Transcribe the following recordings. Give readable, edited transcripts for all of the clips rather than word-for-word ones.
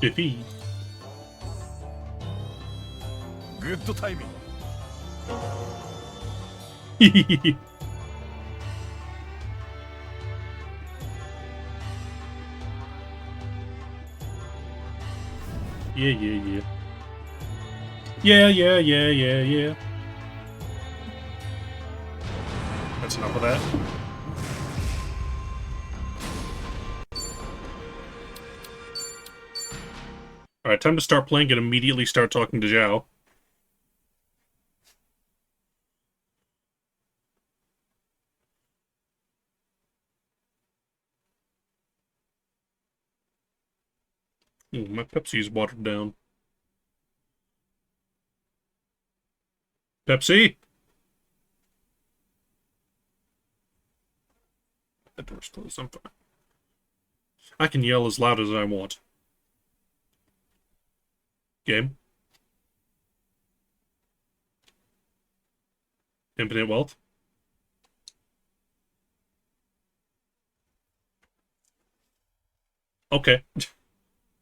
Defeat. Good timing. Yeah, yeah, yeah. Yeah, yeah, yeah, yeah, yeah. That's enough of that. Alright, time to start playing and immediately start talking to Zhao. Ooh, my Pepsi's watered down. Pepsi? That door's closed, I'm fine. I can yell as loud as I want. Game? Infinite wealth? Okay.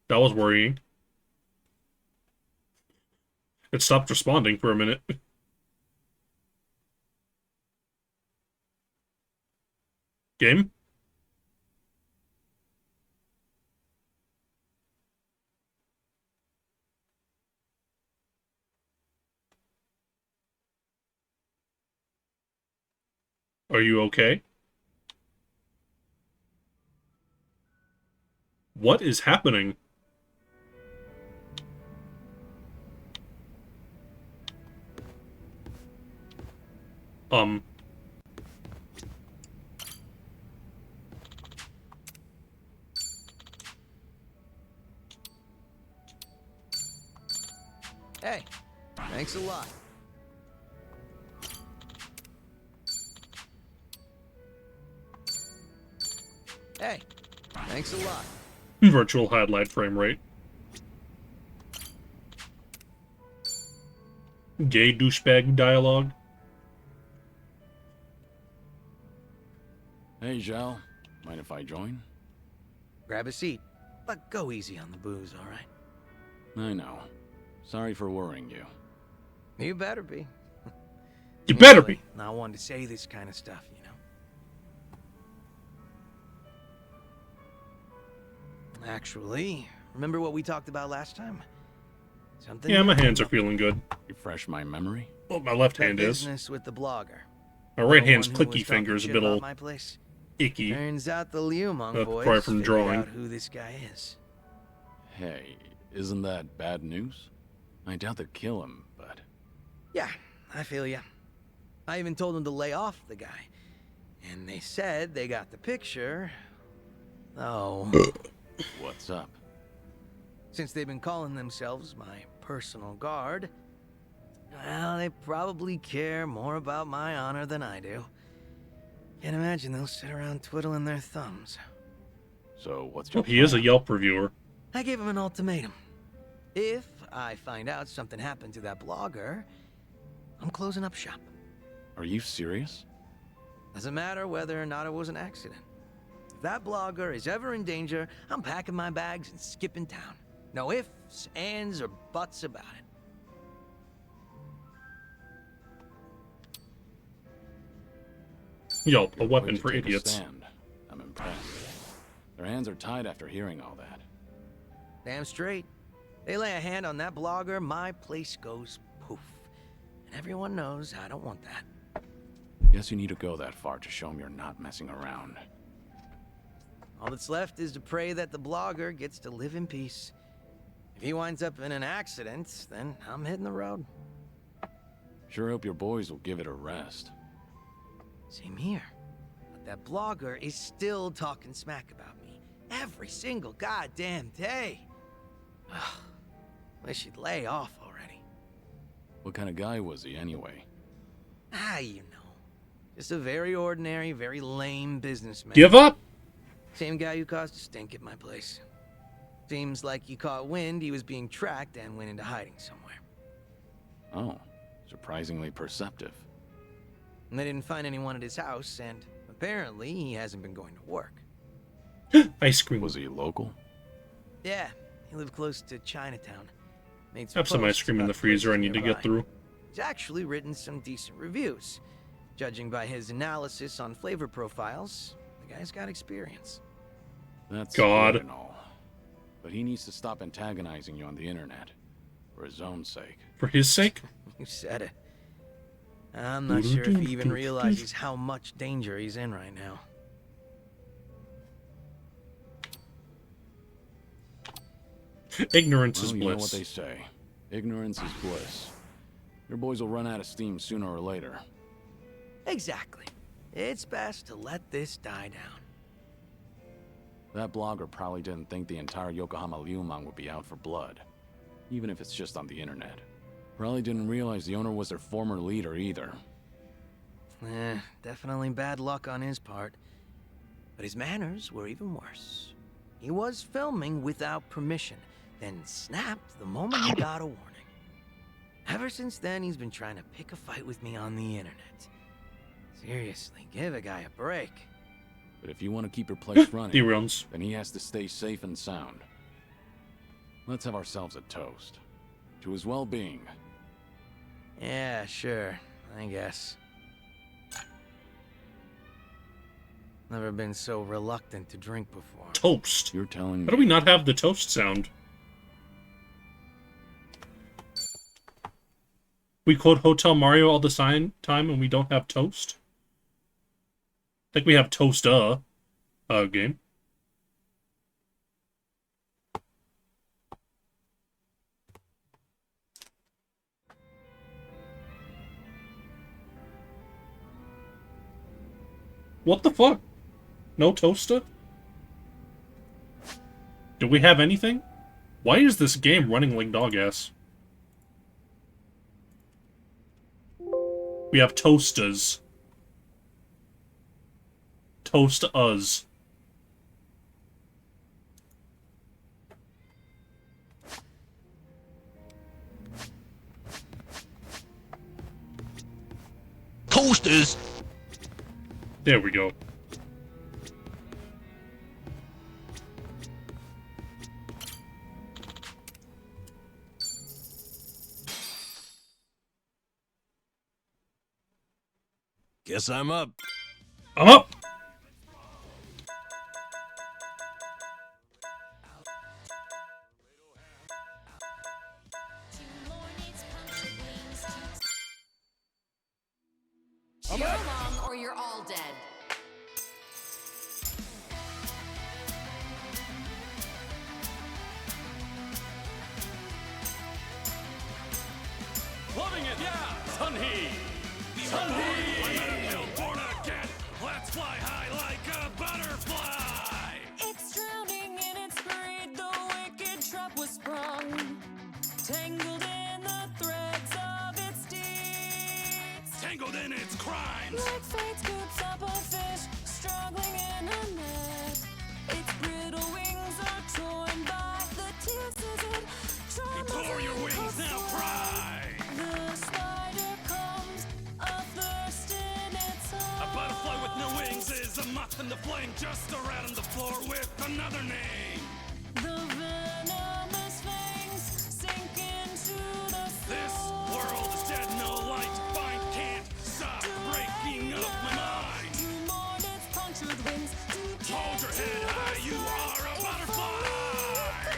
That was worrying. It stopped responding for a minute. Game? Are you okay? What is happening? Um... Hey, thanks a lot. Hey, thanks a lot. Virtual highlight frame rate. Gay douchebag dialogue. Hey, Zhao. Mind if I join? Grab a seat, but go easy on the booze, all right? I know. Sorry for worrying you. You better be. You better Usually be. not one to say this kind of stuff, you know. Actually, remember what we talked about last time? Something. Yeah, my hands are feeling good. Refresh my memory? Well, my left that hand is. business with the blogger. My right The hand's one who clicky was talking fingers a shit bit about all my place. icky. Turns out the Liumang boys probably from figured drawing. out who this guy is. Hey, isn't that bad news? I doubt they'd kill him, but... Yeah, I feel ya. I even told them to lay off the guy. And they said they got the picture. Oh. What's up? Since they've been calling themselves my personal guard, well, they probably care more about my honor than I do. Can't imagine they'll sit around twiddling their thumbs. So, what's Well, your he is a plan? Yelp reviewer. I gave him an ultimatum. If I find out something happened to that blogger, I'm closing up shop. Are you serious? Doesn't matter whether or not it was an accident. If that blogger is ever in danger, I'm packing my bags and skipping town. No ifs, ands, or buts about it. Yelp, a You're weapon quick to for take a idiots. stand. I'm impressed. Their hands are tied after hearing all that. Damn straight. They lay a hand on that blogger, my place goes poof. And everyone knows I don't want that. Guess you need to go that far to show them you're not messing around. All that's left is to pray that the blogger gets to live in peace. If he winds up in an accident, then I'm hitting the road. Sure hope your boys will give it a rest. Same here. But that blogger is still talking smack about me. Every single goddamn day. Ugh. Wish he'd lay off already. What kind of guy was he anyway? Ah, you know. Just a very ordinary, very lame businessman. Give up? Same guy who caused a stink at my place. Seems like he caught wind he was being tracked and went into hiding somewhere. Oh, surprisingly perceptive. And they didn't find anyone at his house, and apparently he hasn't been going to work. Ice cream. Was he local? Yeah, He lived close to Chinatown. Made Have some ice posts cream in about the freezer I places need to nearby. get through. He's actually written some decent reviews. Judging by his analysis on flavor profiles, the guy's got experience. That's God. good and all. But he needs to stop antagonizing you on the internet. For his own sake. For his sake? You said it. I'm not sure if he even realizes how much danger he's in right now. Ignorance is Well, you know what bliss. they say. Ignorance is bliss. Your boys will run out of steam sooner or later. Exactly. It's best to let this die down. That blogger probably didn't think the entire Yokohama Liumang would be out for blood. Even if it's just on the internet. Probably didn't realize the owner was their former leader either. Definitely bad luck on his part. But his manners were even worse. He was filming without permission, then snapped the moment he got a warning. Ever since then, he's been trying to pick a fight with me on the internet. Seriously, give a guy a break. But if you want to keep your place He running, runs. then he has to stay safe and sound. Let's have ourselves a toast. To his well-being. Yeah, sure, I guess. Never been so reluctant to drink before. Toast. You're telling How do me... we not have the toast sound? We quote Hotel Mario all the time and we don't have toast? I think we have Toast-a game. What the fuck? No Toasta? Do we have anything? Why is this game running like dog ass? We have Toastas. Toast us. Toasters! There we go. Guess I'm up. I'm up! Cheer along or you're all dead. Loving it, yeah! Sunhee! Sunhee! Born again! Let's fly high like a butterfly! It's drowning in its greed, the wicked trap was sprung, tangled in the threads of its deeds. Tangled in its crimes! Like fate scoops up a fish, struggling in a net. Its brittle wings are torn by the tears as it trembles Tore your in wings, cold now sweat. cry! The spider comes, athirst in its A heart. butterfly with no wings is a moth in the flame, just a rat on the floor with another name! The venomous fangs sink into the soul. This world is dead, no light to find, can't stop breaking up my mind! To mourn its punctured wings, to Hold your head high, you are a butterfly!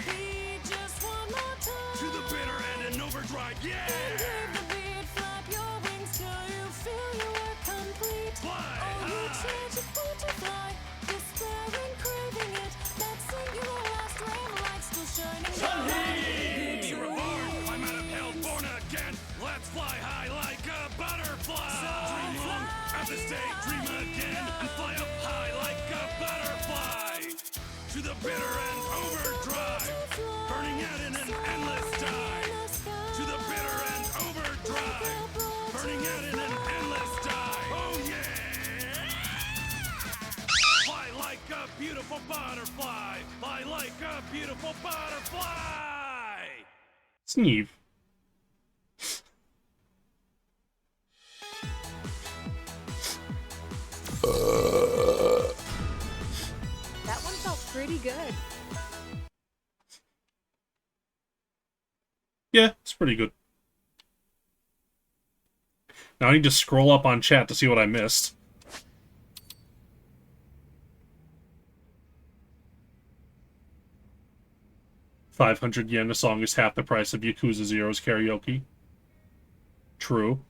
beat just one more time. To the bitter end and overdrive, yeah! Give the beat, flap your wings till you feel you are complete. Fly Oh, you high! change it to fly, despairing, craving it. That singular last ray of light still shining. Sunhee! Reborn, I'm out of hell, born again. Let's fly high like a butterfly. Dream long, at this day, dream again, and fly up high like a butterfly. To the bitter end, overdrive, burning out in an endless dive. To the bitter end, overdrive, burning out in an endless dive. Oh yeah! Fly like a beautiful butterfly. Fly like a beautiful butterfly. Sneeve. That one felt pretty good. Yeah, it's pretty good. Now I need to scroll up on chat to see what I missed. $500 a song is half the price of Yakuza Zero's karaoke. True.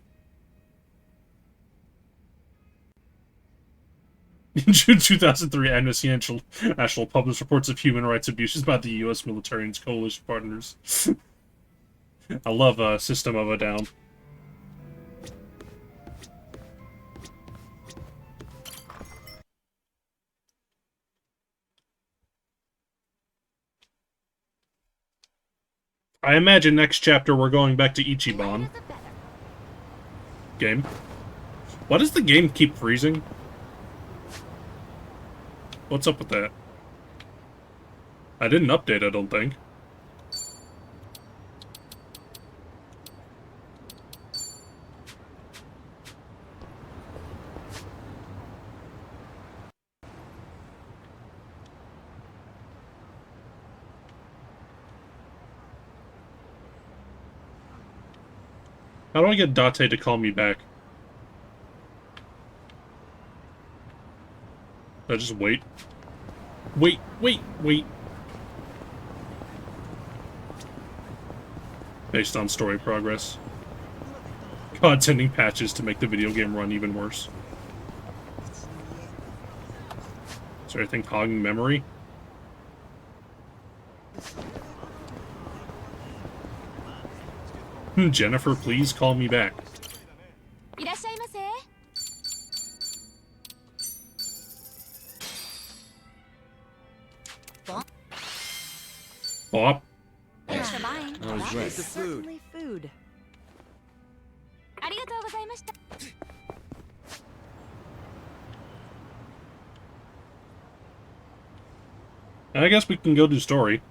In June 2003, Amnesty International published reports of human rights abuses by the U.S. military and its coalition partners. I love System of a Down. I imagine next chapter we're going back to Ichiban. Game. Why does the game keep freezing? What's up with that? I didn't update, I don't think. How do I get Date to call me back? I just wait. Wait. Based on story progress. God sending patches to make the video game run even worse. Is there anything hogging memory? Jennifer, please call me back. いらっしゃいませ。 Bop. Thanks for buying. That was great. The food. Certainly food. ありがとうございました。 I guess we can go do story.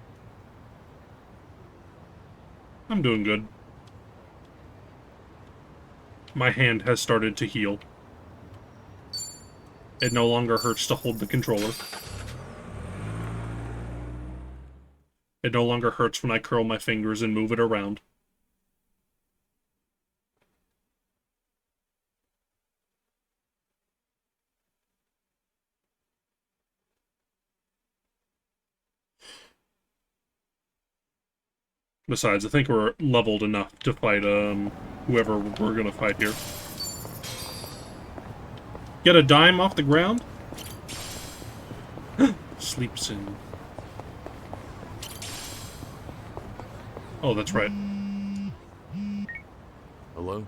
I'm doing good. My hand has started to heal. It no longer hurts to hold the controller. It no longer hurts when I curl my fingers and move it around. Besides, I think we're leveled enough to fight, whoever we're gonna fight here. Get a dime off the ground? Sleeps in. Oh, that's right. Hello?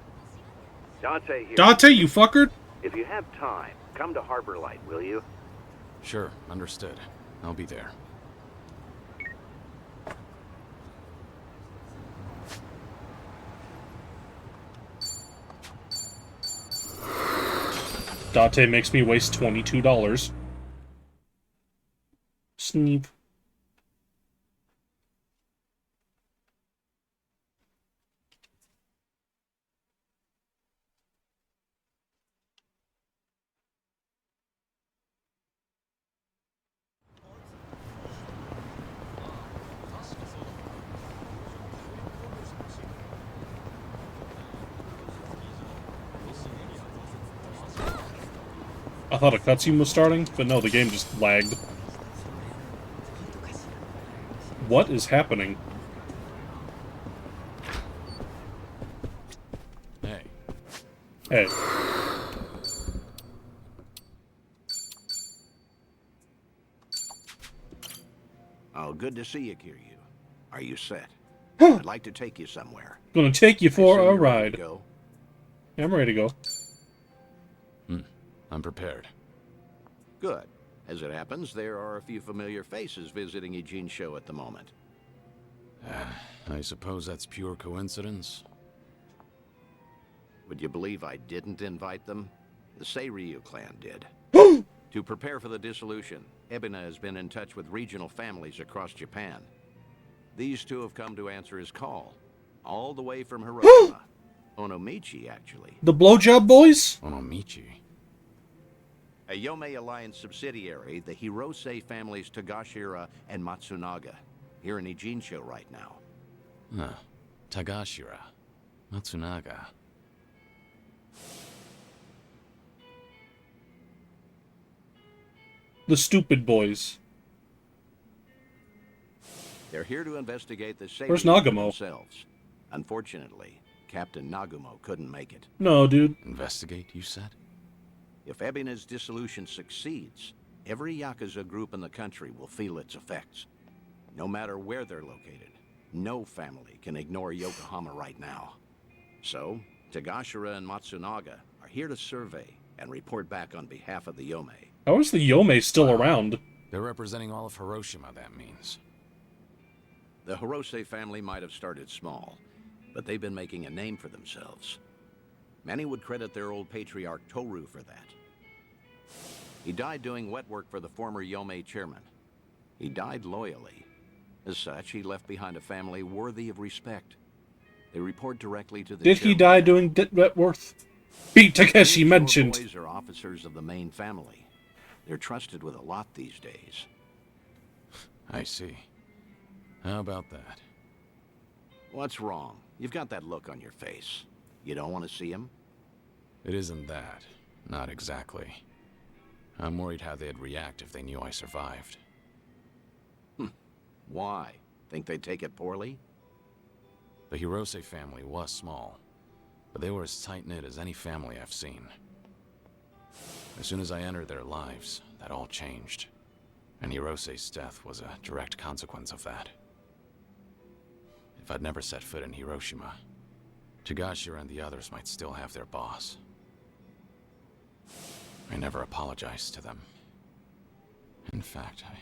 Dante here. Dante, you fucker! If you have time, come to Harbor Light, will you? Sure, understood. I'll be there. Dante makes me waste $22. Sneep. I thought a cutscene was starting, but no, the game just lagged. What is happening? Hey. Hey. Oh, good to see you, Kiryu. Are you set? I'd like to take you somewhere. Gonna take you for Assume a you're ready ride. to go. Yeah, I'm ready to go. I'm prepared. Good. As it happens, there are a few familiar faces visiting Ijincho at the moment. I suppose that's pure coincidence. Would you believe I didn't invite them? The Seiryu clan did. To prepare for the dissolution, Ebina has been in touch with regional families across Japan. These two have come to answer his call, all the way from Hiroshima. Onomichi, actually. The blowjob boys? Onomichi. A Yomei Alliance subsidiary, the Hirose families Tagashira and Matsunaga, here in Ijincho right now. Huh. Tagashira, Matsunaga. The stupid boys. They're here to investigate the Seiryu Where's Nagumo? themselves. Unfortunately, Captain Nagumo couldn't make it. No, dude. Investigate, you said? If Ebina's dissolution succeeds, every Yakuza group in the country will feel its effects. No matter where they're located, no family can ignore Yokohama right now. So, Tagashira and Matsunaga are here to survey and report back on behalf of the Yomei. How is the Yomei still around? They're representing all of Hiroshima, that means. The Hirose family might have started small, but they've been making a name for themselves. Many would credit their old patriarch Toru for that. He died doing wet work for the former Yomei chairman. He died loyally. As such, he left behind a family worthy of respect. They report directly to the Did he chairman. die doing Wetworth? Beat Takeshi These mentioned. four boys are officers of the main family. They're trusted with a lot these days. I see. How about that? What's wrong? You've got that look on your face. You don't want to see him? It isn't that. Not exactly. I'm worried how they'd react if they knew I survived. Why? Think they'd take it poorly? The Hirose family was small, but they were as tight-knit as any family I've seen. As soon as I entered their lives, that all changed. And Hirose's death was a direct consequence of that. If I'd never set foot in Hiroshima, Tagashira and the others might still have their boss. I never apologized to them. In fact, I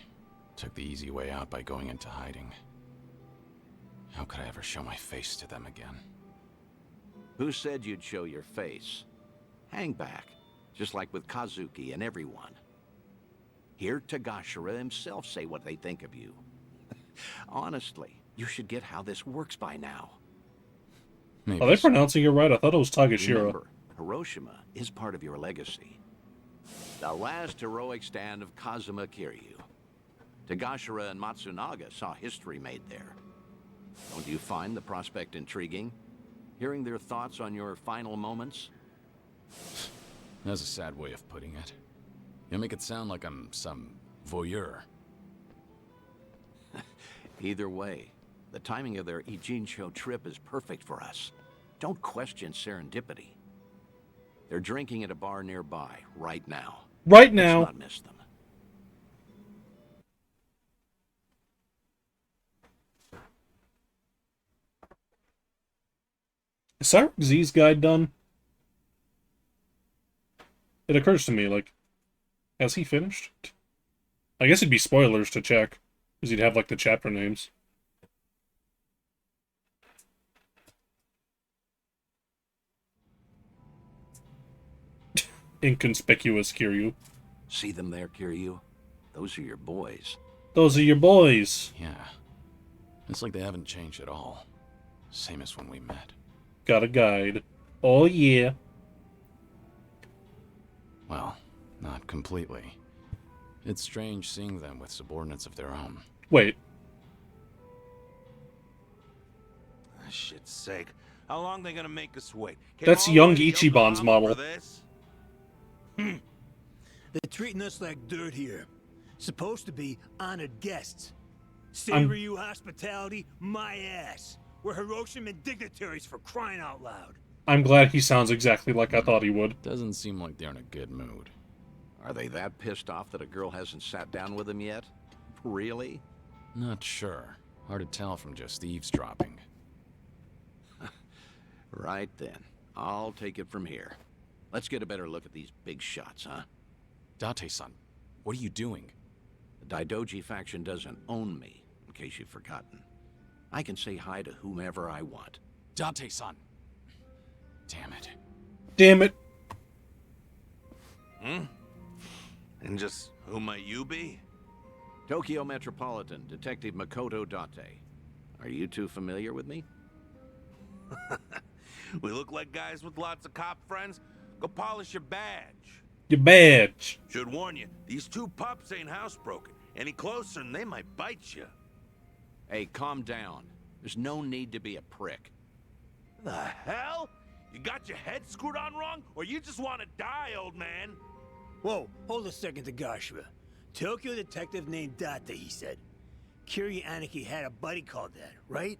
took the easy way out by going into hiding. How could I ever show my face to them again? Who said you'd show your face? Hang back, just like with Kazuki and everyone. Hear Tagashira himself say what they think of you. Honestly, you should get how this works by now. Maybe Are they so. pronouncing it right? I thought it was Tagashira. Remember, Hiroshima is part of your legacy. The last heroic stand of Kazuma Kiryu. Tagashira and Matsunaga saw history made there. Don't you find the prospect intriguing? Hearing their thoughts on your final moments? That's a sad way of putting it. You make it sound like I'm some voyeur. Either way, the timing of their Ijincho trip is perfect for us. Don't question serendipity. They're drinking at a bar nearby right now. Right now. Let's not miss them. Is Cyrex Z's guide done? It occurs to me, like, has he finished? I guess it'd be spoilers to check, because he'd have, like, the chapter names. Inconspicuous Kiryu. See them there, Kiryu? Those are your boys. Those are your boys. Yeah. It's like they haven't changed at all. Same as when we met. Got a guide. Oh, yeah. Well, not completely. It's strange seeing them with subordinates of their own. Wait. For shit's sake. How long they gonna make us wait? Came That's all the young way to Ichiban's Yokohama model. for this? They're treating us like dirt here. Supposed to be honored guests. I'm- Seiryu hospitality, my ass. We're Hiroshiman dignitaries for crying out loud. I'm glad he sounds exactly like I thought he would. Doesn't seem like they're in a good mood. Are they that pissed off that a girl hasn't sat down with them yet? Really? Not sure. Hard to tell from just eavesdropping. Right then. I'll take it from here. Let's get a better look at these big shots, huh? Date-san, what are you doing? The Daidoji faction doesn't own me, in case you've forgotten. I can say hi to whomever I want. Date-san! Damn it. Damn it. And just who might you be? Tokyo Metropolitan Detective Makoto Date. Are you two familiar with me? We look like guys with lots of cop friends. Go polish your badge. Your badge. Should warn you, these two pups ain't housebroken. Any closer and they might bite you. Hey, calm down. There's no need to be a prick. The hell? You got your head screwed on wrong, or you just want to die, old man? Whoa, hold a second, Tagashira. Tokyo detective named Date, he said. Kiryu Aniki had a buddy called that, right?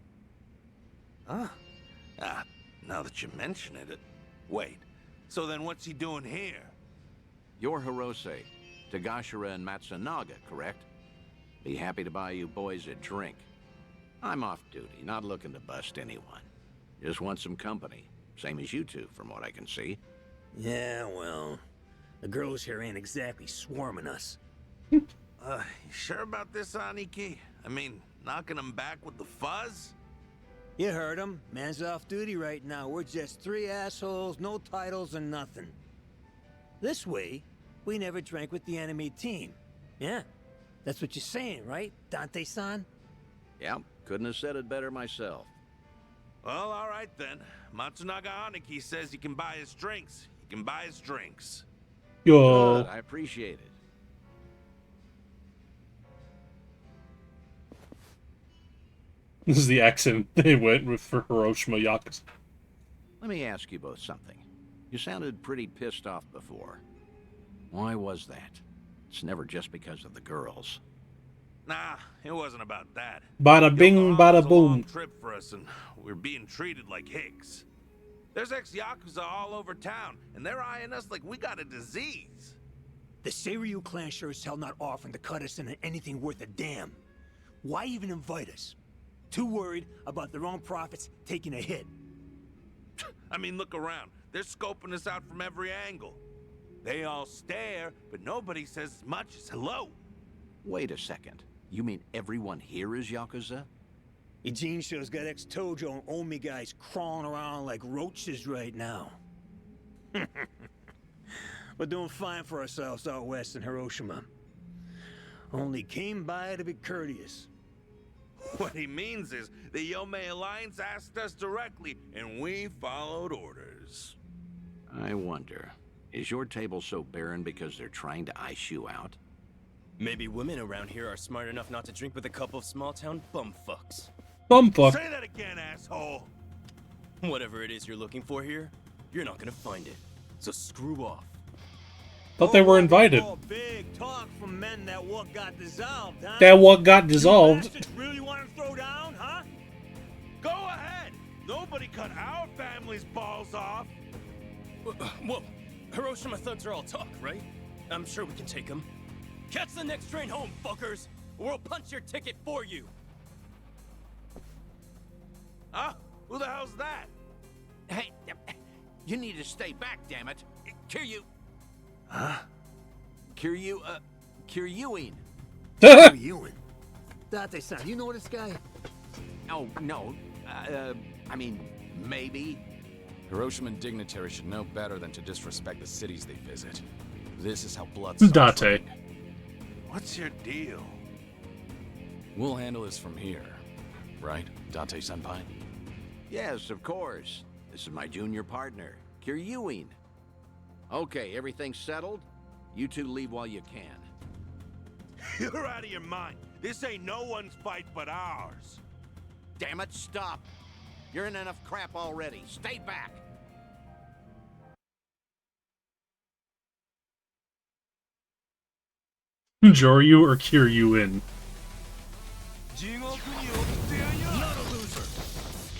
Huh? Now that you mention it. Wait, so then what's he doing here? You're Hirose, Tagashira and Matsunaga, correct? Be happy to buy you boys a drink. I'm off duty, not looking to bust anyone. Just want some company. Same as you two, from what I can see. Yeah, well, the girls here ain't exactly swarming us. You sure about this, Aniki? I mean, knocking him back with the fuzz? You heard him. Man's off duty right now. We're just three assholes, no titles and nothing. This way, we never drank with the enemy team. Yeah, that's what you're saying, right, Dante-san? Yeah, couldn't have said it better myself. Well, all right then. Matsunaga Aniki says you can buy his drinks. You can buy his drinks. Yo. Good, I appreciate it. This is the accent they went with for Hiroshima Yakuza. Let me ask you both something. You sounded pretty pissed off before. Why was that? It's never just because of the girls. Nah, it wasn't about that. Bada bing, Yokohama's bada a long boom. trip for us, and we're being treated like hicks. There's ex-Yakuza all over town, and they're eyeing us like we got a disease. The Seiryu clan sure as hell not offering to cut us into anything worth a damn. Why even invite us? Too worried about their own profits taking a hit. I mean, look around. They're scoping us out from every angle. They all stare, but nobody says as much as hello. Wait a second. You mean everyone here is Yakuza? Eugene shows got ex-Tojo and Omi guys crawling around like roaches right now. We're doing fine for ourselves out west in Hiroshima. Only came by to be courteous. What he means is the Yomei Alliance asked us directly, and we followed orders. I wonder, is your table so barren because they're trying to ice you out? Maybe women around here are smart enough not to drink with a couple of small-town bumfucks. Bumfuck. Say that again, asshole! Whatever it is you're looking for here, you're not gonna find it. So screw off. Thought they were invited. Oh, big talk from men that what got dissolved, huh? That what got dissolved. You bastards really want to throw down, huh? Go ahead! Nobody cut our family's balls off! Whoa, Hiroshima thugs are all talk, right? I'm sure we can take them. Catch the next train home, fuckers! Or we'll punch your ticket for you! Huh? Who the hell's that? Hey, you need to stay back, damn it. Kiryu. Huh? Kiryuin. Kiryuin? Date-san, you know this guy? Oh, no. I mean, maybe. Hiroshiman dignitaries should know better than to disrespect the cities they visit. This is how blood Date. What's your deal? We'll handle this from here. Right, Date-senpai? Yes, of course. This is my junior partner, Kiryuin. Okay, everything's settled? You two leave while you can. You're out of your mind. This ain't no one's fight but ours. Damn it, stop. You're in enough crap already. Stay back. Joryu or Kiryuin?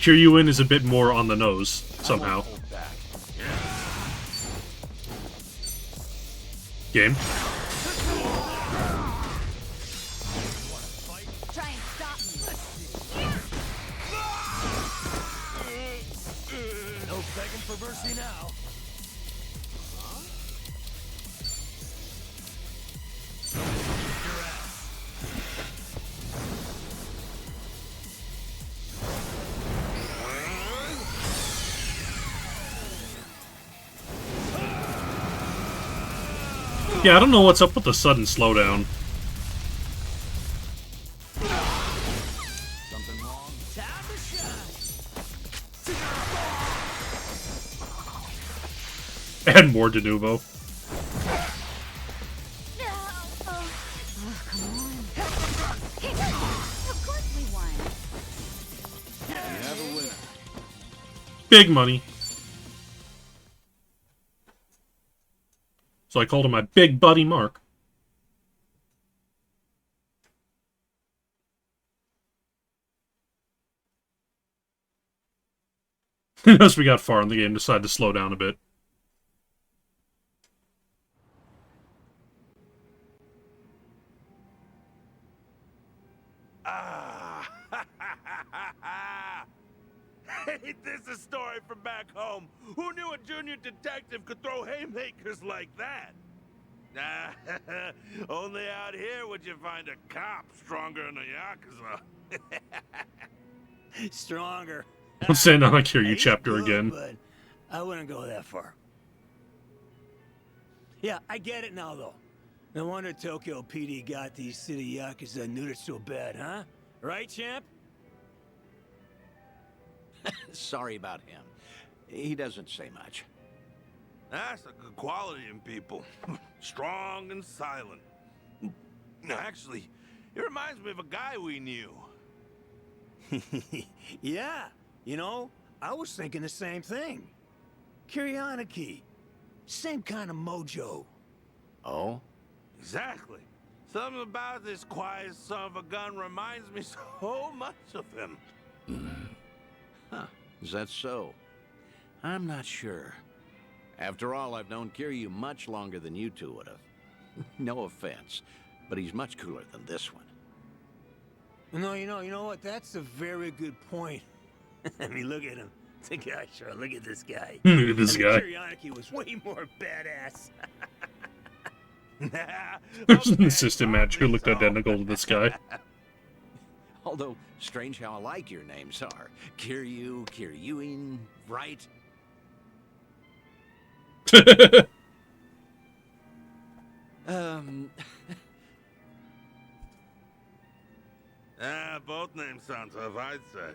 Kiryuin is a bit more on the nose, somehow. Game. Try and stop me. No begging for mercy now. Yeah, I don't know what's up with the sudden slowdown. Something wrong? Time to shine. And more de novo. Come on. Of course we won. You have a winner. Big money. So I called him my big buddy Mark. As we got far in the game, decided to slow down a bit. Ain't this a story from back home? Who knew a junior detective could throw haymakers like that? Only out here would you find a cop stronger than a Yakuza. Stronger. I'm saying I like hear you He's chapter good, again. But I wouldn't go that far. Yeah, I get it now, though. No wonder Tokyo PD got these city Yakuza neutered so bad, huh? Right, champ? Sorry about him. He doesn't say much. That's a good quality in people. Strong and silent. Actually, it reminds me of a guy we knew. Yeah, you know, I was thinking the same thing. Kiryanaki. Same kind of mojo. Oh? Exactly. Something about this quiet son of a gun reminds me so much of him. Huh. Is that so? I'm not sure. After all, I've known Kiryu much longer than you two would have. No offense, but he's much cooler than this one. No, you know what? That's a very good point. I mean, look at him. The guy, sure. Look at this guy. Look at this guy. Kiryanaki was way more badass. There's an assistant manager who looked identical to this guy. Although, strange how alike your names are. Kiryu, Kiryuin, right? Both names sound tough, I'd say.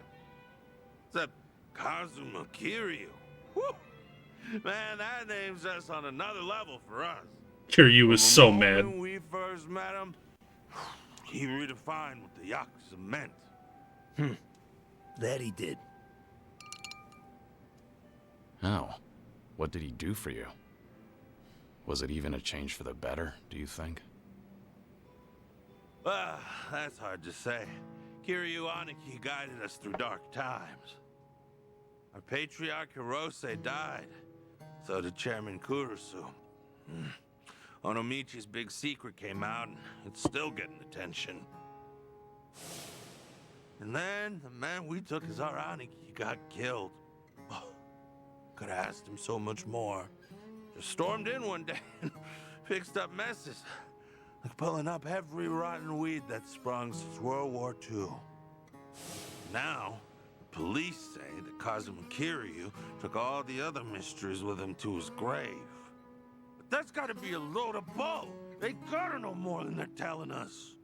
Except Kazuma Kiryu. Whew. Man, that name's just on another level for us. Kiryu was so mad. When we first met him, he redefined what the Yakuza meant. That he did. How? What did he do for you? Was it even a change for the better, do you think? Well, that's hard to say. Kiryu Aniki guided us through dark times. Our patriarch Hirose died. So did Chairman Kurusu. Onomichi's big secret came out, and it's still getting attention. And then, the man we took as our Aniki got killed. Could have asked him so much more. Just stormed in one day and fixed up messes. Like pulling up every rotten weed that's sprung since World War II. Now, the police say that Kazuma Kiryu took all the other mysteries with him to his grave. But that's gotta be a load of bull. They gotta know more than they're telling us.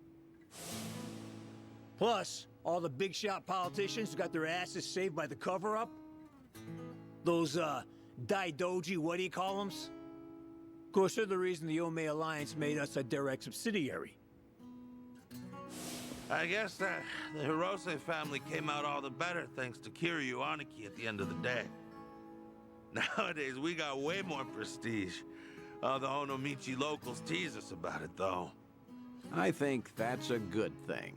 Plus, all the big shot politicians got their asses saved by the cover-up. Those, Daidoji, what do you call them? Of course, they're the reason the Ome Alliance made us a direct subsidiary. I guess that the Hirose family came out all the better thanks to Kiryu Aniki at the end of the day. Nowadays, we got way more prestige. The Onomichi locals tease us about it, though. I think that's a good thing.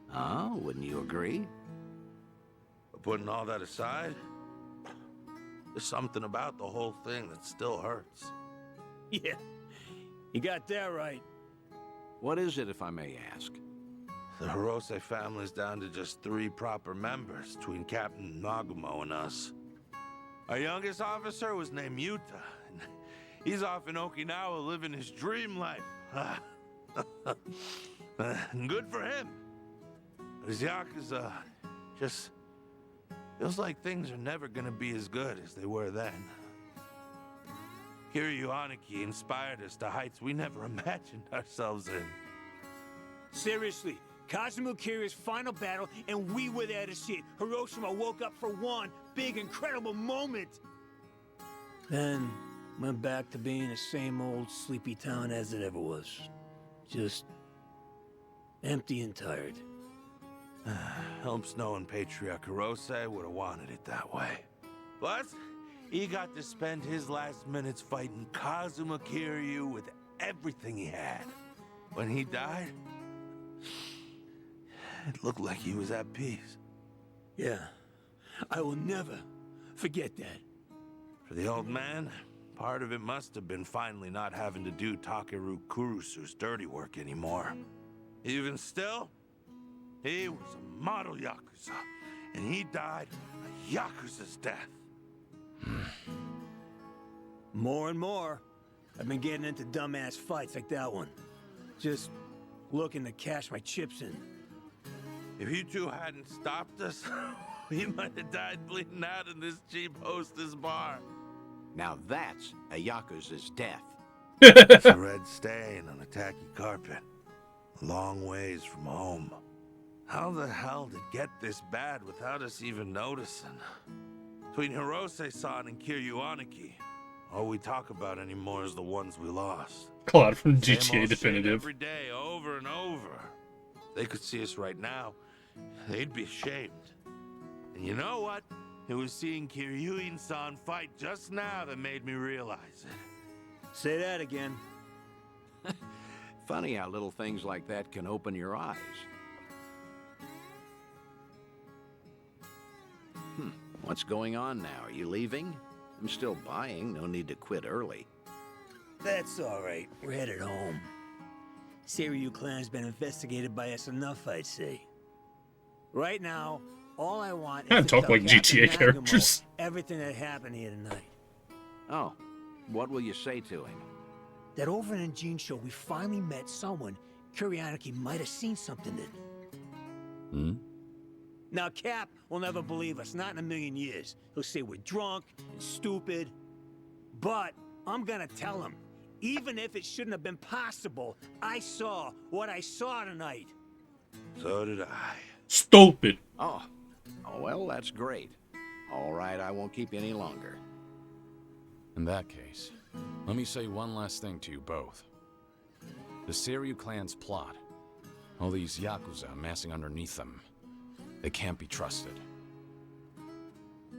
Huh? Wouldn't you agree? But putting all that aside, there's something about the whole thing that still hurts. Yeah, you got that right. What is it, if I may ask? The Hirose family's down to just 3 proper members between Captain Nagumo and us. Our youngest officer was named Yuta. And he's off in Okinawa living his dream life. Good for him. But his Yakuza just feels like things are never gonna be as good as they were then. Kiryu Aniki inspired us to heights we never imagined ourselves in. Seriously, Kazuma Kiryu's final battle, and we were there to see it. Hiroshima woke up for one big, incredible moment. Then went back to being the same old sleepy town as it ever was. Just empty and tired. Helps knowing Patriarch Hirose would have wanted it that way. Plus, he got to spend his last minutes fighting Kazuma Kiryu with everything he had. When he died, it looked like he was at peace. Yeah, I will never forget that. For the old man, part of it must have been finally not having to do Takeru Kurusu's dirty work anymore. Even still, he was a model Yakuza, and he died a Yakuza's death. More and more, I've been getting into dumbass fights like that one. Just looking to cash my chips in. If you two hadn't stopped us, we might have died bleeding out in this cheap hostess bar. Now that's a Yakuza's death. It's a red stain on a tacky carpet. A long ways from home. How the hell did it get this bad without us even noticing? Between Hirose-san and Kiryu Aniki, all we talk about anymore is the ones we lost. Claude from Same GTA old shit Definitive. every day, over and over. They could see us right now, they'd be ashamed. And you know what? It was seeing Kiryu-san fight just now that made me realize it. Say that again. Funny how little things like that can open your eyes. What's going on now? Are you leaving? I'm still buying. No need to quit early. That's all right. We're headed home. Seiryu clan's been investigated by us enough, I'd say. Right now, all I want is to Talk tell like Captain GTA Nagumo characters. everything that happened here tonight. Oh, what will you say to him? That over in Jinsho, we finally met someone Kuryaniki might have seen something in. Now, Cap will never believe us, not in a million years. He'll say we're drunk and stupid. But I'm gonna tell him, even if it shouldn't have been possible, I saw what I saw tonight. So did I. Stupid. Oh, well, that's great. All right, I won't keep you any longer. In that case, let me say one last thing to you both. The Seiryu clan's plot, all these Yakuza amassing underneath them, they can't be trusted.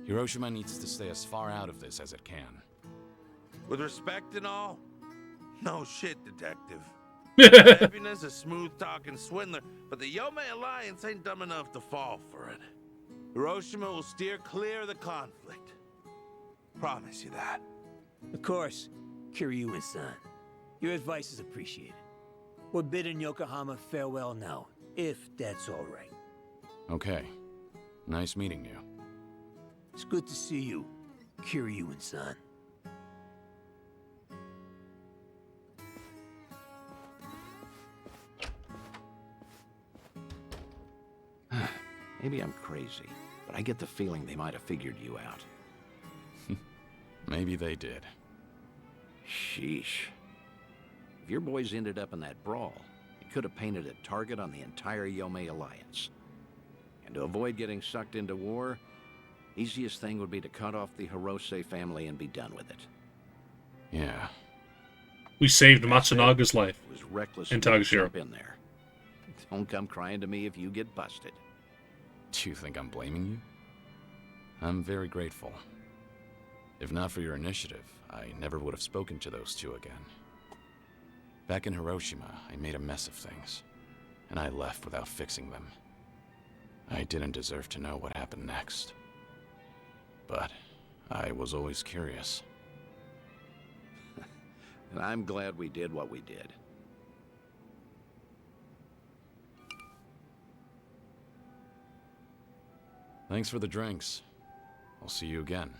Hiroshima needs to stay as far out of this as it can. With respect and all, no shit, detective. Ebina's a smooth-talking swindler, but the Yomei Alliance ain't dumb enough to fall for it. Hiroshima will steer clear of the conflict. Promise you that. Of course, Kiryu-san. Your advice is appreciated. We're bidding Yokohama farewell now, if that's all right. Okay. Nice meeting you. It's good to see you, Kiryu-san. Maybe I'm crazy, but I get the feeling they might have figured you out. Maybe they did. Sheesh. If your boys ended up in that brawl, it could have painted a target on the entire Yomei Alliance. And to avoid getting sucked into war, easiest thing would be to cut off the Hirose family and be done with it. Yeah. We saved Matsunaga's life It was reckless in of me to Takashiro. jump in there. Don't come crying to me if you get busted. Do you think I'm blaming you? I'm very grateful. If not for your initiative, I never would have spoken to those two again. Back in Hiroshima, I made a mess of things, and I left without fixing them. I didn't deserve to know what happened next. But I was always curious. And I'm glad we did what we did. Thanks for the drinks. I'll see you again.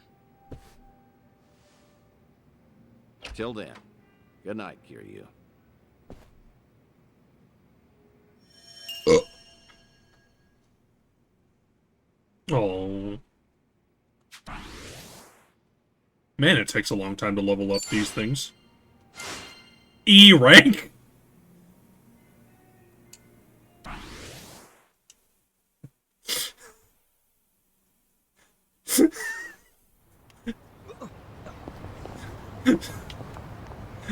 Till then, good night, Kiryu. Oh. Man, it takes a long time to level up these things. E rank?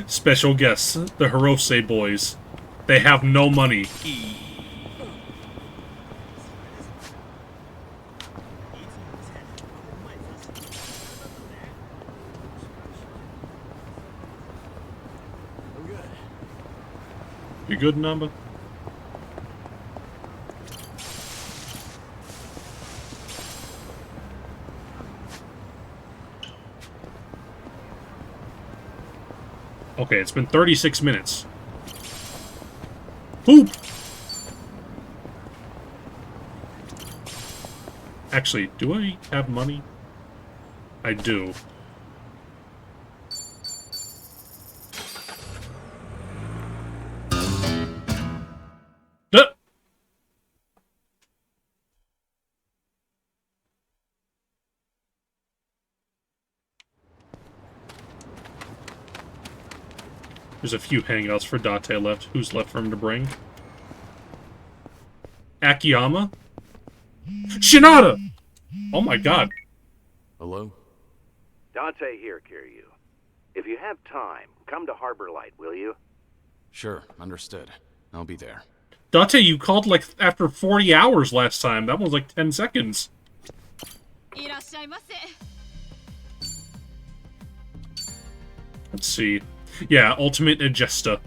Special guests, the Hirose boys. They have no money. You good, Namba? Okay, it's been 36 minutes. Poop! Actually, do I have money? I do. Duh! There's a few hangouts for Date left. Who's left for him to bring? Akiyama? Shinada! Oh my god. Hello? Dante here, Kiryu. If you have time, come to Harbor Light, will you? Sure, understood. I'll be there. Date, you called like after 40 hours last time. That was like 10 seconds. Let's see. Yeah, Ultimate Egesta.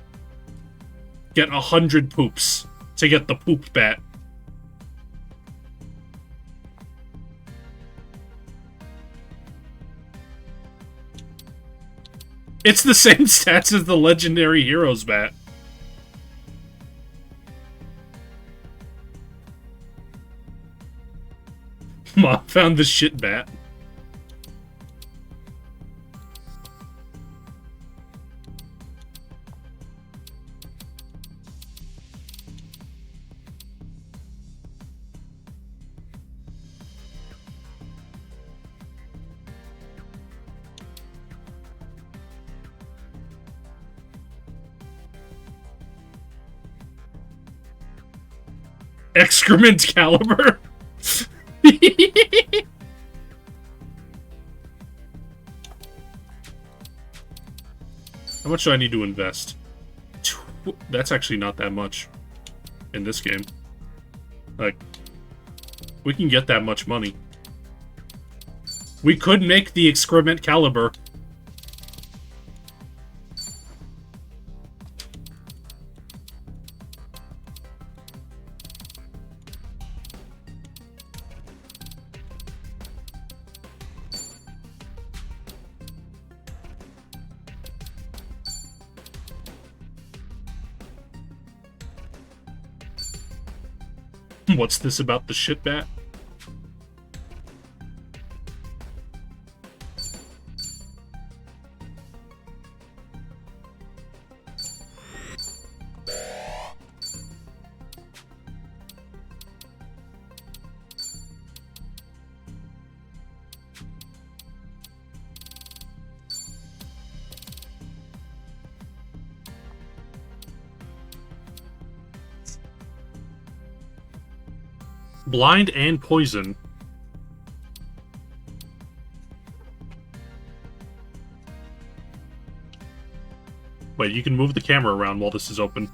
Get 100 poops to get the poop bat. It's the same stats as the Legendary Heroes bat. Mom found the shit bat. Excrement caliber. How much do I need to invest? That's actually not that much in this game. Like, we can get that much money. We could make the excrement caliber. What's this about the shit bat? Blind and poison. Wait, you can move the camera around while this is open.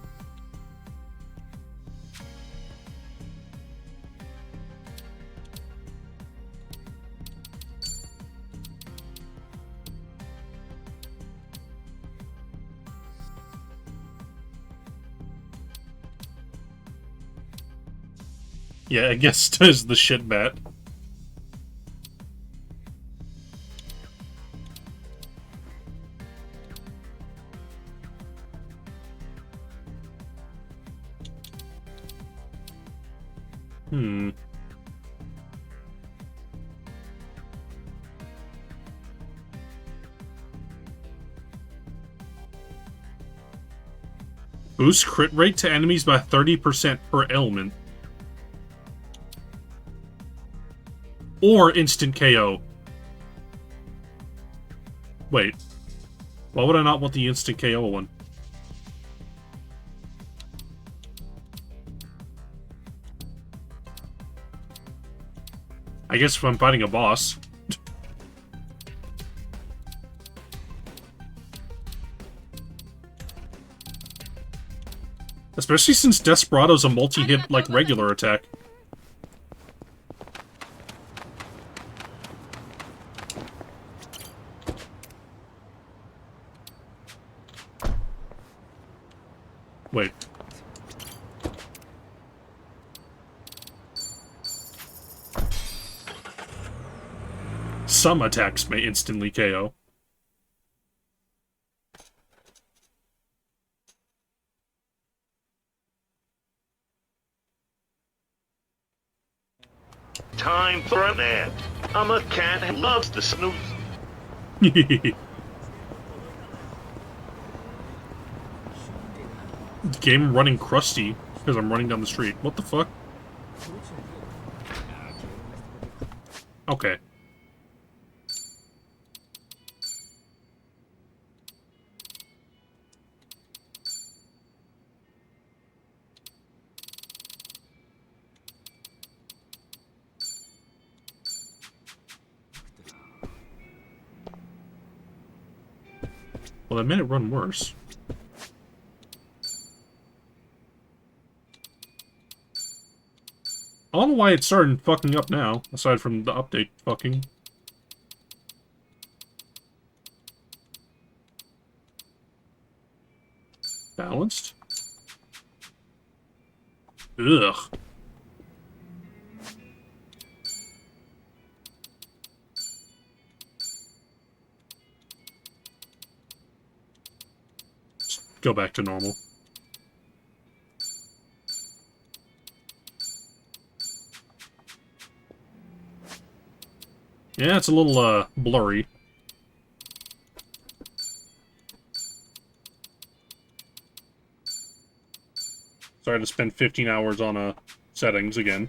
Yeah, I guess it is the shit bat. Boost crit rate to enemies by 30% per ailment. Or instant KO. Wait. Why would I not want the instant KO one? I guess if I'm fighting a boss. Especially since Desperado's a multi-hit, like, regular attack. Wait, some attacks may instantly KO. Time for a nap. I'm a cat and loves to snooze. Game running crusty because I'm running down the street. What the fuck? Okay. Well, that made it run worse. I don't know why it started fucking up now, aside from the update fucking. Balanced? Ugh. Just go back to normal. Yeah, it's a little, blurry. Sorry to spend 15 hours on, settings again.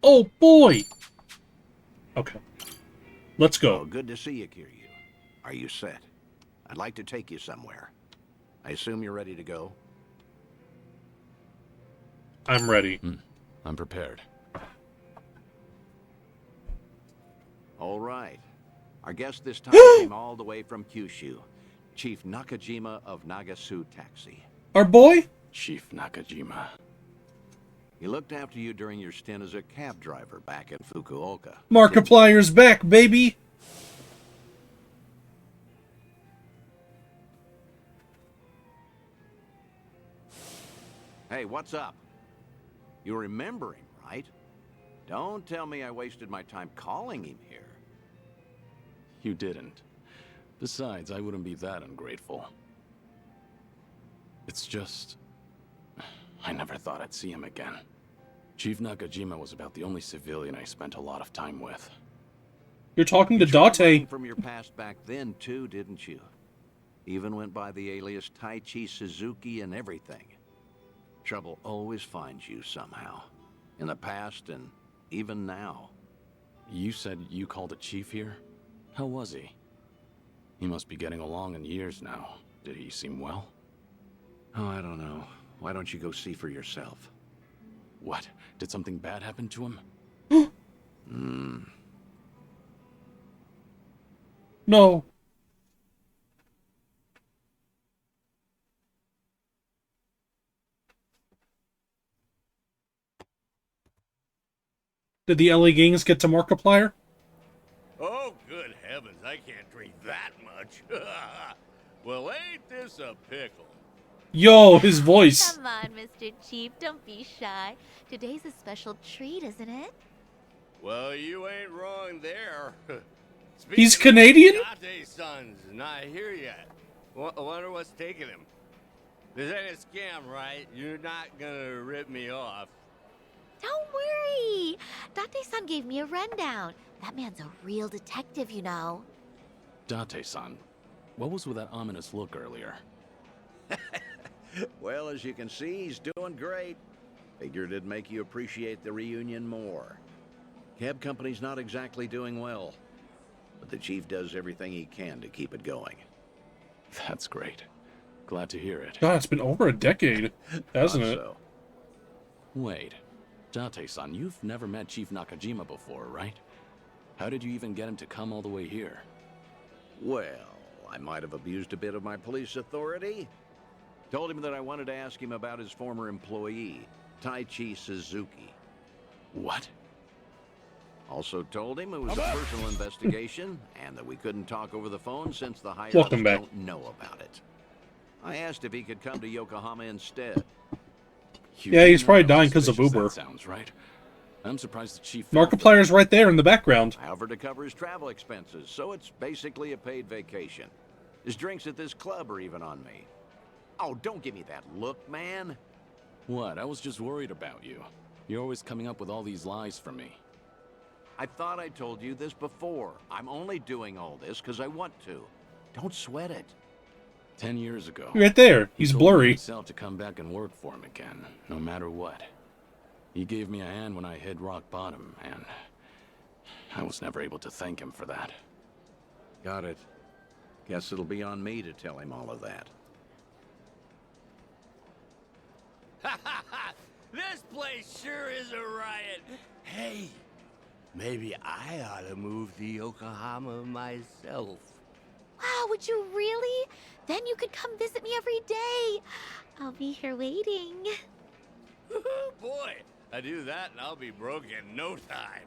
Oh, boy! Okay. Let's go. Oh, good to see you, Kiryu. Are you set? I'd like to take you somewhere. I assume you're ready to go? I'm ready. I'm prepared. All right. Our guest this time came all the way from Kyushu. Chief Nakajima of Nagasu Taxi. Our boy? Chief Nakajima. He looked after you during your stint as a cab driver back in Fukuoka. Markiplier's back, baby! Hey, what's up? You remember him, right? Don't tell me I wasted my time calling him here. You didn't. Besides, I wouldn't be that ungrateful. It's just... I never thought I'd see him again. Chief Nakajima was about the only civilian I spent a lot of time with. You're talking to You tried Date. running from your past back then, too, didn't you? Even went by the alias Taichi Suzuki and everything. Trouble always finds you somehow. In the past and even now. You said you called a chief here? How was he? He must be getting along in years now. Did he seem well? Oh, I don't know. Why don't you go see for yourself? What? Did something bad happen to him? No. Did the LA Gangs get to Markiplier? Oh, good heavens, I can't drink that much. Well, ain't this a pickle? Yo, his voice. Come on, Mr. Chief, don't be shy. Today's a special treat, isn't it? Well, you ain't wrong there. He's Canadian? Date-son's not here yet. Wonder what's taking him. This ain't a scam, right? You're not gonna rip me off. Don't worry. Date-san gave me a rundown. That man's a real detective, you know. Date-san, what was with that ominous look earlier? Well, as you can see, he's doing great. Figured it'd make you appreciate the reunion more. Cab company's not exactly doing well, but the chief does everything he can to keep it going. That's great. Glad to hear it. God, it's been over a decade, hasn't it? So. Wait, Date-san, you've never met Chief Nakajima before, right? How did you even get him to come all the way here? Well, I might have abused a bit of my police authority. Told him that I wanted to ask him about his former employee, Taichi Suzuki. What? Also told him it was a personal investigation and that we couldn't talk over the phone since the higher Welcome ups back. don't know about it. I asked if he could come to Yokohama instead. Yeah, he's You probably know how dying 'cause of suspicious Uber. That sounds right. I'm surprised the chief... Markiplier's right there in the background. I offered to cover his travel expenses, so it's basically a paid vacation. His drinks at this club are even on me. Oh, don't give me that look, man. What? I was just worried about you. You're always coming up with all these lies for me. I thought I told you this before. I'm only doing all this because I want to. Don't sweat it. 10 years ago. Right there. He's he blurry. Told himself to come back and work for him again, no matter what. He gave me a hand when I hit rock bottom, and I was never able to thank him for that. Got it. Guess it'll be on me to tell him all of that. This place sure is a riot. Hey, maybe I ought to move to Yokohama myself. Wow, would you really? Then you could come visit me every day. I'll be here waiting. Boy, I do that and I'll be broke in no time.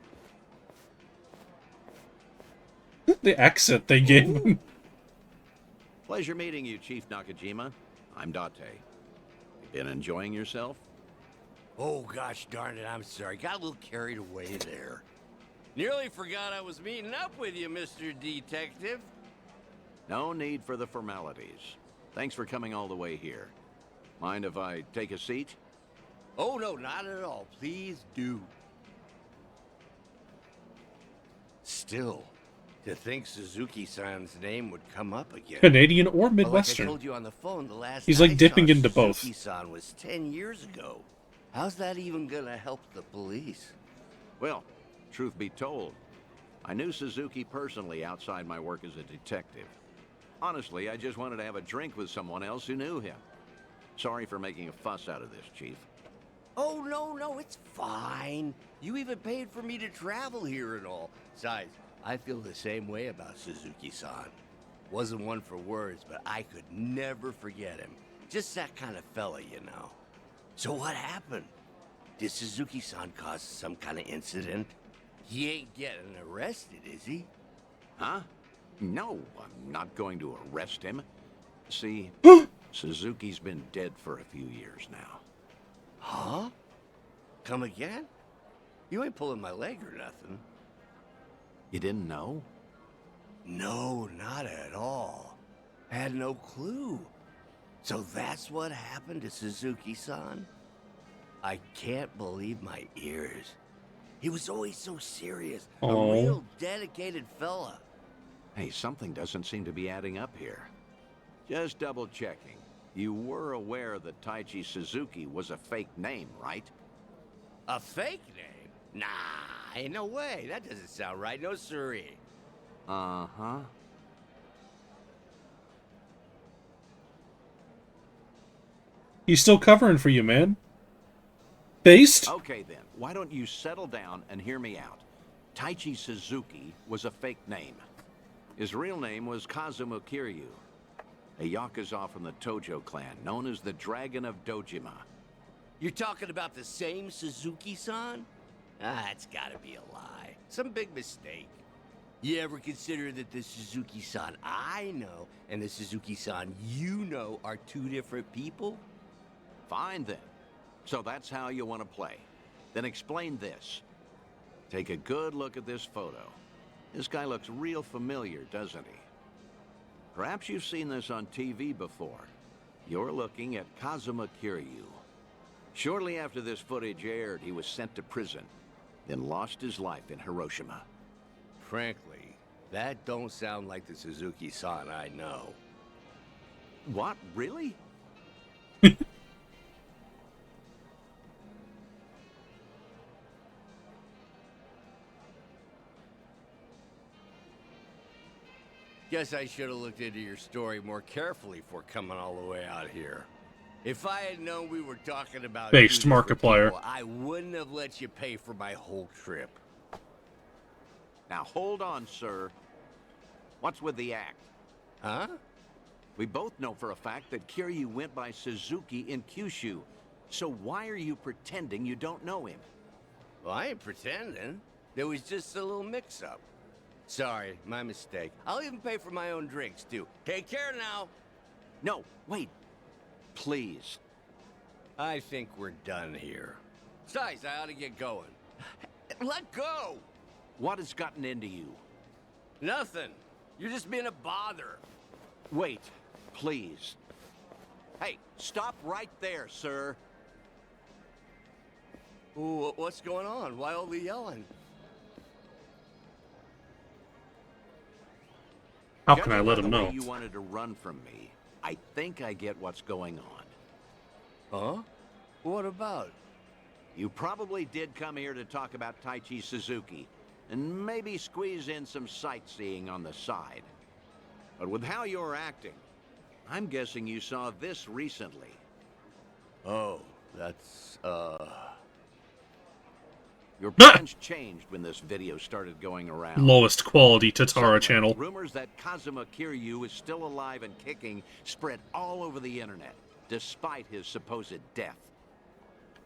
The accent they gave him. Pleasure meeting you, Chief Nakajima. I'm Date. You been enjoying yourself? Oh, gosh darn it, I'm sorry. Got a little carried away there. Nearly forgot I was meeting up with you, Mr. Detective. No need for the formalities. Thanks for coming all the way here. Mind if I take a seat? Oh, no, not at all. Please do. Still, to think Suzuki-san's name would come up again. Canadian or Well, Midwestern. like I told you on the phone, the last He's like I dipping saw into both. Suzuki-san was 10 years ago. How's that even gonna help the police? Well, truth be told, I knew Suzuki personally outside my work as a detective. Honestly, I just wanted to have a drink with someone else who knew him. Sorry for making a fuss out of this, Chief. Oh, no, it's fine. You even paid for me to travel here and all. Besides, I feel the same way about Suzuki-san. Wasn't one for words, but I could never forget him. Just that kind of fella, you know. So what happened? Did Suzuki-san cause some kind of incident? He ain't getting arrested, is he? Huh? No, I'm not going to arrest him. See, Suzuki's been dead for a few years now. Huh? Come again? You ain't pulling my leg or nothing. You didn't know? No, not at all. Had no clue. So that's what happened to Suzuki-san? I can't believe my ears. He was always so serious. A real dedicated fella. Hey, something doesn't seem to be adding up here. Just double checking. You were aware that Taichi Suzuki was a fake name, right? A fake name? Nah, ain't no way. That doesn't sound right. No siree. Uh-huh. He's still covering for you, man. Based? Okay then, why don't you settle down and hear me out. Taichi Suzuki was a fake name. His real name was Kazuma Kiryu, a Yakuza from the Tojo clan, known as the Dragon of Dojima. You're talking about the same Suzuki-san? Ah, it's gotta be a lie. Some big mistake. You ever consider that the Suzuki-san I know and the Suzuki-san you know are two different people? Fine then. So that's how you want to play. Then explain this. Take a good look at this photo. This guy looks real familiar, doesn't he? Perhaps you've seen this on TV before. You're looking at Kazuma Kiryu. Shortly after this footage aired, he was sent to prison, then lost his life in Hiroshima. Frankly, that don't sound like the Suzuki-san I know. What? Really? Guess I should have looked into your story more carefully before coming all the way out here. If I had known we were talking about Based two different Markiplier. people, I wouldn't have let you pay for my whole trip. Now hold on, sir. What's with the act? Huh? We both know for a fact that Kiryu went by Suzuki in Kyushu. So why are you pretending you don't know him? Well, I ain't pretending. There was just a little mix-up. Sorry, my mistake. I'll even pay for my own drinks, too. Take care now. No, wait. Please. I think we're done here. Besides, I ought to get going. Let go! What has gotten into you? Nothing. You're just being a bother. Wait, please. Hey, stop right there, sir. Ooh, what's going on? Why all the yelling? How can I Judging let by him the way know? You wanted to run from me. I think I get what's going on. Huh? What about? You probably did come here to talk about Taichi Suzuki, and maybe squeeze in some sightseeing on the side. But with how you're acting, I'm guessing you saw this recently. Oh, that's, Your plans changed when this video started going around. Lowest quality Tatara Suddenly, channel. Rumors that Kazuma Kiryu is still alive and kicking spread all over the internet, despite his supposed death.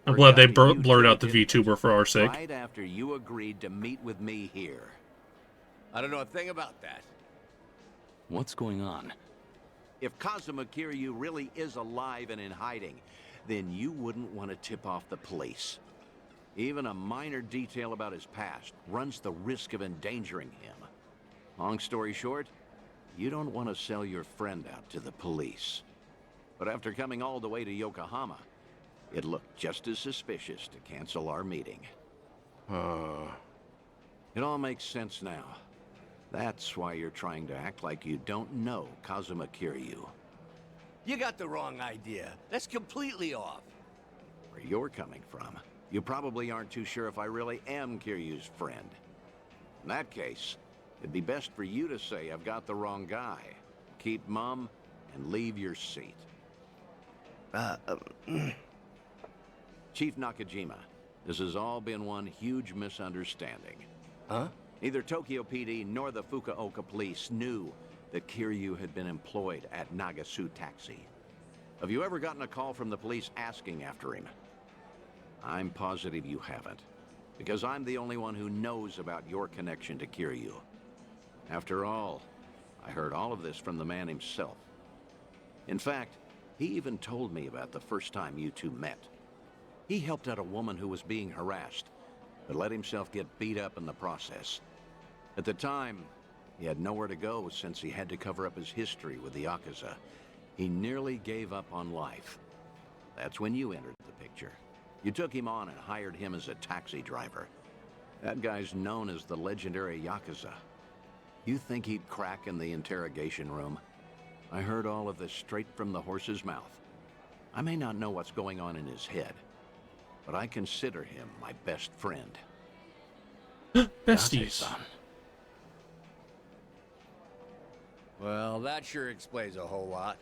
I'm glad they Forgot you blurred two out the did VTuber for our sake. Right after you agreed to meet with me here. I don't know a thing about that. What's going on? If Kazuma Kiryu really is alive and in hiding, then you wouldn't want to tip off the police. Even a minor detail about his past runs the risk of endangering him. Long story short, you don't want to sell your friend out to the police. But after coming all the way to Yokohama, it looked just as suspicious to cancel our meeting. It all makes sense now. That's why you're trying to act like you don't know Kazuma Kiryu. You got the wrong idea. That's completely off. Where you're coming from, you probably aren't too sure if I really am Kiryu's friend. In that case, it'd be best for you to say I've got the wrong guy. Keep mum and leave your seat. Chief Nakajima, this has all been one huge misunderstanding. Huh? Neither Tokyo PD nor the Fukuoka police knew that Kiryu had been employed at Nagasu Taxi. Have you ever gotten a call from the police asking after him? I'm positive you haven't, because I'm the only one who knows about your connection to Kiryu. After all, I heard all of this from the man himself. In fact, he even told me about the first time you two met. He helped out a woman who was being harassed, but let himself get beat up in the process. At the time, he had nowhere to go since he had to cover up his history with the Yakuza. He nearly gave up on life. That's when you entered the picture. You took him on and hired him as a taxi driver. That guy's known as the legendary Yakuza. You think he'd crack in the interrogation room? I heard all of this straight from the horse's mouth. I may not know what's going on in his head, but I consider him my best friend. Besties. Well, that sure explains a whole lot.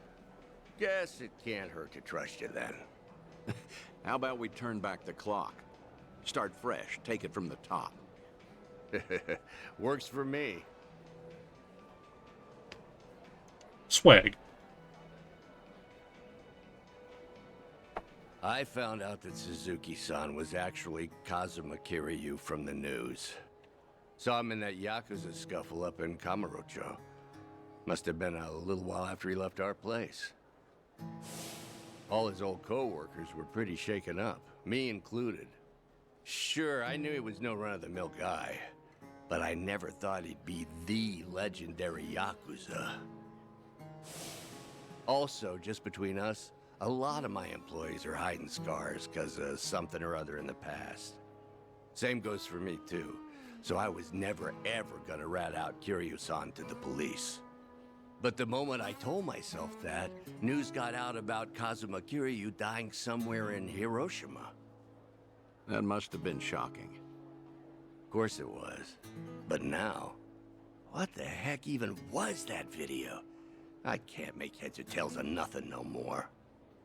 Guess it can't hurt to trust you then. How about we turn back the clock? Start fresh, take it from the top. Works for me. Swag. I found out that Suzuki-san was actually Kazuma Kiryu from the news. Saw him in that Yakuza scuffle up in Kamurocho. Must have been a little while after he left our place. All his old co-workers were pretty shaken up, me included. Sure, I knew he was no run-of-the-mill guy, but I never thought he'd be the legendary Yakuza. Also, just between us, a lot of my employees are hiding scars because of something or other in the past. Same goes for me, too. So I was never, ever gonna rat out Kiryu-san to the police. But the moment I told myself that, news got out about Kazuma Kiryu dying somewhere in Hiroshima. That must have been shocking. Of course it was. But now, what the heck even was that video? I can't make heads or tails of nothing no more.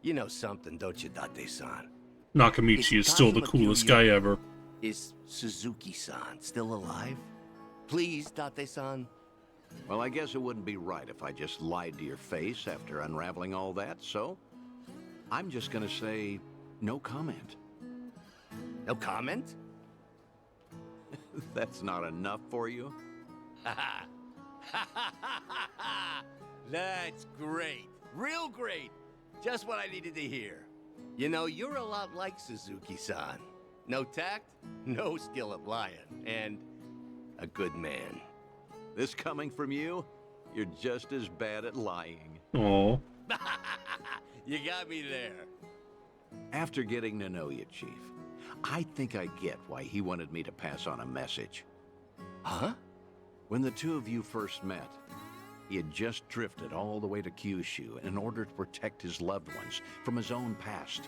You know something, don't you, Date-san? Nakamichi is still the coolest guy ever. Is Suzuki-san still alive? Please, Date-san. Well, I guess it wouldn't be right if I just lied to your face after unraveling all that, so I'm just gonna say no comment. No comment? That's not enough for you? That's great. Real great. Just what I needed to hear. You know, you're a lot like Suzuki-san. No tact, no skill at lying, and a good man. This coming from you? You're just as bad at lying. Oh. You got me there. After getting to know you, Chief, I think I get why he wanted me to pass on a message. Huh? When the two of you first met, he had just drifted all the way to Kyushu in order to protect his loved ones from his own past.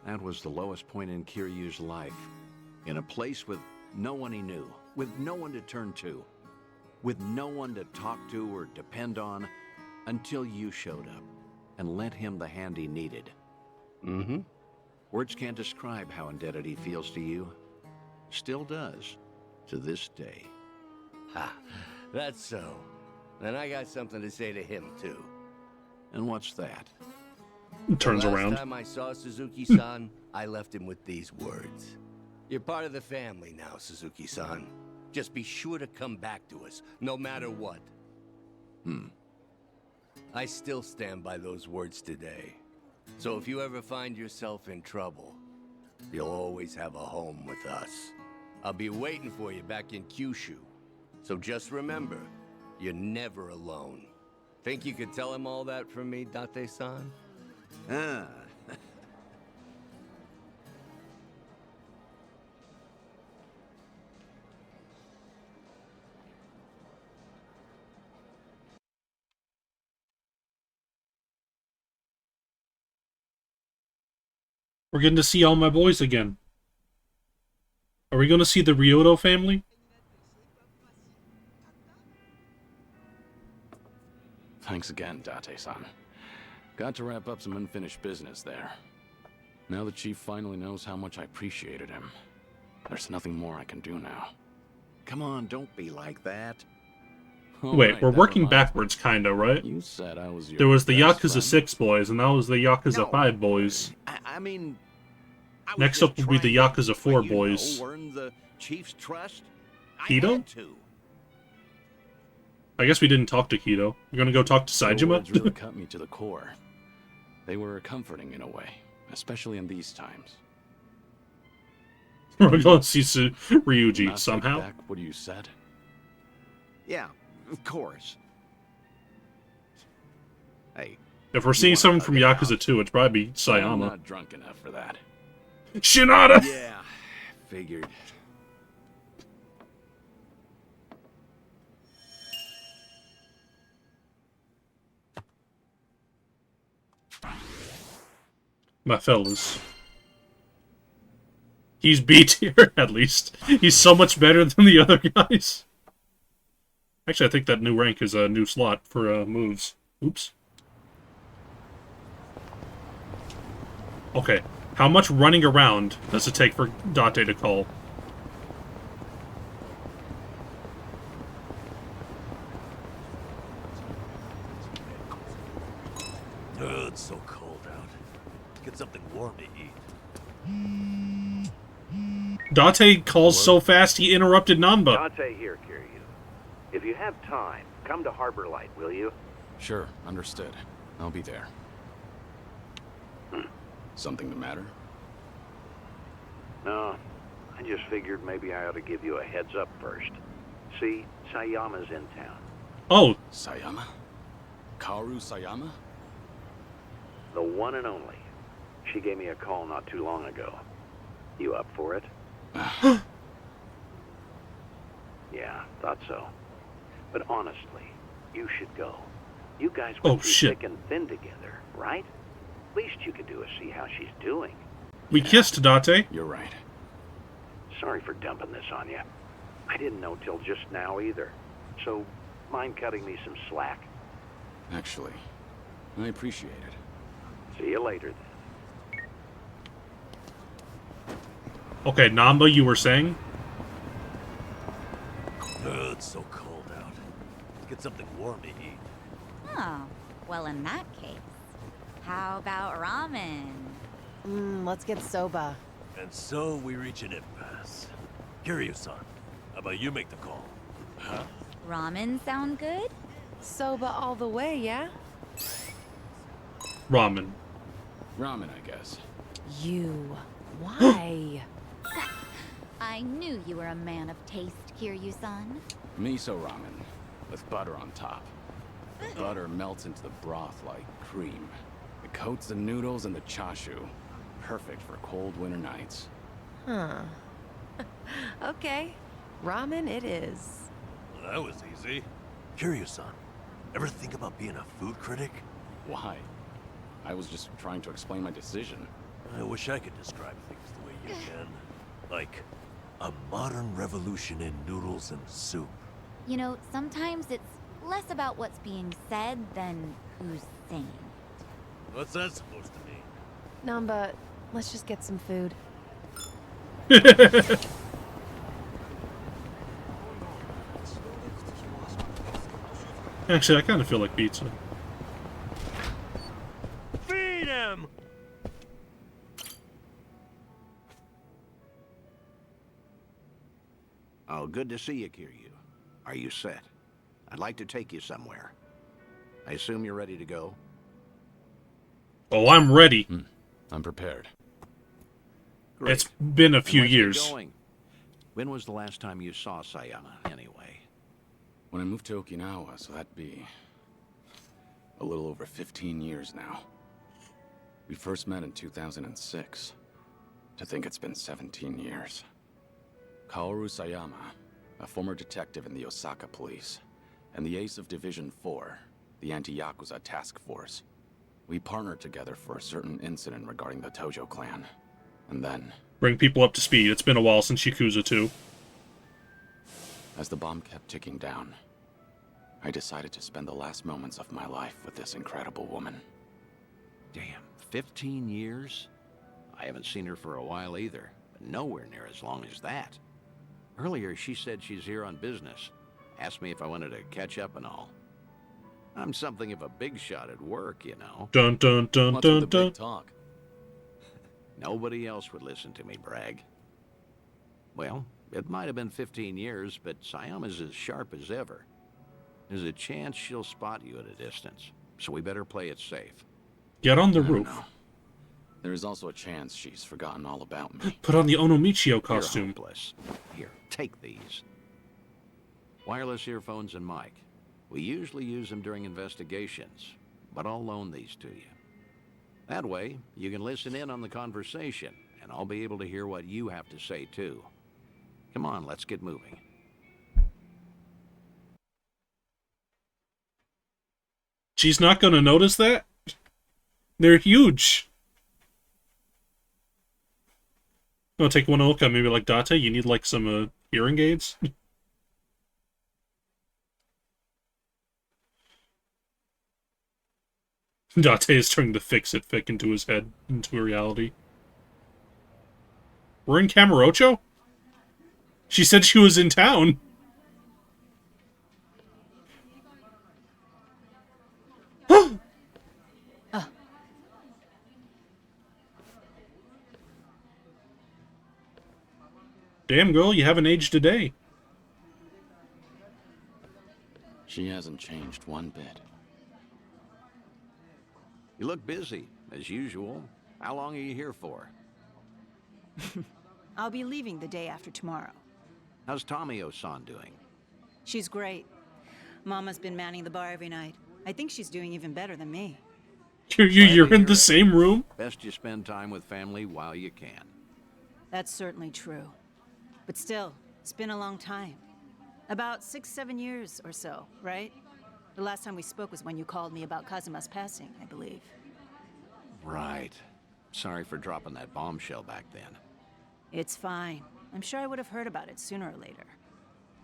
That was the lowest point in Kiryu's life. In a place with no one he knew, with no one to turn to, with no one to talk to or depend on, until you showed up and lent him the hand he needed. Mm-hmm. Words can't describe how indebted he feels to you. Still does, to this day. Ha, that's so. And I got something to say to him, too. And what's that? Turns around. Last time I saw Suzuki-san, I left him with these words. You're part of the family now, Suzuki-san. Just be sure to come back to us, no matter what. I still stand by those words today. So if you ever find yourself in trouble, you'll always have a home with us. I'll be waiting for you back in Kyushu. So just remember, you're never alone. Think you could tell him all that from me, Date-san? Ah. We're getting to see all my boys again. Are we going to see the Ryoto family? Thanks again, Date-san. Got to wrap up some unfinished business there. Now the Chief finally knows how much I appreciated him. There's nothing more I can do now. Come on, don't be like that. Wait, we're working backwards, kinda, right? You said I was your There was the best Yakuza friend. 6 boys, and that was the Yakuza 5 boys. I mean... I was Next just up will be the trying Yakuza to, 4 you boys. know, earn the Chief's trust. Kido? I had to. I guess we didn't talk to Kido. We're gonna go talk to Your words Saejima? really cut me to the core. They were comforting in a way, especially in these times. We're gonna see Ryuji Not take somehow. back what you said? Yeah, of course. Hey. If we're seeing someone from Yakuza 2, it's probably I'm Sayama. not drunk enough for that. Shinada! Yeah, figured. My fellas. He's B tier, at least. He's so much better than the other guys. Actually, I think that new rank is a new slot for moves. Oops. Okay, how much running around does it take for Date to call? Oh, it's so cold out. Get something warm to eat. Date calls so fast he interrupted Nanba. Date here, Kiryu. If you have time, come to Harbor Light, will you? Sure, understood. I'll be there. Something the matter? No, I just figured maybe I ought to give you a heads up first. See, Sayama's in town. Oh. Sayama? Kaoru Sayama? The one and only. She gave me a call not too long ago. You up for it? Yeah, thought so. But honestly, you should go. You guys went through shit. thick and thin together, right? Least you could do is see how she's doing. We kissed, Date. You're right. Sorry for dumping this on you. I didn't know till just now either. So, mind cutting me some slack? Actually, I appreciate it. See you later, then. Okay, Nanba, you were saying? Oh, it's so cold out. Get something warm to eat. Oh, well in that case, how about ramen? Let's get soba. And so we reach an impasse. Kiryu-san, how about you make the call? Huh? Ramen sound good? Soba all the way, yeah? Ramen. Ramen, I guess. You. Why? I knew you were a man of taste, Kiryu-san. Miso ramen, with butter on top. The butter melts into the broth like cream. It coats the noodles and the chashu. Perfect for cold winter nights. Huh. Okay. Ramen it is. Well, that was easy. Kiryu-san, ever think about being a food critic? Why? I was just trying to explain my decision. I wish I could describe things the way you can. Like, a modern revolution in noodles and soup. You know, sometimes it's less about what's being said than who's saying. What's that supposed to mean? Namba, let's just get some food. Actually, I kind of feel like pizza. Feed him! Oh, good to see you, Kiryu. Are you set? I'd like to take you somewhere. I assume you're ready to go? Oh, I'm ready. I'm prepared. Great. It's been a Then few let's get years. going. When was the last time you saw Sayama, anyway? When I moved to Okinawa, so that'd be a little over 15 years now. We first met in 2006. To think it's been 17 years. Kaoru Sayama, a former detective in the Osaka police, and the ace of Division 4, the anti-Yakuza task force. We partnered together for a certain incident regarding the Tojo clan. And then, Bring people up to speed. It's been a while since Yakuza 2. as the bomb kept ticking down, I decided to spend the last moments of my life with this incredible woman. Damn, 15 years? I haven't seen her for a while either, but nowhere near as long as that. Earlier, she said she's here on business. Asked me if I wanted to catch up and all. I'm something of a big shot at work, you know. Dun dun dun What's with dun the dun. big talk? Nobody else would listen to me brag. Well, it might have been 15 years, but Sayama's as sharp as ever. There's a chance she'll spot you at a distance, so we better play it safe. Get on the I don't roof. know. There is also a chance she's forgotten all about me. Put on the Onomichio You're costume. hopeless. Here, take these. Wireless earphones and mic. We usually use them during investigations, but I'll loan these to you. That way, you can listen in on the conversation, and I'll be able to hear what you have to say, too. Come on, let's get moving. She's not gonna notice that? They're huge. I'll take one look at maybe like Date. You need like some hearing aids. Date is trying to fix it fic into his head, into a reality. We're in Kamurocho? She said she was in town. Damn, girl, you haven't aged a day. She hasn't changed one bit. You look busy, as usual. How long are you here for? I'll be leaving the day after tomorrow. How's Tomio-san doing? She's great. Mama's been manning the bar every night. I think she's doing even better than me. You're in the same room? Best you spend time with family while you can. That's certainly true. But still, it's been a long time. About 6-7 years or so, right? The last time we spoke was when you called me about Kazuma's passing, I believe. Right. Sorry for dropping that bombshell back then. It's fine. I'm sure I would have heard about it sooner or later.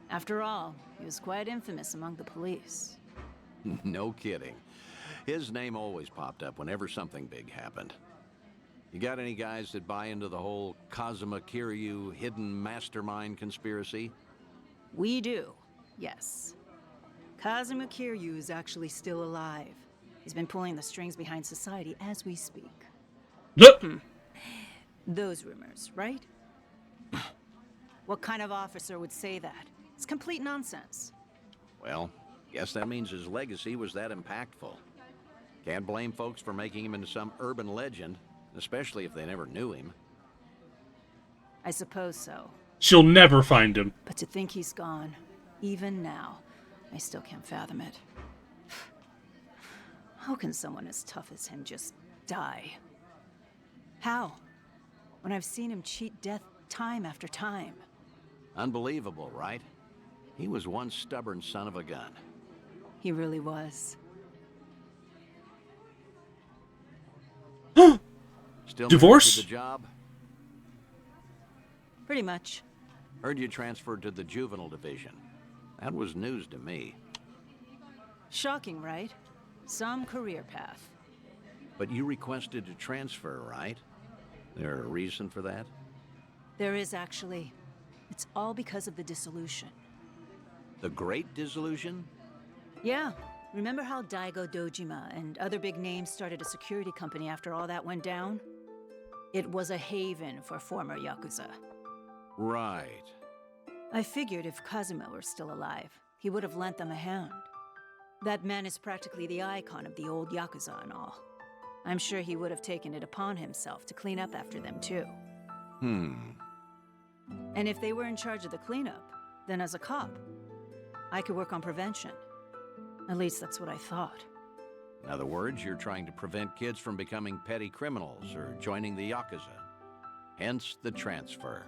After all, he was quite infamous among the police. No kidding. His name always popped up whenever something big happened. You got any guys that buy into the whole Kazuma Kiryu hidden mastermind conspiracy? We do, yes. Kazuma Kiryu is actually still alive. He's been pulling the strings behind society as we speak. Those rumors, right? What kind of officer would say that? It's complete nonsense. Well, guess that means his legacy was that impactful. Can't blame folks for making him into some urban legend, especially if they never knew him. I suppose so. She'll never find him. But to think he's gone, even now, I still can't fathom it. How can someone as tough as him just die? How? When I've seen him cheat death time after time. Unbelievable, right? He was one stubborn son of a gun. He really was. Still Divorce? married to the job? Pretty much. Heard you transferred to the juvenile division. That was news to me. Shocking, right? Some career path. But you requested to transfer, right? There a reason for that? There is actually. It's all because of the dissolution. The Great Dissolution? Yeah. Remember how Daigo Dojima and other big names started a security company after all that went down? It was a haven for former Yakuza. Right. I figured if Kazuma were still alive, he would have lent them a hand. That man is practically the icon of the old Yakuza and all. I'm sure he would have taken it upon himself to clean up after them too. And if they were in charge of the cleanup, then as a cop, I could work on prevention. At least that's what I thought. In other words, you're trying to prevent kids from becoming petty criminals or joining the Yakuza. Hence the transfer.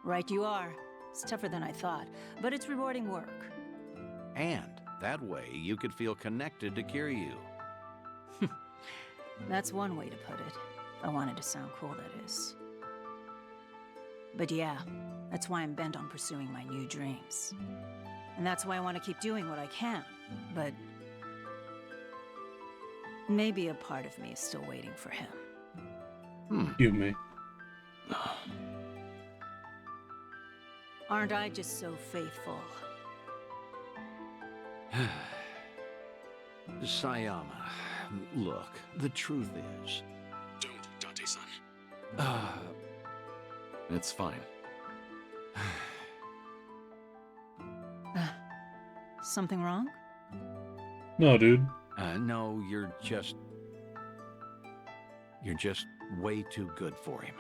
Right you are. It's tougher than I thought, but it's rewarding work. And that way you could feel connected to Kiryu. That's one way to put it. If I wanted to sound cool, that is. But yeah, that's why I'm bent on pursuing my new dreams. And that's why I want to keep doing what I can. But maybe a part of me is still waiting for him. You me. Aren't I just so faithful? Sayama, look, the truth is... Don't, Date-san. It's fine. Something wrong? No, dude. No, you're just way too good for him.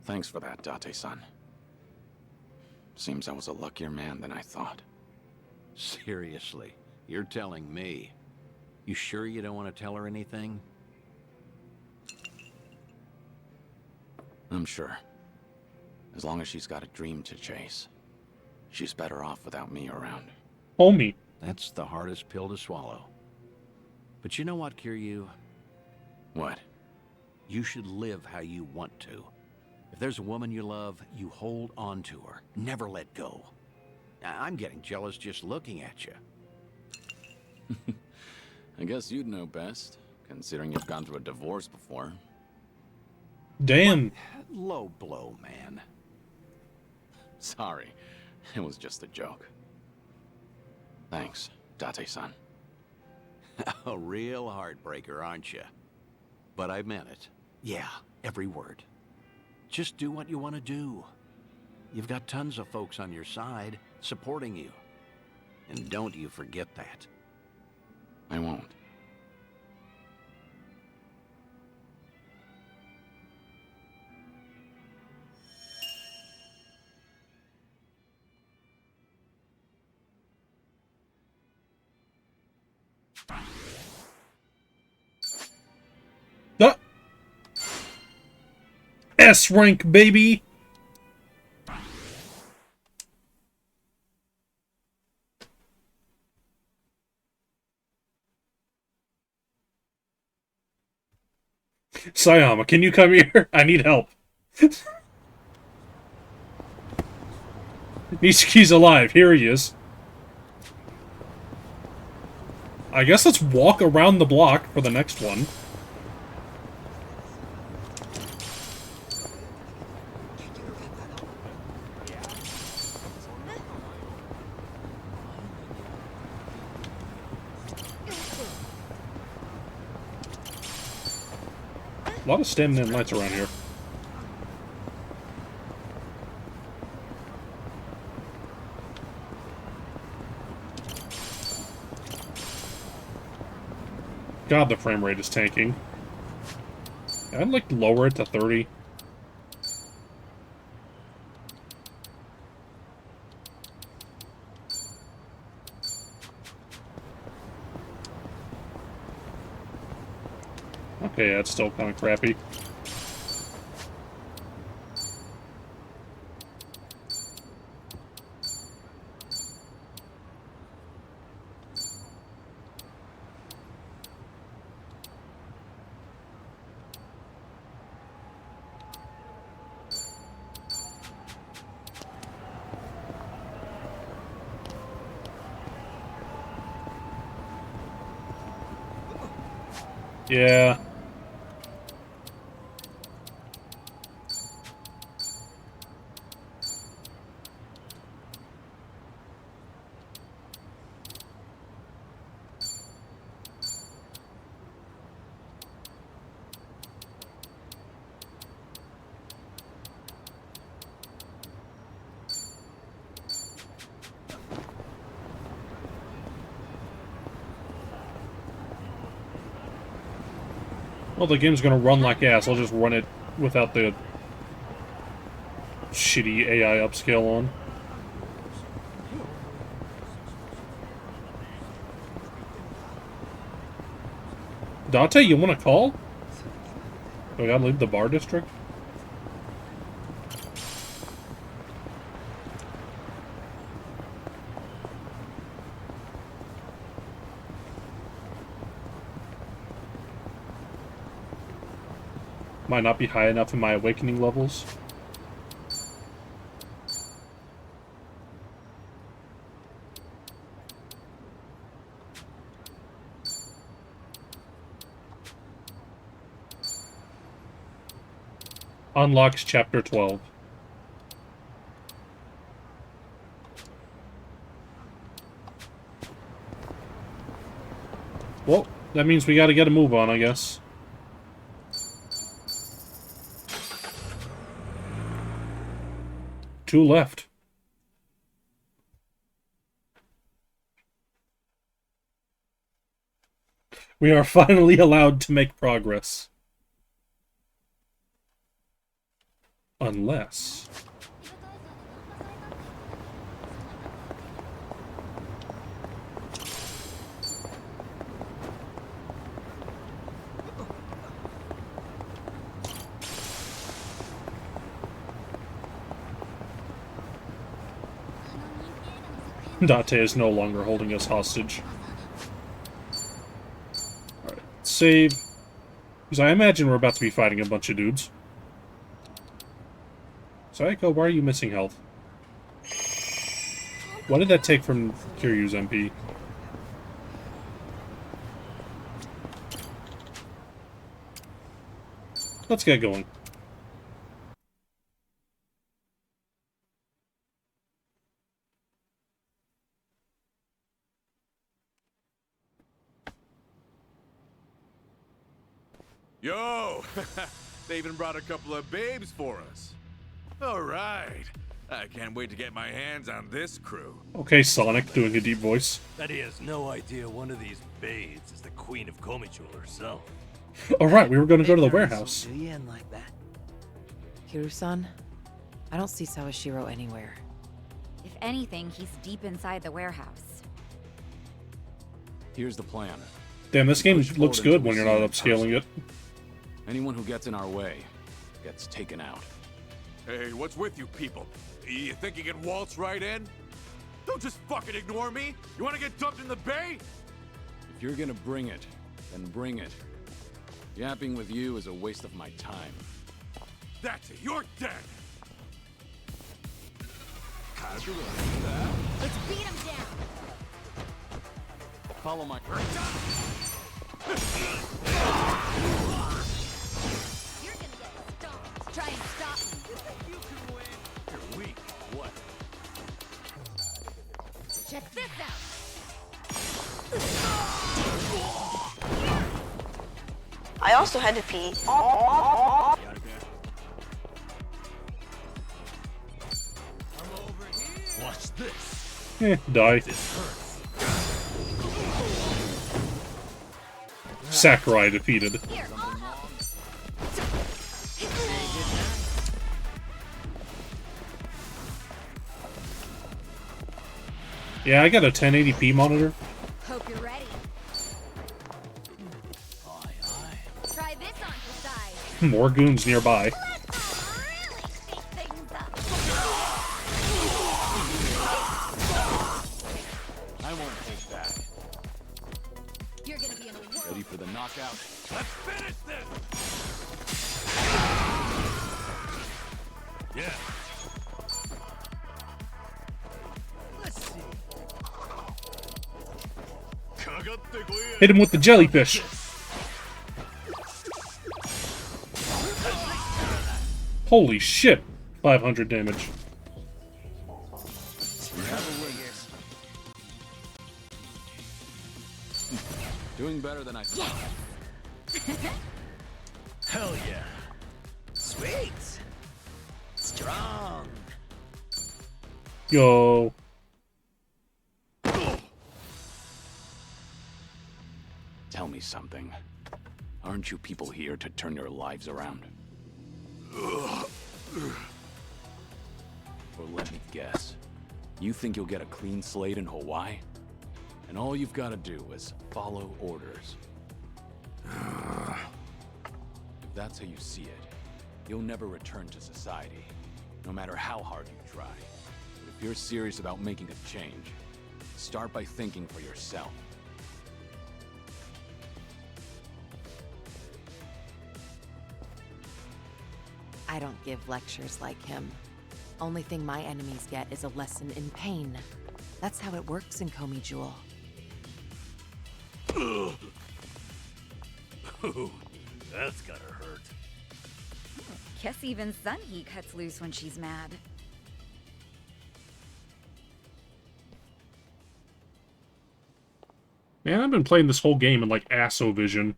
Thanks for that, Date-san. Seems I was a luckier man than I thought. Seriously, you're telling me. You sure you don't want to tell her anything? I'm sure. As long as she's got a dream to chase. She's better off without me around. Homie. That's the hardest pill to swallow. But you know what, Kiryu? What? You should live how you want to. If there's a woman you love, you hold on to her. Never let go. I'm getting jealous just looking at you. I guess you'd know best, considering you've gone through a divorce before. Damn. Low blow, man. Sorry, it was just a joke. Thanks, Date-san. A real heartbreaker, aren't you? But I meant it. Yeah, every word. Just do what you want to do. You've got tons of folks on your side, supporting you. And don't you forget that. I won't. S rank, baby. Sayama, can you come here? I need help. Nishiki's alive. Here he is. I guess let's walk around the block for the next one. A lot of standing in lights around here. God, the frame rate is tanking. I'd like to lower it to 30. Okay, that's still kind of crappy. Yeah. Well, the game's gonna run like ass. I'll just run it without the shitty AI upscale on. Dante, you wanna call? Do I gotta leave the bar district? Might not be high enough in my awakening levels. Unlocks Chapter 12. Well, that means we gotta get a move on, I guess. Two left. We are finally allowed to make progress. Unless... Dante is no longer holding us hostage. Alright, save. Because I imagine we're about to be fighting a bunch of dudes. Sayako, why are you missing health? What did that take from Kiryu's MP? Let's get going. Yo! They even brought a couple of babes for us. All right. I can't wait to get my hands on this crew. Okay, Sonic, doing a deep voice. Bet he has no idea one of these babes is the Queen of Komichul herself. Alright, we were going to go to the warehouse. Do you end like that? Kiru-san, I don't see Sawashiro anywhere. If anything, he's deep inside the warehouse. Here's the plan. Damn, this game looks good when you're not upscaling it. Anyone who gets in our way gets taken out. Hey, what's with you people? You think you can waltz right in? Don't just fucking ignore me! You wanna get dumped in the bay? If you're gonna bring it, then bring it. Yapping with you is a waste of my time. That's it, you're dead! Let's beat him down. Follow my... You're gonna get stomped. Try and stop me. You think you can win? You're weak. What? Check this out. I also had to pee. Watch this. Die. Sakurai defeated. Yeah, I got a 1080p monitor. Hope you're ready. Try this on for size. More goons nearby. I won't take that. You're gonna be in a whirl. Ready for the knockout? Let's finish this! Yeah. Let's see. Hit him with the jellyfish. Holy shit. 500 damage. Doing better than I thought. Hell yeah. Sweet. Strong. Yo. Tell me something. Aren't you people here to turn your lives around? Or let me guess. You think you'll get a clean slate in Hawaii? And all you've got to do is follow orders. If that's how you see it, you'll never return to society, no matter how hard you try. But if you're serious about making a change, start by thinking for yourself. I don't give lectures like him. Only thing my enemies get is a lesson in pain. That's how it works in Komi Jewel. Ooh, that's gotta hurt. Guess even Sunhee cuts loose when she's mad. Man, I've been playing this whole game in like Asso-Vision.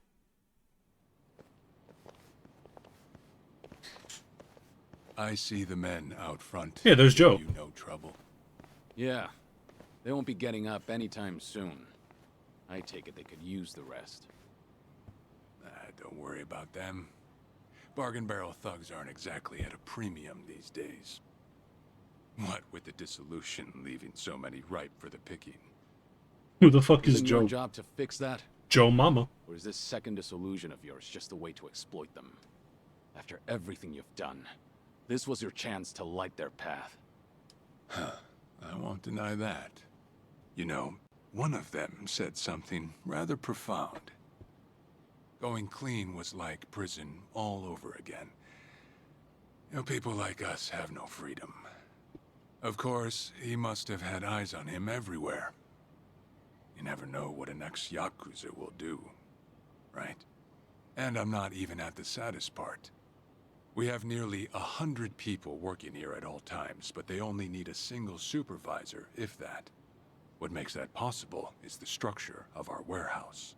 I see the men out front. Yeah, there's Joe. You know trouble. Yeah, they won't be getting up anytime soon. I take it they could use the rest. Don't worry about them. Bargain barrel thugs aren't exactly at a premium these days. What with the dissolution leaving so many ripe for the picking. Who the fuck is Isn't your Joe? job to fix that? Joe Mama. Or is this second disillusion of yours just a way to exploit them? After everything you've done, this was your chance to light their path. I won't deny that. You know, one of them said something rather profound. Going clean was like prison all over again. You know, people like us have no freedom. Of course, he must have had eyes on him everywhere. You never know what an ex-Yakuza will do, right? And I'm not even at the saddest part. We have nearly 100 people working here at all times, but they only need a single supervisor, if that. What makes that possible is the structure of our warehouse.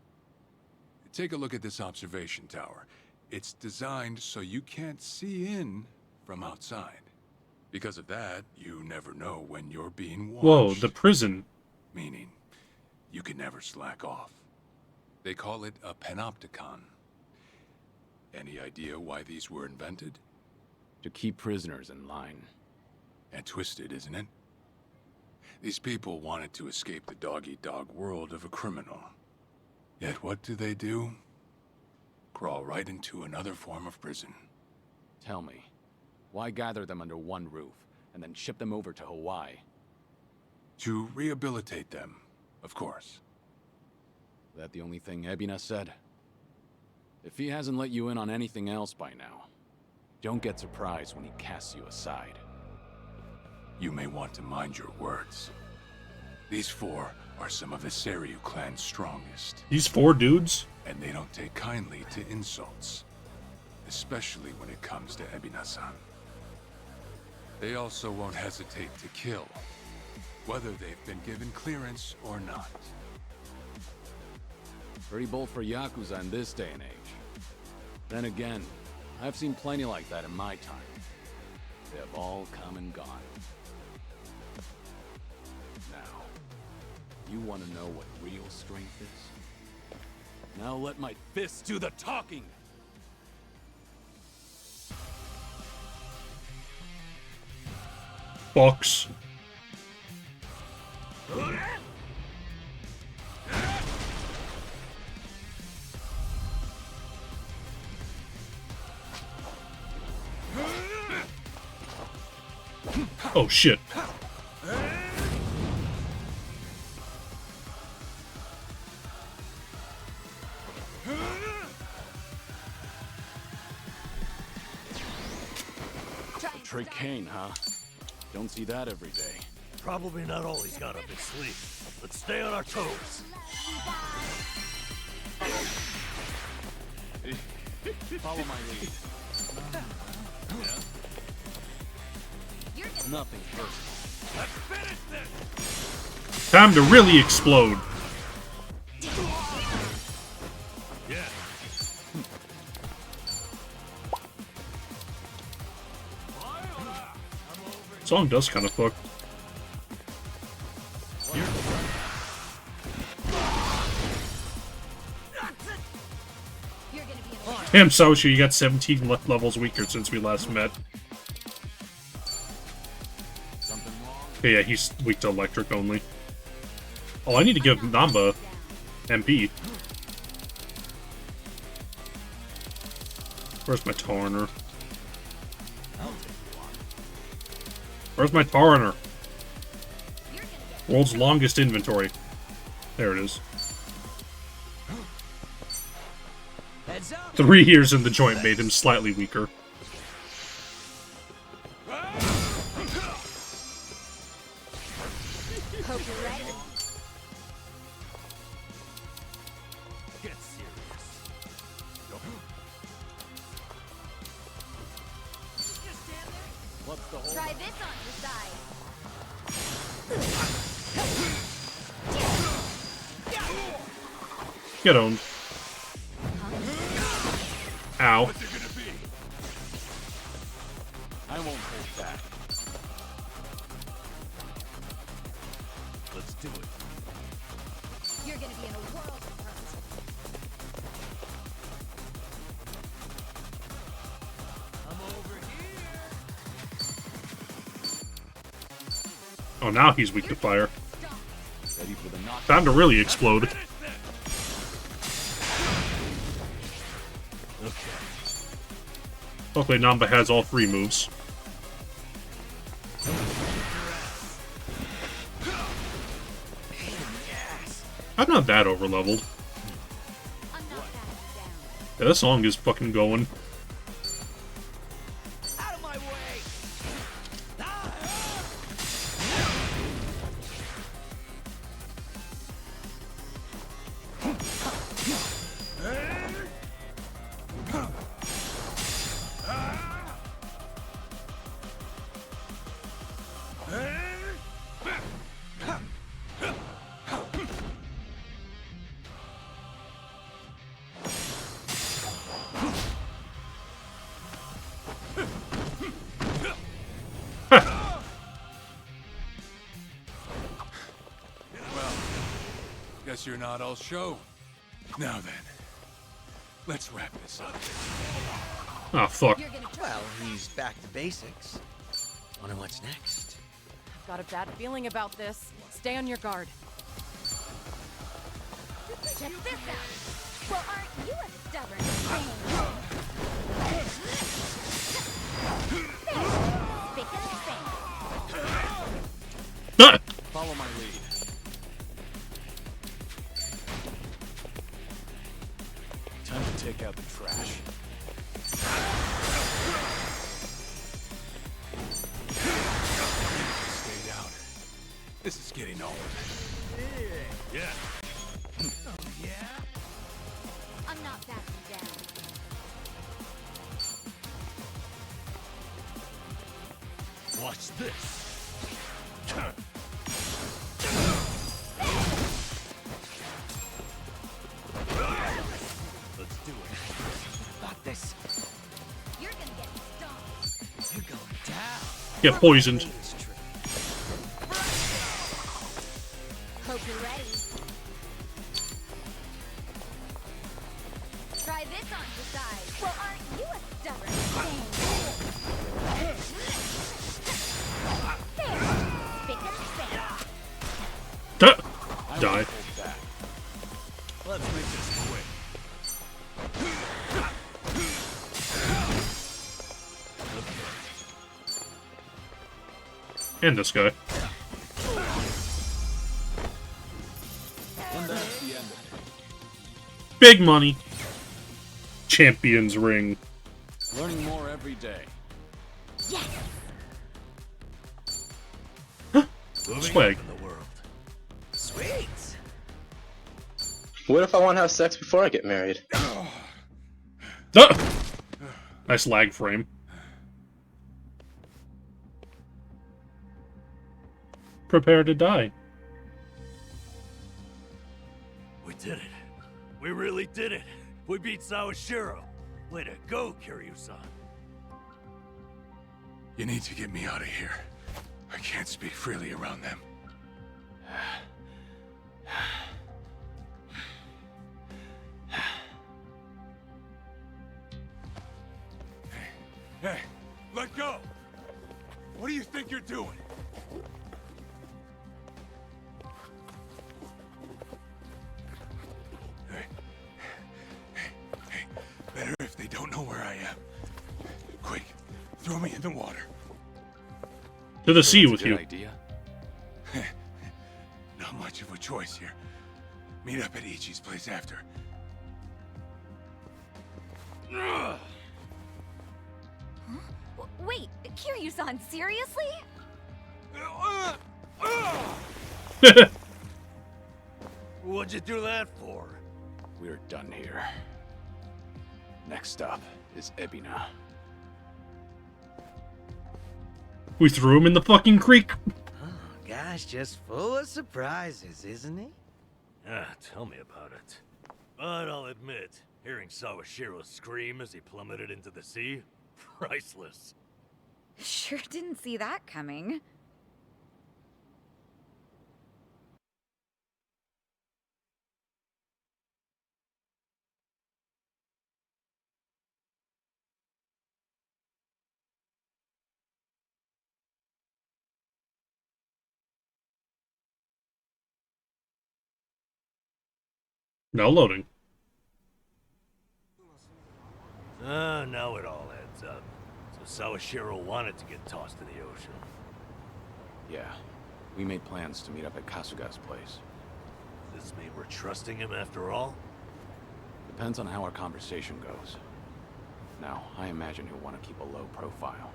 Take a look at this observation tower. It's designed so you can't see in from outside. Because of that, you never know when you're being watched. Whoa, the prison. Meaning, you can never slack off. They call it a panopticon. Any idea why these were invented? To keep prisoners in line. And twisted, isn't it? These people wanted to escape the dog-eat-dog world of a criminal. Yet what do? Crawl right into another form of prison. Tell me, why gather them under one roof and then ship them over to Hawaii? To rehabilitate them, of course. Is that the only thing Ebina said? If he hasn't let you in on anything else by now, don't get surprised when he casts you aside. You may want to mind your words. These four are some of the Seiryu clan's strongest. These four dudes? And they don't take kindly to insults. Especially when it comes to Ebina-san. They also won't hesitate to kill, whether they've been given clearance or not. Pretty bold for Yakuza in this day and age. Then again, I've seen plenty like that in my time. They have all come and gone. Now, you want to know what real strength is? Now let my fists do the talking! Box. Oh shit. Trey Kane, huh? Don't see that every day. Probably not all he's got up his sleeve. Let's stay on our toes. Follow my lead. Nothing personal. Let's finish this! Time to really explode. Yeah. Song does kind of fuck. Damn, Saoshi, you got 17 levels weaker since we last met. Okay, yeah, he's weak to electric only. Oh, I need to give Namba MP. Where's my Tarner? Where's my Tarner? World's longest inventory. There it is. 3 years in the joint made him slightly weaker. Hope you're ready. Get serious. What's the whole? Try this on your side. Get owned. Ow. What's it gonna be? I won't hold back. Let's do it. You're gonna be in a world of hurt. I'm over here. Oh, now he's weak to fire. Ready for the knock. Time to really explode. Luckily, Namba has all 3 moves. I'm not that overleveled. Yeah, this song is fucking going. Out of my way! Guess you're not all show. Now then, let's wrap this up. Oh, fuck. Well, he's back to basics. Wonder what's next. I've got a bad feeling about this. Stay on your guard. Check this out! Well, aren't you a stubborn thing? Spick and span. Follow my lead. Time to take out the trash. Stay down. This is getting old. Yeah. Oh, yeah? I'm not backing down. Watch this. Let's do it. Got this. Get poisoned. Hope you're ready. Try this on the side. Well, aren't you a stubborn thing? There. Spick and span. Die. Let's make this quick. And this guy. And that's the end of it. Big money. Champions ring. Learning more every day. Yes. Swag. Sweet. What if I want to have sex before I get married? Nice lag frame. Prepare to die. We did it. We really did it. We beat Sawashiro. Way to go, Kiryu-san. You need to get me out of here. I can't speak freely around them. Hey, let go! What do you think you're doing? Better if they don't know where I am. Quick, throw me in the water. To the sea That's a with good you. idea. Not much of a choice here. Meet up at Ichi's place after. Wait, Kiryu-san, seriously? What'd you do that for? We're done here. Next stop is Ebina. We threw him in the fucking creek. Oh, gosh, just full of surprises, isn't he? Ah, tell me about it. But I'll admit, hearing Sawashiro scream as he plummeted into the sea, priceless. Sure didn't see that coming. Now loading. Now it all adds up. So Sawashiro wanted to get tossed in the ocean. Yeah, we made plans to meet up at Kasuga's place. Does this mean we're trusting him after all? Depends on how our conversation goes. Now, I imagine he'll want to keep a low profile.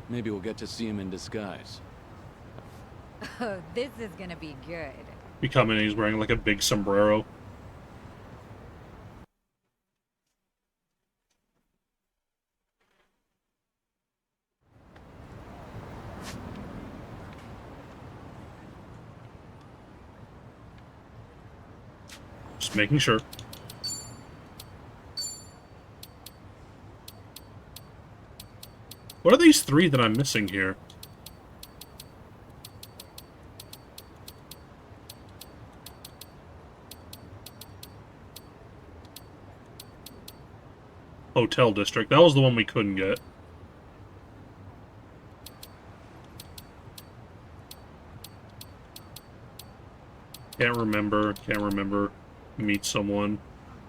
Maybe we'll get to see him in disguise. Oh, this is gonna be good. We come in and he's wearing like a big sombrero. Just making sure. What are these three that I'm missing here? Hotel District. That was the one we couldn't get. Can't remember. Meet someone.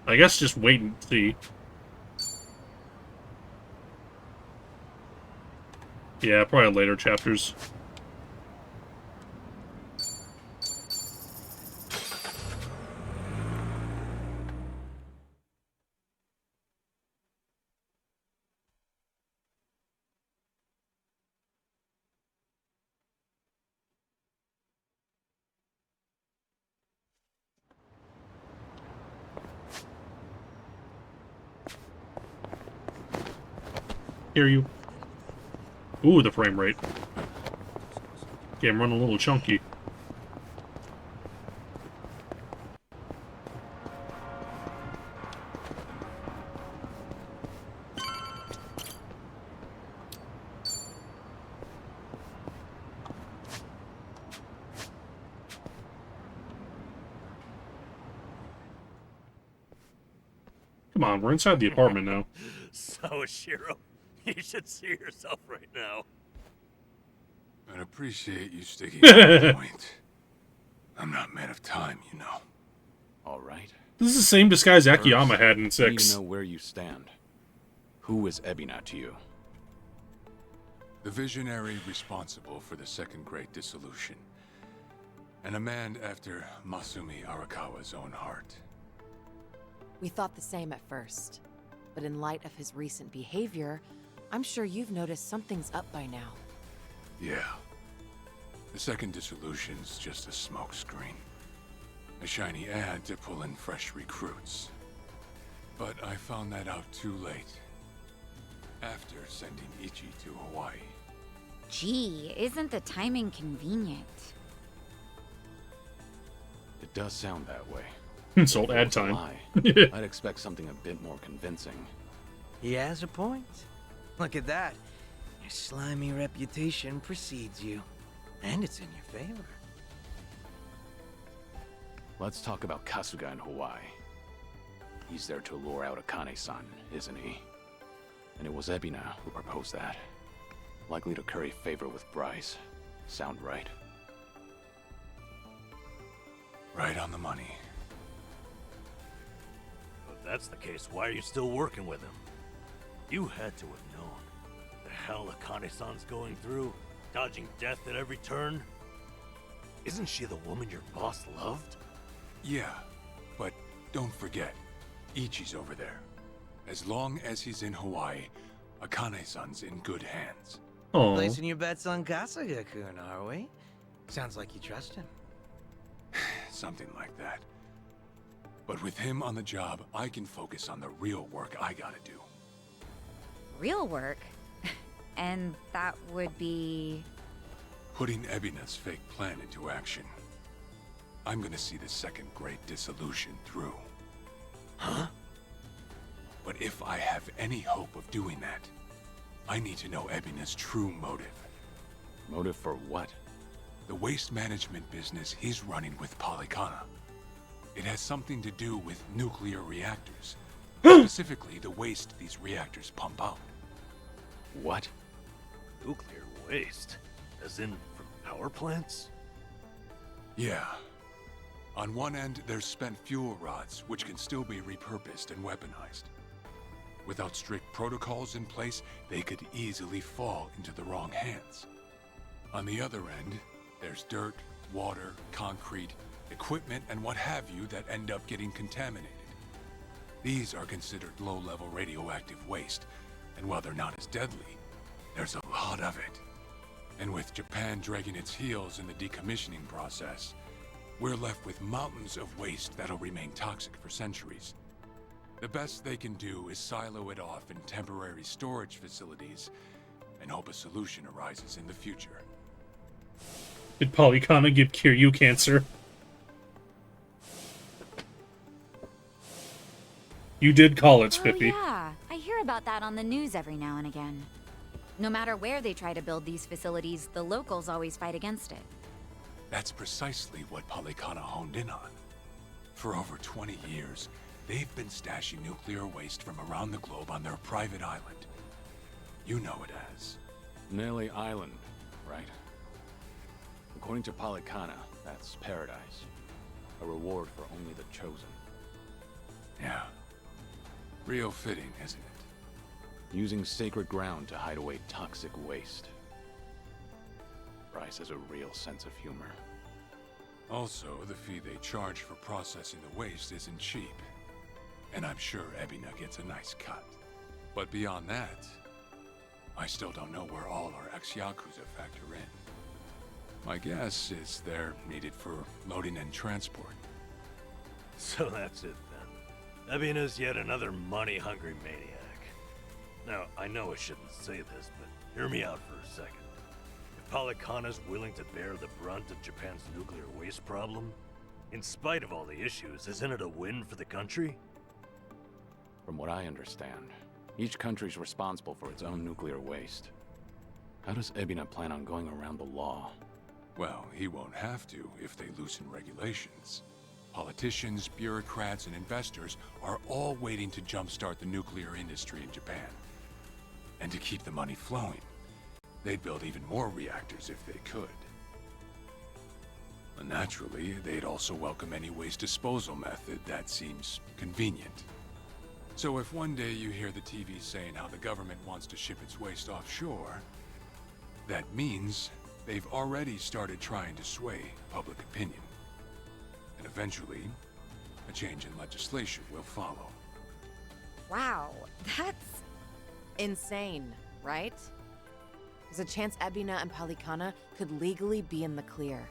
I guess just wait and see. Yeah, probably later chapters. Hear you. Ooh, the frame rate. Game running a little chunky. Come on, we're inside the apartment now. Sawashiro, you should see yourself right now. I'd appreciate you sticking to the point. I'm not man of time, you know. All right. This is the same disguise Akiyama had in I need 6. to know where you stand. Who is Ebina to you? The visionary responsible for the Second Great Dissolution. And a man after Masumi Arakawa's own heart. We thought the same at first. But in light of his recent behavior, I'm sure you've noticed something's up by now. Yeah. The Second Dissolution's just a smokescreen. A shiny ad to pull in fresh recruits. But I found that out too late. After sending Ichi to Hawaii. Gee, isn't the timing convenient? It does sound that way. Insult ad time. I'd expect something a bit more convincing. He has a point. Look at that. Your slimy reputation precedes you. And it's in your favor. Let's talk about Kasuga in Hawaii. He's there to lure out Akane-san, isn't he? And it was Ebina who proposed that. Likely to curry favor with Bryce. Sound right? Right on the money. If that's the case, why are you still working with him? You had to have known. The hell Akane-san's going through, dodging death at every turn. Isn't she the woman your boss loved? Yeah, but don't forget, Ichi's over there. As long as he's in Hawaii, Akane-san's in good hands. Placing your bets on Kasuga-kun, are we? Sounds like you trust him. Something like that. But with him on the job, I can focus on the real work I gotta do. Real work? And that would be... Putting Ebina's fake plan into action. I'm gonna see the Second Great Dissolution through. Huh? But if I have any hope of doing that, I need to know Ebina's true motive. Motive for what? The waste management business he's running with Polycana. It has something to do with nuclear reactors. Specifically, the waste these reactors pump out. What? Nuclear waste? As in from power plants? Yeah. On one end, there's spent fuel rods, which can still be repurposed and weaponized. Without strict protocols in place, they could easily fall into the wrong hands. On the other end, there's dirt, water, concrete, equipment, and what have you that end up getting contaminated. These are considered low-level radioactive waste, and while they're not as deadly, there's a lot of it. And with Japan dragging its heels in the decommissioning process, we're left with mountains of waste that'll remain toxic for centuries. The best they can do is silo it off in temporary storage facilities and hope a solution arises in the future. Did Polycana give Kiryu cancer? You did call it, Spiffy. Oh, yeah. I hear about that on the news every now and again. No matter where they try to build these facilities, the locals always fight against it. That's precisely what Polycana honed in on. For over 20 years, they've been stashing nuclear waste from around the globe on their private island. You know it as Nelly Island, right? According to Polycana, that's paradise. A reward for only the chosen. Yeah. Real fitting, isn't it? Using sacred ground to hide away toxic waste. Bryce has a real sense of humor. Also, the fee they charge for processing the waste isn't cheap. And I'm sure Ebina gets a nice cut. But beyond that, I still don't know where all our ex-Yakuza factor in. My guess is they're needed for loading and transport. So that's it then. Ebina's yet another money-hungry maniac. Now, I know I shouldn't say this, but hear me out for a second. If Polycana's willing to bear the brunt of Japan's nuclear waste problem, in spite of all the issues, isn't it a win for the country? From what I understand, each country's responsible for its own nuclear waste. How does Ebina plan on going around the law? Well, he won't have to if they loosen regulations. Politicians, bureaucrats, and investors are all waiting to jumpstart the nuclear industry in Japan. And to keep the money flowing, they'd build even more reactors if they could. And naturally, they'd also welcome any waste disposal method that seems convenient. So if one day you hear the TV saying how the government wants to ship its waste offshore, that means they've already started trying to sway public opinion. And eventually, a change in legislation will follow. Wow, that's insane, right? There's a chance Ebina and Palikana could legally be in the clear.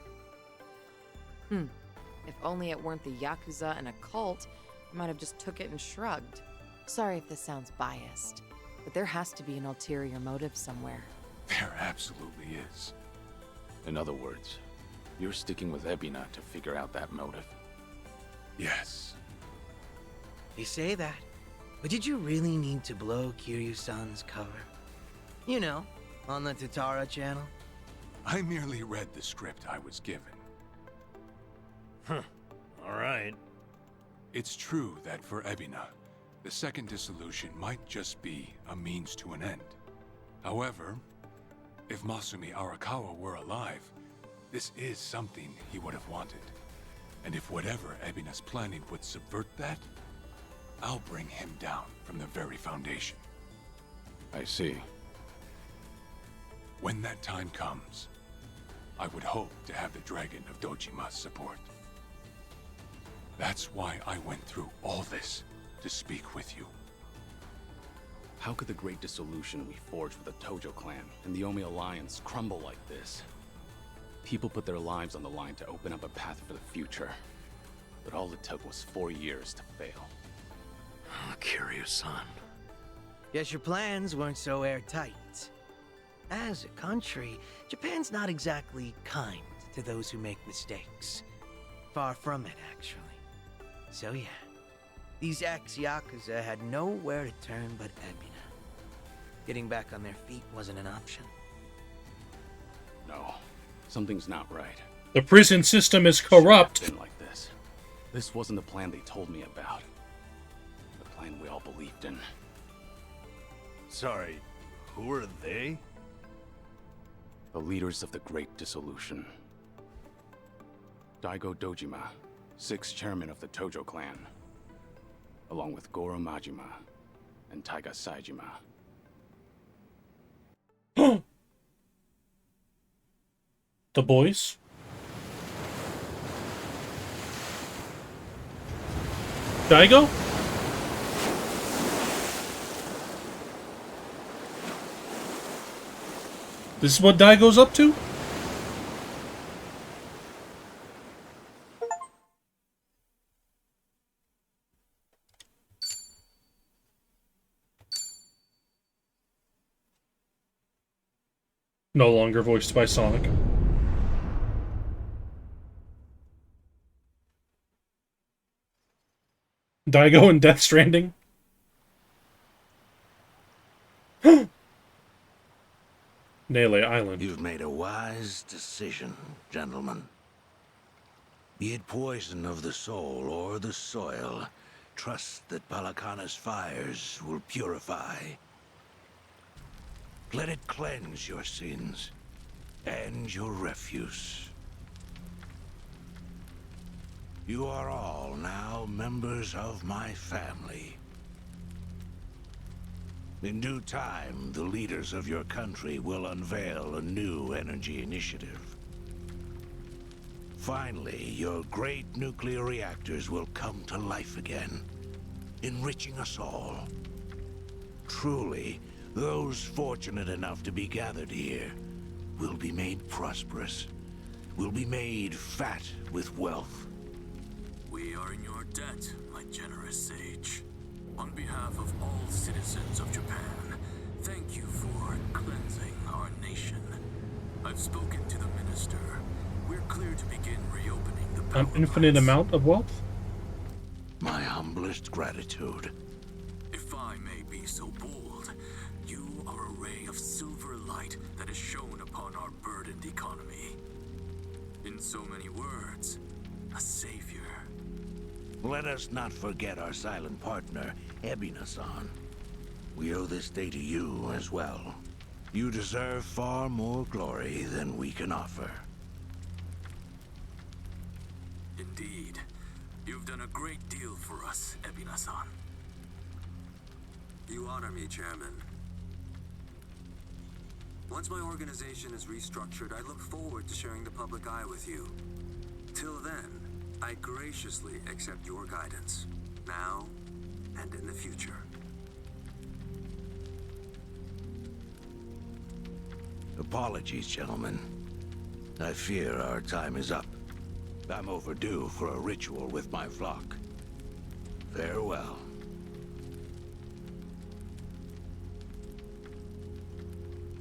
If only it weren't the Yakuza and a cult, I might have just took it and shrugged. Sorry if this sounds biased, but there has to be an ulterior motive somewhere. There absolutely is. In other words, you're sticking with Ebina to figure out that motive. Yes. You say that, but did you really need to blow Kiryu-san's cover? You know, on the Tatara channel? I merely read the script I was given. Huh. Alright. It's true that for Ebina, the second dissolution might just be a means to an end. However, if Masumi Arakawa were alive, this is something he would have wanted. And if whatever Ebina's planning would subvert that, I'll bring him down from the very foundation. I see. When that time comes, I would hope to have the Dragon of Dojima's support. That's why I went through all this, to speak with you. How could the great dissolution we forged with the Tojo clan and the Omi Alliance crumble like this? People put their lives on the line to open up a path for the future. But all it took was 4 years to fail. Kiryu-san. Guess your plans weren't so airtight. As a country, Japan's not exactly kind to those who make mistakes. Far from it, actually. So yeah, these ex-Yakuza had nowhere to turn but Ebina. Getting back on their feet wasn't an option. No, something's not right. The prison system is corrupt. Been like this. This wasn't the plan they told me about. The plan we all believed in. Sorry, who are they? The leaders of the Great Dissolution. Daigo Dojima, 6th chairman of the Tojo clan, along with Goro Majima and Taiga Saejima. The boys? Daigo? This is what Daigo's up to? No longer voiced by Sonic. Daigo and Death Stranding. Nele Island. You've made a wise decision, gentlemen. Be it poison of the soul or the soil, trust that Palikana's fires will purify. Let it cleanse your sins and your refuse. You are all now members of my family. In due time, the leaders of your country will unveil a new energy initiative. Finally, your great nuclear reactors will come to life again, enriching us all. Truly, those fortunate enough to be gathered here will be made prosperous, will be made fat with wealth. We are in your debt, my generous sage. On behalf of all citizens of Japan, thank you for cleansing our nation. I've spoken to the minister. We're clear to begin reopening the power An infinite amount of wealth? My humblest gratitude. If I may be so bold, you are a ray of silver light that is shone upon our burdened economy. In so many words, a savior. Let us not forget our silent partner, Ebina-san. We owe this day to you as well. You deserve far more glory than we can offer. Indeed. You've done a great deal for us, Ebina-san. You honor me, Chairman. Once my organization is restructured, I look forward to sharing the public eye with you. Till then, I graciously accept your guidance, now and in the future. Apologies, gentlemen. I fear our time is up. I'm overdue for a ritual with my flock. Farewell.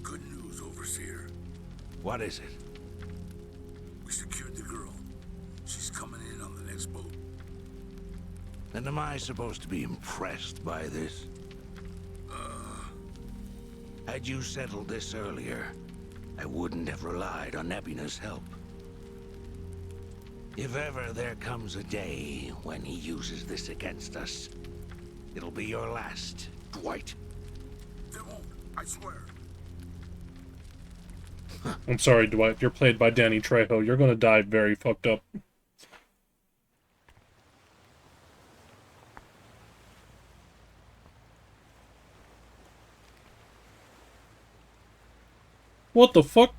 Good news, Overseer. What is it? We secured the girl. She's coming in on the next boat. And am I supposed to be impressed by this? Had you settled this earlier, I wouldn't have relied on Ebina's help. If ever there comes a day when he uses this against us, it'll be your last, Dwight. They won't, I swear. I'm sorry, Dwight. You're played by Danny Trejo. You're gonna die very fucked up. What the fuck?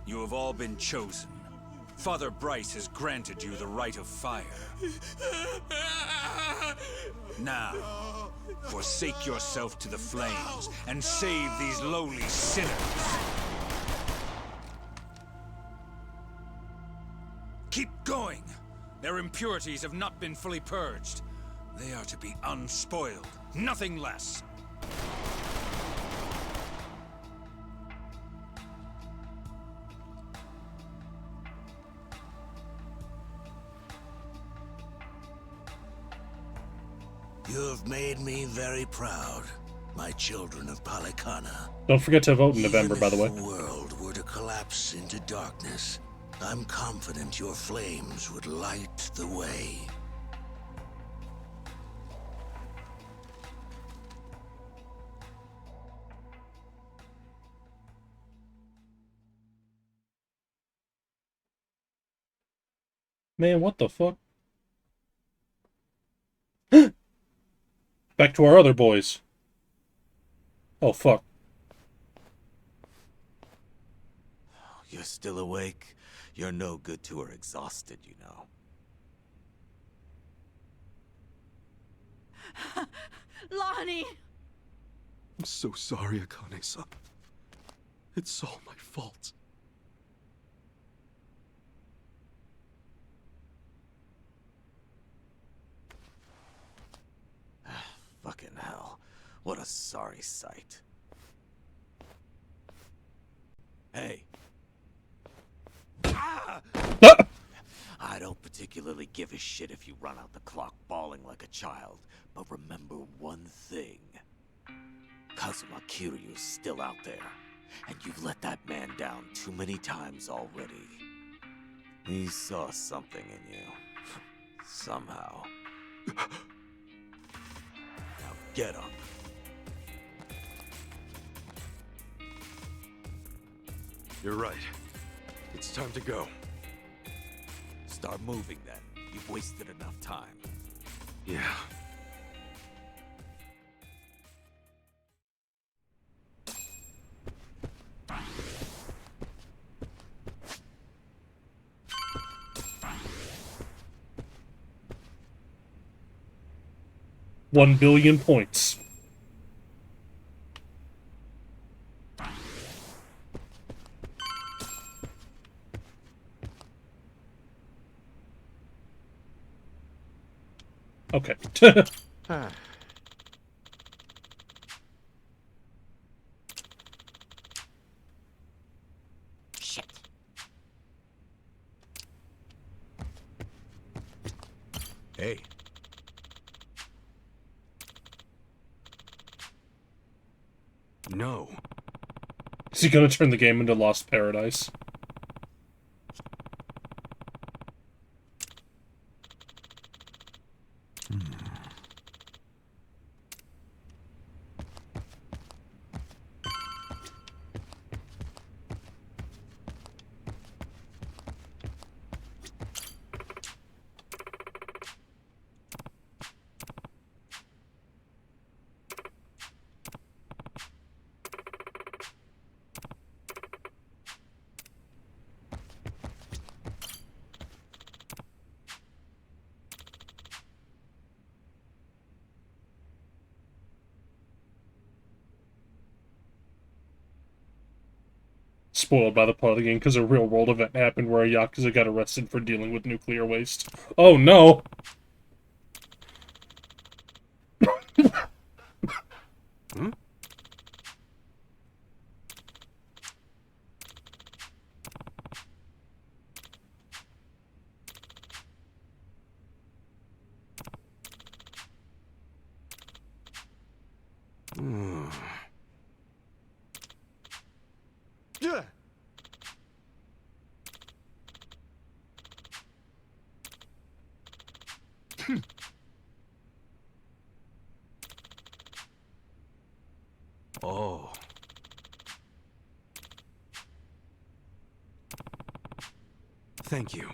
You have all been chosen. Father Bryce has granted you the right of fire. Now, forsake yourself to the flames and save these lowly sinners. Keep going! Their impurities have not been fully purged. They are to be unspoiled, nothing less. You have made me very proud, my children of Palikana. Don't forget to vote in November, by the way. If the world were to collapse into darkness, I'm confident your flames would light the way. Man, what the fuck? Back to our other boys. Oh, fuck. You're still awake? You're no good to her exhausted, you know. Lonnie! I'm so sorry, Akane-san. It's all my fault. Fucking hell. What a sorry sight. Hey. Ah! I don't particularly give a shit if you run out the clock bawling like a child, but remember one thing. Kazuma Kiryu's still out there, and you've let that man down too many times already. He saw something in you. Somehow. Now get up. You're right. It's time to go. Start moving then. You've wasted enough time. Yeah. $1 billion points. Okay. Shit. Hey. No. Is he gonna turn the game into Lost Paradise? Spoiled by the plot of the game because a real world event happened where a Yakuza got arrested for dealing with nuclear waste. Oh no! Hmm? Oh. Thank you.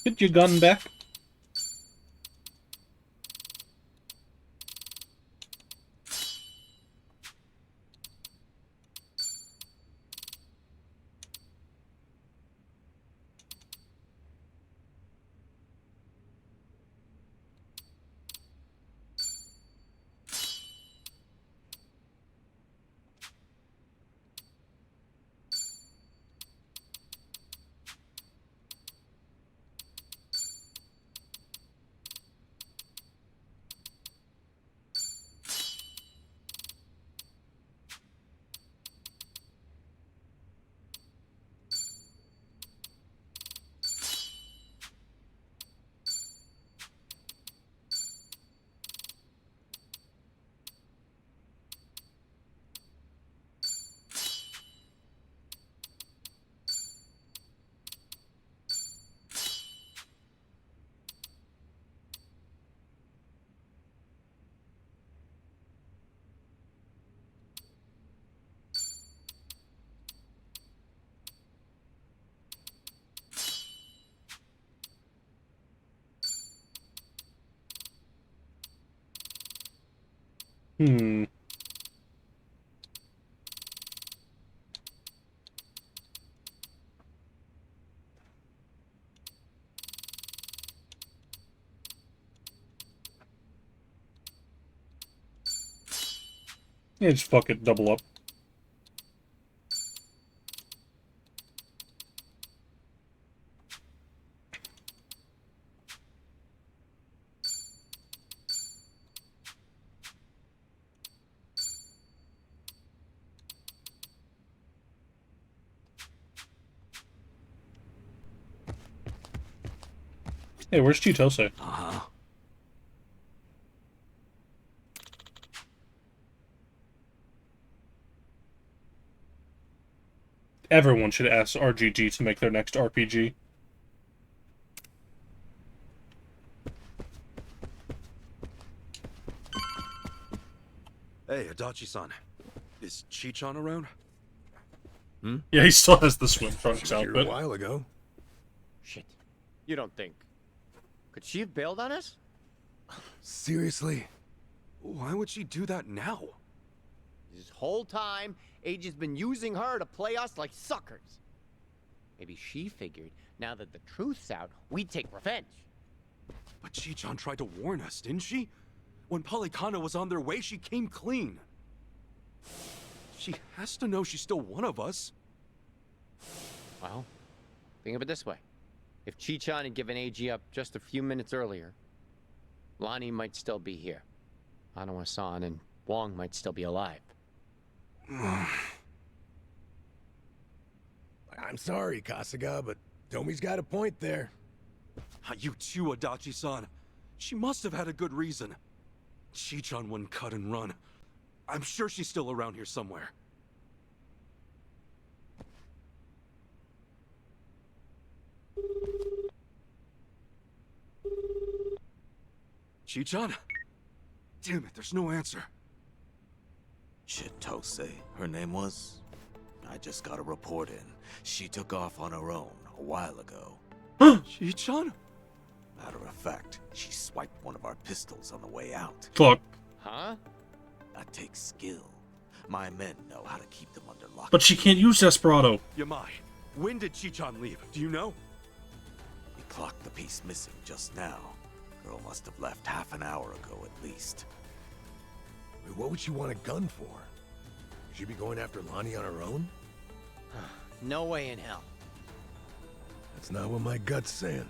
Get your gun back. Hmm. Yeah, just fuck it, double up. Hey, where's Chitose? Everyone should ask RGG to make their next RPG. Hey, Adachi-san. Is Chichan around? Yeah, he still has the swim trunks Here outfit. a while ago. Shit. You don't think... Could she have bailed on us? Seriously? Why would she do that now? This whole time, Age has been using her to play us like suckers. Maybe she figured, now that the truth's out, we'd take revenge. But Chichan tried to warn us, didn't she? When Polycana was on their way, she came clean. She has to know she's still one of us. Well, think of it this way. If Chichan had given AG up just a few minutes earlier, Lonnie might still be here. Hanawa-san and Wong might still be alive. I'm sorry, Kasuga, but Tomi's got a point there. You too, Adachi-san. She must have had a good reason. Chichan wouldn't cut and run. I'm sure she's still around here somewhere. Chichan? Damn it, there's no answer. Chitose, her name was? I just got a report in. She took off on her own a while ago. Chichan? Matter of fact, she swiped one of our pistols on the way out. Fuck. Huh? That takes skill. My men know how to keep them under lock. But she can't use Desperado. Yamai, when did Chichan leave? Do you know? We clocked the piece missing just now. Girl must have left half an hour ago at least. Wait, what would she want a gun for? Would she be going after Lonnie on her own? No way in hell. That's not what my gut's saying.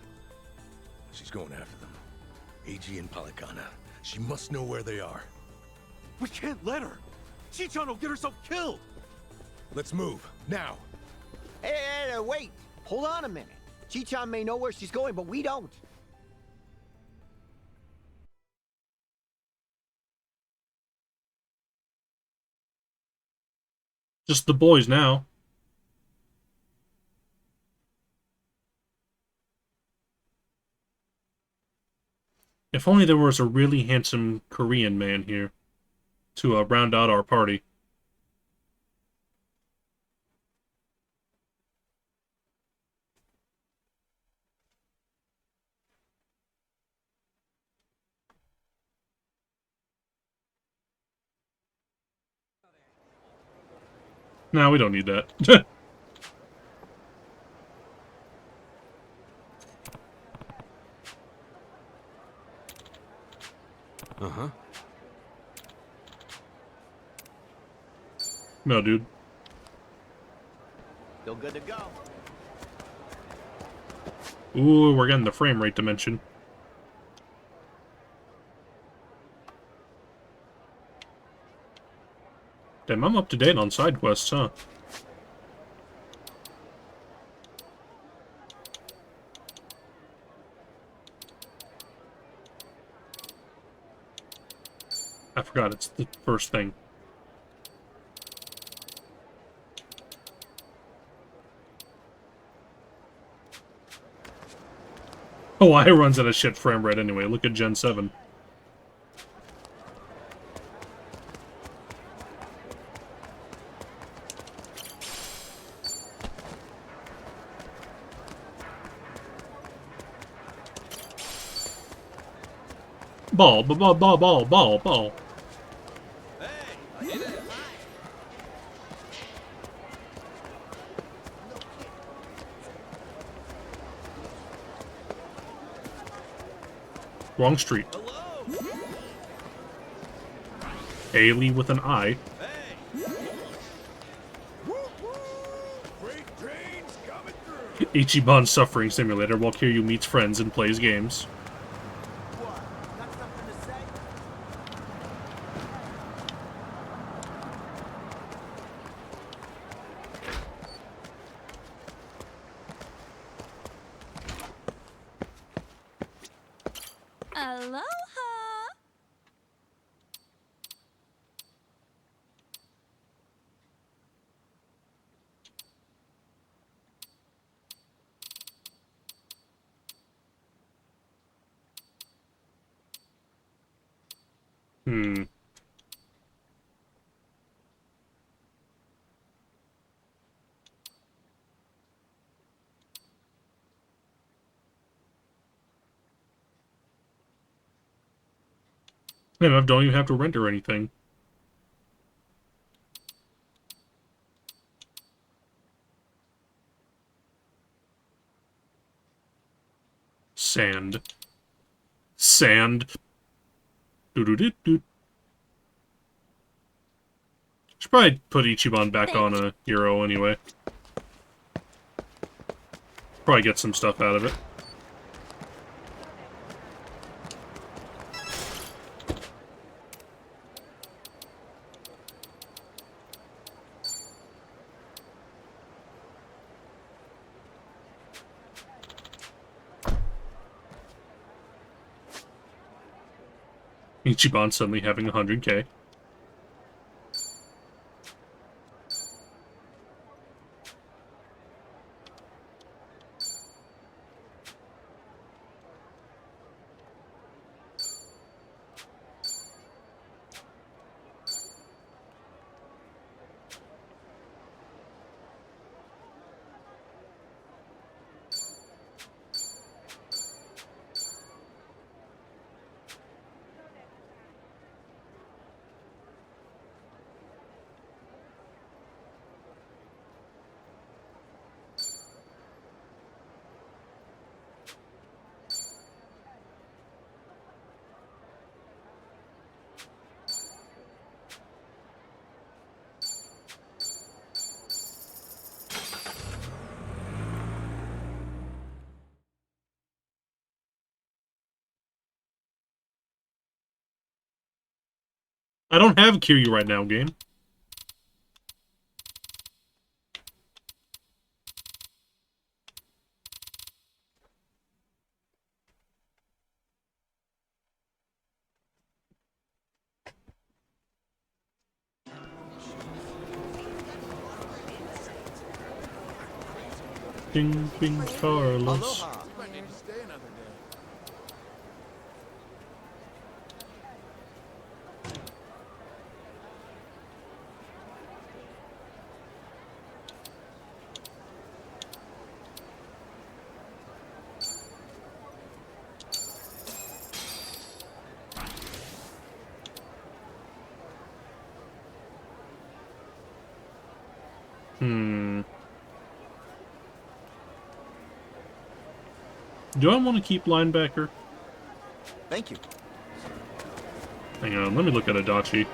She's going after them. AG and Polycana. She must know where they are. We can't let her! Chichan will get herself killed! Let's move, now! Hey, wait! Hold on a minute. Chichan may know where she's going, but we don't. Just the boys now. If only there was a really handsome Korean man here to round out our party. No, we don't need that. Uh-huh. No, dude. Still good to go. Ooh, we're getting the frame rate dimension. Damn, I'm up to date on side quests, huh? I forgot, it's the first thing. Oh, I runs at a shit frame rate anyway. Look at Gen 7. Ball, ball, ball, ball, ball, ball. Wrong street. Ailey with an I. Ichiban Suffering Simulator while Kiryu meets friends and plays games. Aloha! I don't even have to render anything. Sand. Sand. Doo-doo-doo-doo. Should probably put Ichiban back on a hero anyway. Probably get some stuff out of it. Ichiban suddenly having 100k. I don't have Kiryu right now, game. Bing, bing, Carlos. Aloha. Do I want to keep linebacker? Thank you. Hang on, let me look at Adachi.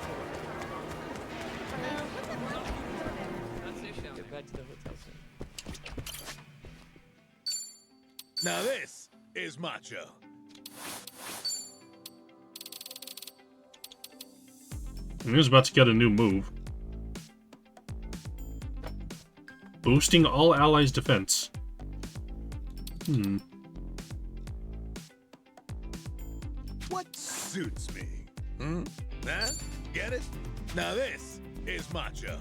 Now this is macho. And he's about to get a new move. Boosting all allies' defense. What suits me? Huh? Get it? Now this is macho.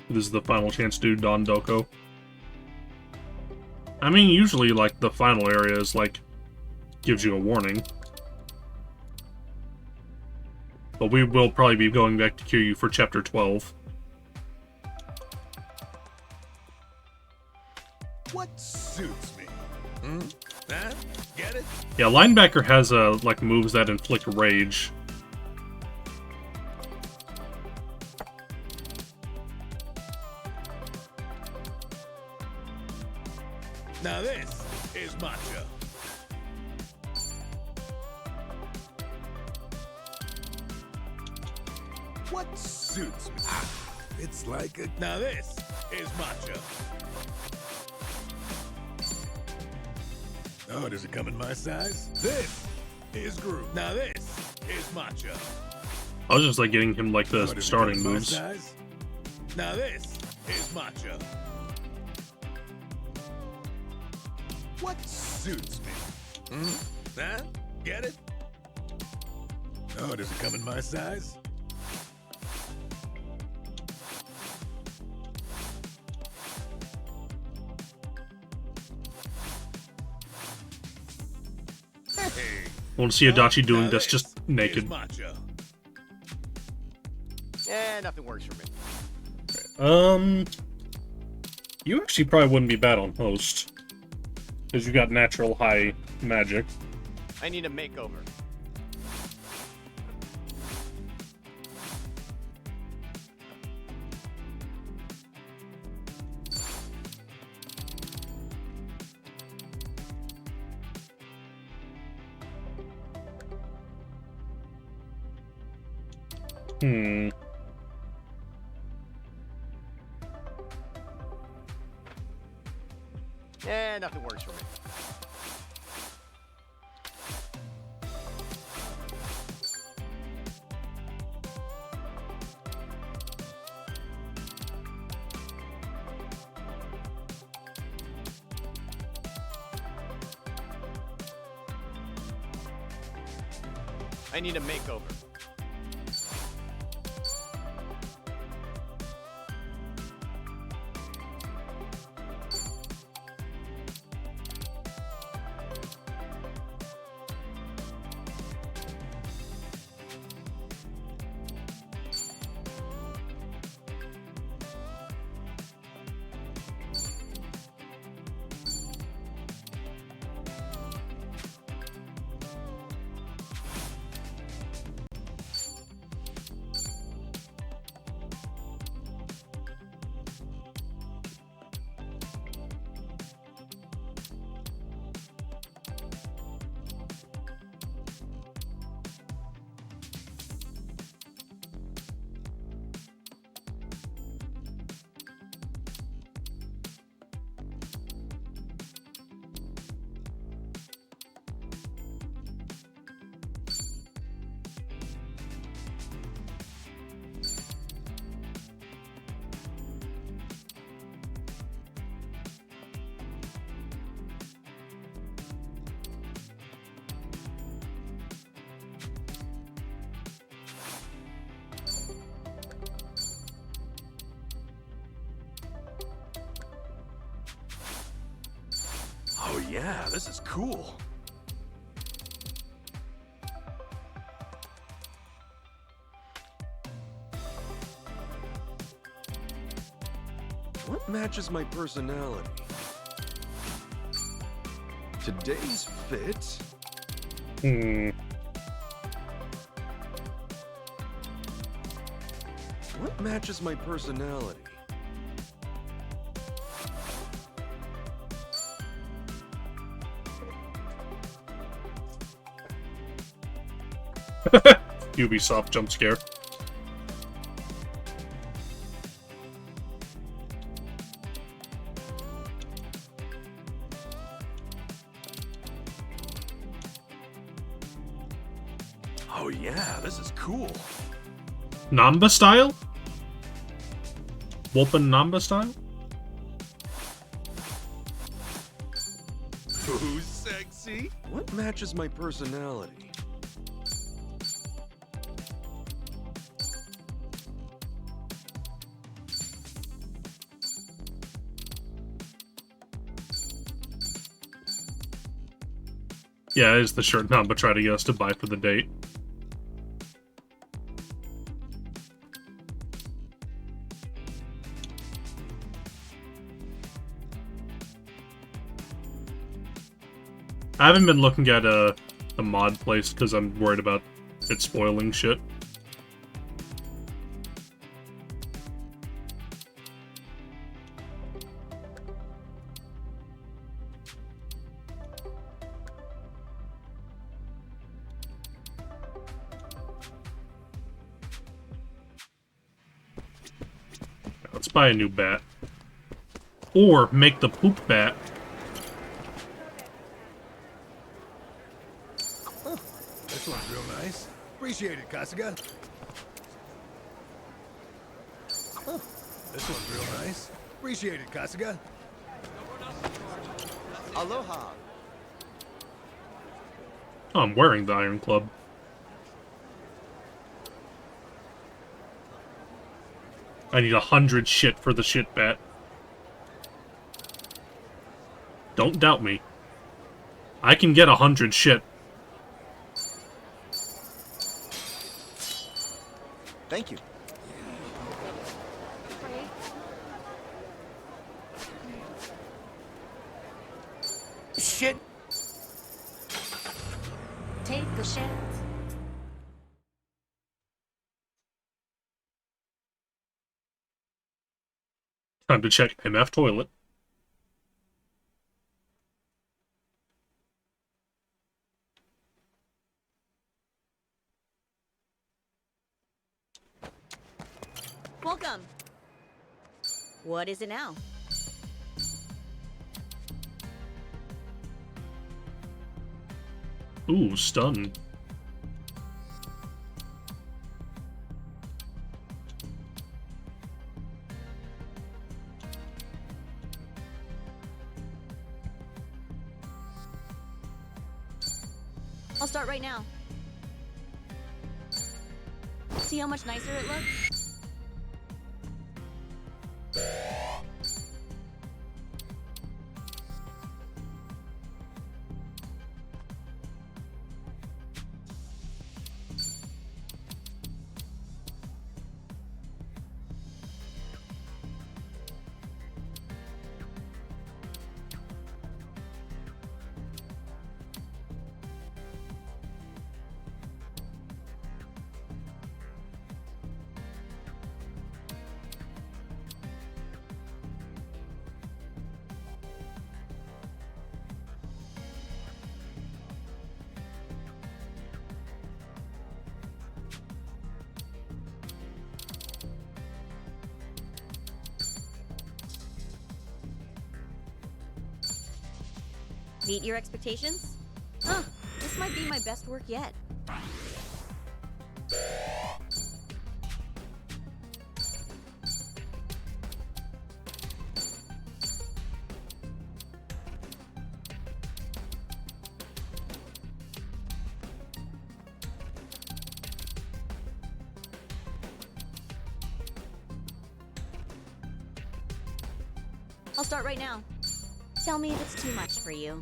This is the final chance to do Don Doko. I mean, usually, like, the final area is, like, gives you a warning. But we will probably be going back to Kiryu for Chapter 12. What suits me? Huh? Get it? Yeah, linebacker has, like, moves that inflict rage. Now this is macho. What suits me? It's like a... Now this is macho. Oh, does it come in my size? This is Groove. Now this is macho. I was just, like, getting him, like, the Oh, does it starting come in my moves. size? Now this is macho. What suits me? Huh? Get it? Oh, does it come in my size? Hey. I want to see Adachi doing this just naked. Macho. Yeah, nothing works for me. You actually probably wouldn't be bad on host. Because you got natural high magic. I need a makeover. Yeah, nothing works for me. I need a makeover. Oh yeah, this is cool. What matches my personality? Today's fit? What matches my personality? Ubisoft jump scare. Oh yeah, this is cool. Namba style? Wolpen Namba style? Who's sexy? What matches my personality? Yeah, it's the shirt Namba tried to get us to buy for the date. I haven't been looking at the mod place because I'm worried about it spoiling shit. Let's buy a new bat. Or make the poop bat. This one's real nice. Appreciate it, Kasuga. This one's real nice. Appreciate it, Kasuga. Aloha. Oh, I'm wearing the Iron Club. I need 100 shit for the shit bat. Don't doubt me. I can get 100 shit. Thank you. Shit. Take a shit. Time to check MF toilet. Welcome. What is it now? Ooh, stun. I'll start right now. See how much nicer it looks? Meet your expectations? Huh, this might be my best work yet. I'll start right now. Tell me if it's too much for you.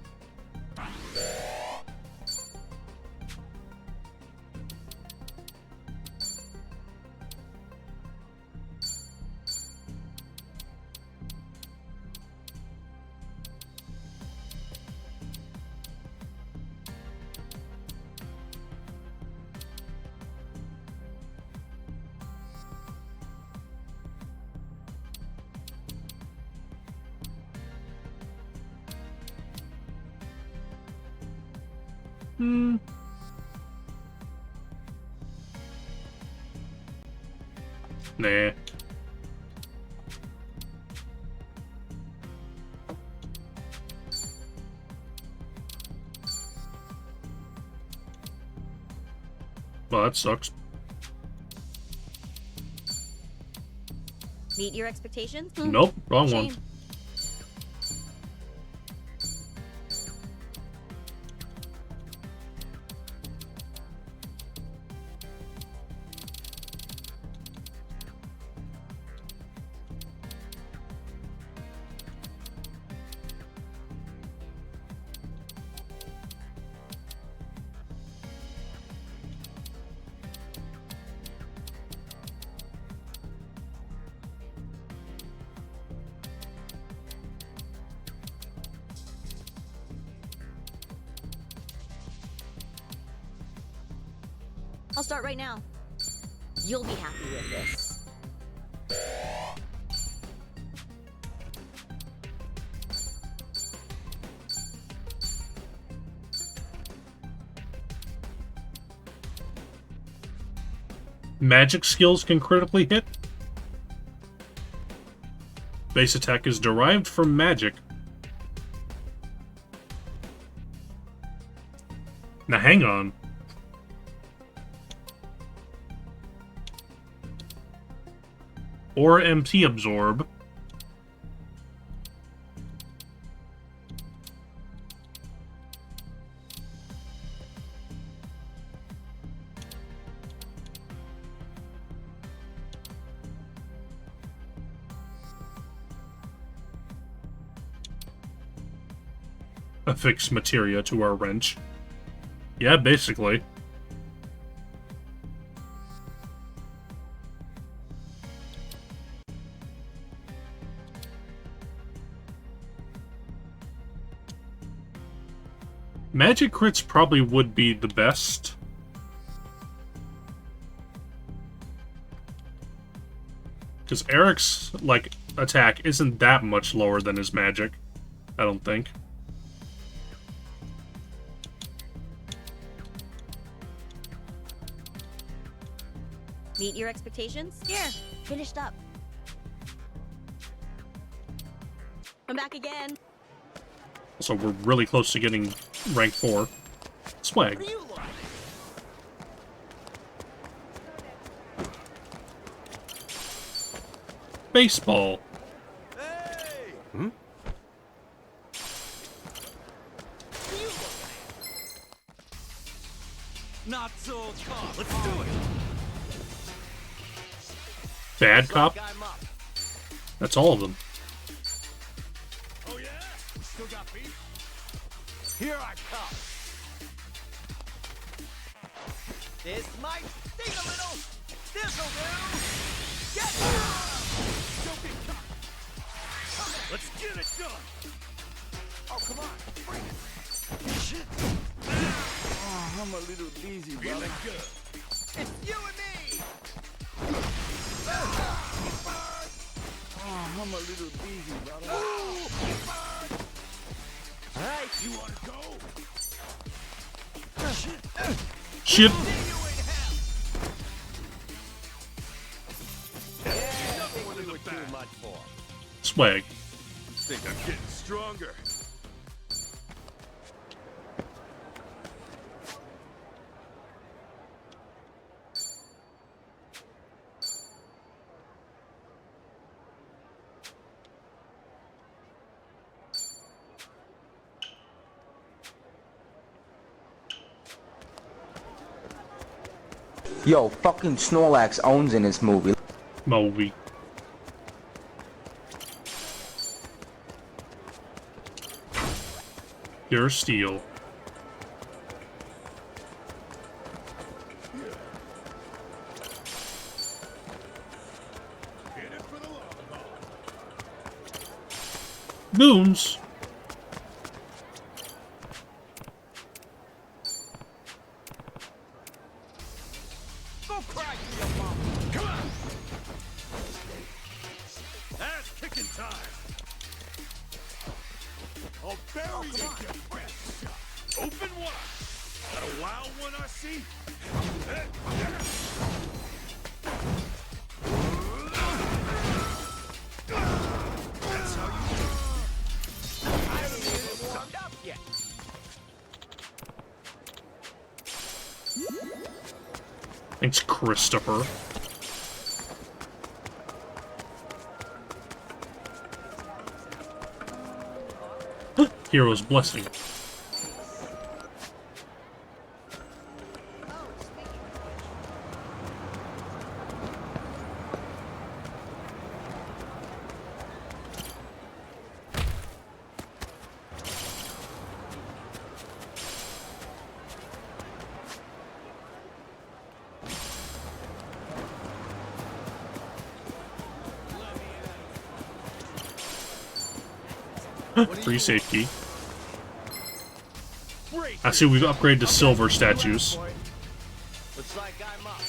Nah. Well, that sucks. Meet your expectations? Nope, wrong one. Shame. I'll start right now. You'll be happy with this. Magic skills can critically hit. Base attack is derived from magic. Now hang on. Or MT absorb. Affix materia to our wrench. Yeah, basically. Magic crits probably would be the best. Because Eric's, like, attack isn't that much lower than his magic. I don't think. Meet your expectations? Here, finished up. I'm back again. So we're really close to getting rank 4. Swag. Baseball. Hmm? Not so tough. Let's do it. Bad cop? That's all of them. Oh yeah? We still got beef? Here I come. This might sting a little. This'll do. Get Don't be cocky. Let's get it done. Oh, come on. Bring it. Shit. Oh, I'm a little dizzy, brother. Feeling good. It's you and me. Oh, I'm a little dizzy, brother. All right, You wanna go? Shit. Nothing to do too much for. Swag. Think I'm getting stronger. Yo, fucking Snorlax owns in this movie. Movie. Pure steel. Booms. Go cry to your mom. Come on. Ass kicking time. I'll bury you, you fresh shot. Open wide. That a wild one I see? That's how you do it. I haven't even warmed up yet. Thanks, Christopher. Hero's blessing. Free safety. I see we've upgraded to silver statues. Looks like I'm up.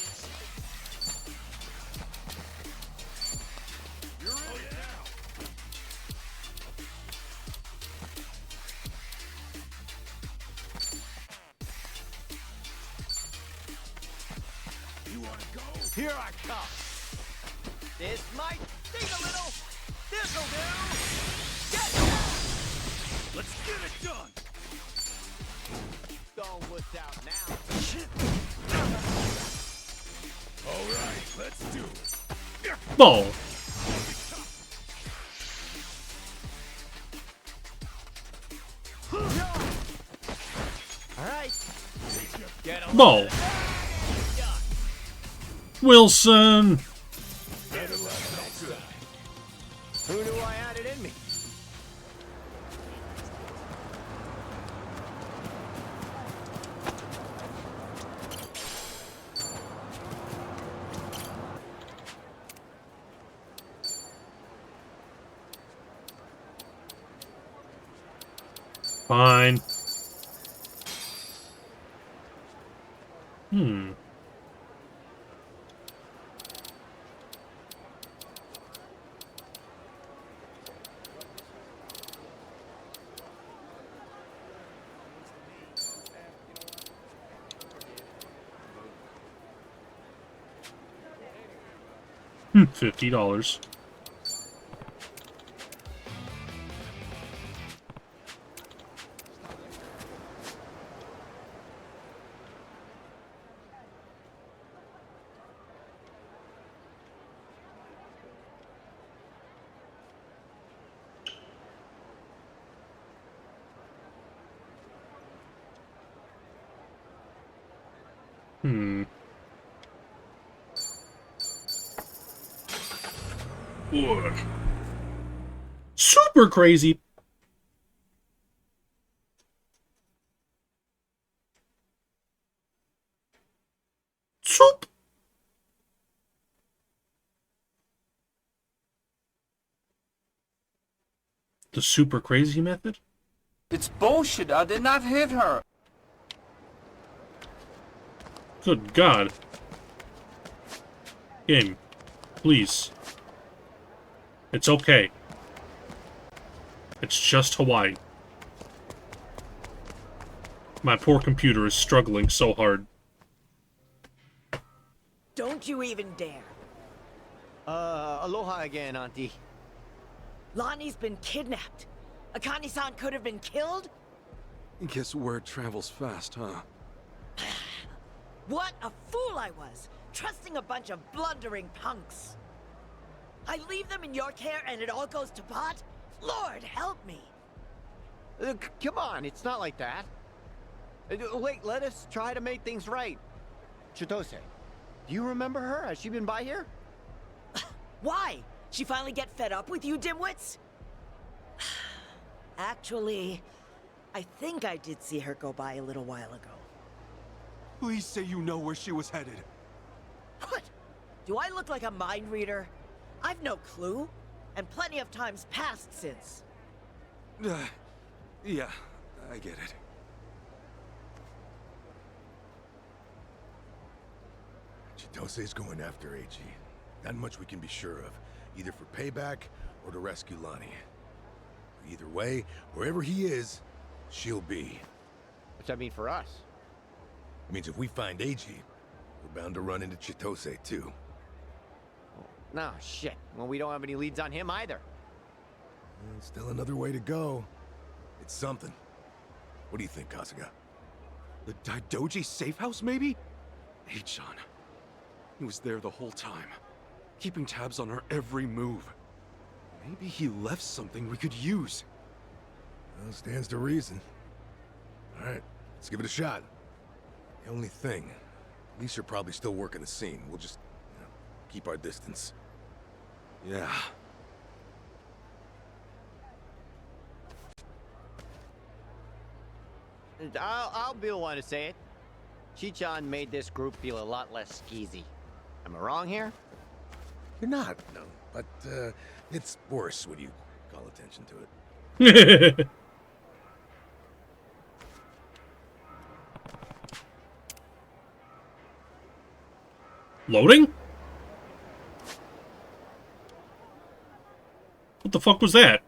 You're in it now. You wanna go? Here I come. This might sting a little. This'll do. Get Let's get it done. Don't wuss out now. All right, let's do it. Ball. All right. Get a Ball. Wilson. Who knew I had it in me? Fine. Hmm. $50. Ugh. Super crazy. Soup. The super crazy method? It's bullshit. I did not hit her. Good God. Game, please. It's okay. It's just Hawaii. My poor computer is struggling so hard. Don't you even dare. Aloha again, Auntie. Lonnie's been kidnapped. Akane-san could have been killed? Guess word travels fast, huh? What a fool I was, trusting a bunch of blundering punks. I leave them in your care and it all goes to pot? Lord, help me. Come on, it's not like that. Wait, let us try to make things right. Chitose, do you remember her? Has she been by here? Why? She finally get fed up with you dimwits? Actually, I think I did see her go by a little while ago. Please say you know where she was headed. What? Do I look like a mind reader? I've no clue, and plenty of times passed since. Yeah, I get it. Chitose's going after AG. Not much we can be sure of, either for payback or to rescue Lonnie. Either way, wherever he is, she'll be. What's that mean for us? It means if we find AG, we're bound to run into Chitose too. No, shit. Well, we don't have any leads on him either. Still another way to go. It's something. What do you think, Kasuga? The Daidoji safe house, maybe? Hey-chan. He was there the whole time, keeping tabs on her every move. Maybe he left something we could use. Well, stands to reason. Alright, let's give it a shot. The only thing, police are probably still working the scene. We'll just, keep our distance. Yeah. I'll be the one to say it. Chichan made this group feel a lot less skeezy. Am I wrong here? You're not, no. But, it's worse when you call attention to it. Loading? What the fuck was that?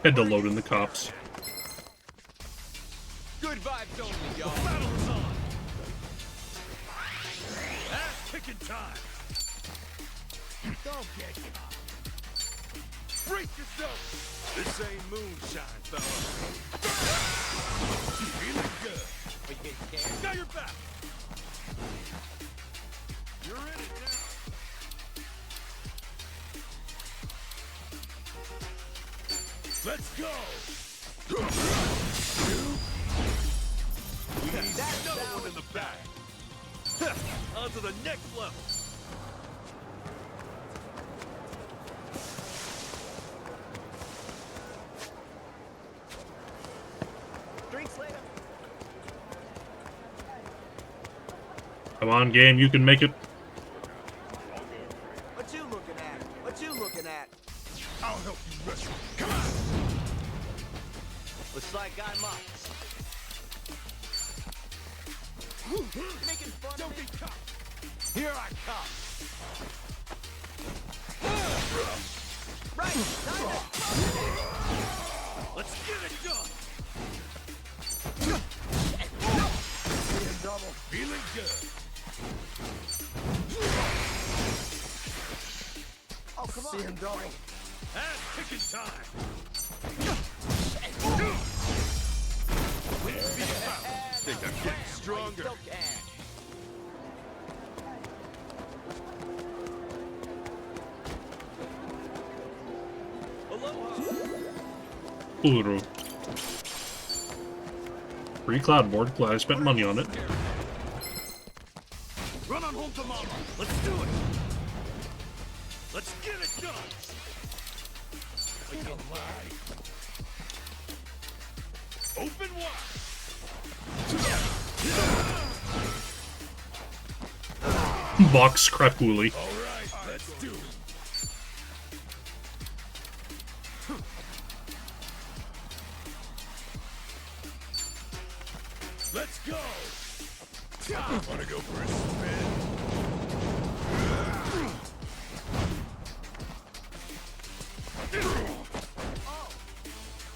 Had to load in the cops. Good vibes only, y'all. The battle is on. Ass kicking time. Don't get caught. Brace yourself. This ain't moonshine, fella. Feeling good. Are you getting scared? Got your back. You're in it now. Let's go! We need another one in the back. On to the next level. Drinks later. Come on, game, you can make it. What you looking at? What you looking at? I'll help you wrestle. Come on! Looks like I'm up. Making fun Don't of me? be caught. Here I come. Right! Let's get it done. Seeing double. Feeling good. Oh, come on. Seeing double. Ass kicking time. Think I'm getting stronger. Still can. Uru. Free cloud board. Glad I spent money on it. Run on home to mama. Let's do it. Let's get it done. Open wide. Box Crapuli. Alright, let's do it. Let's go. Wanna go for a spin?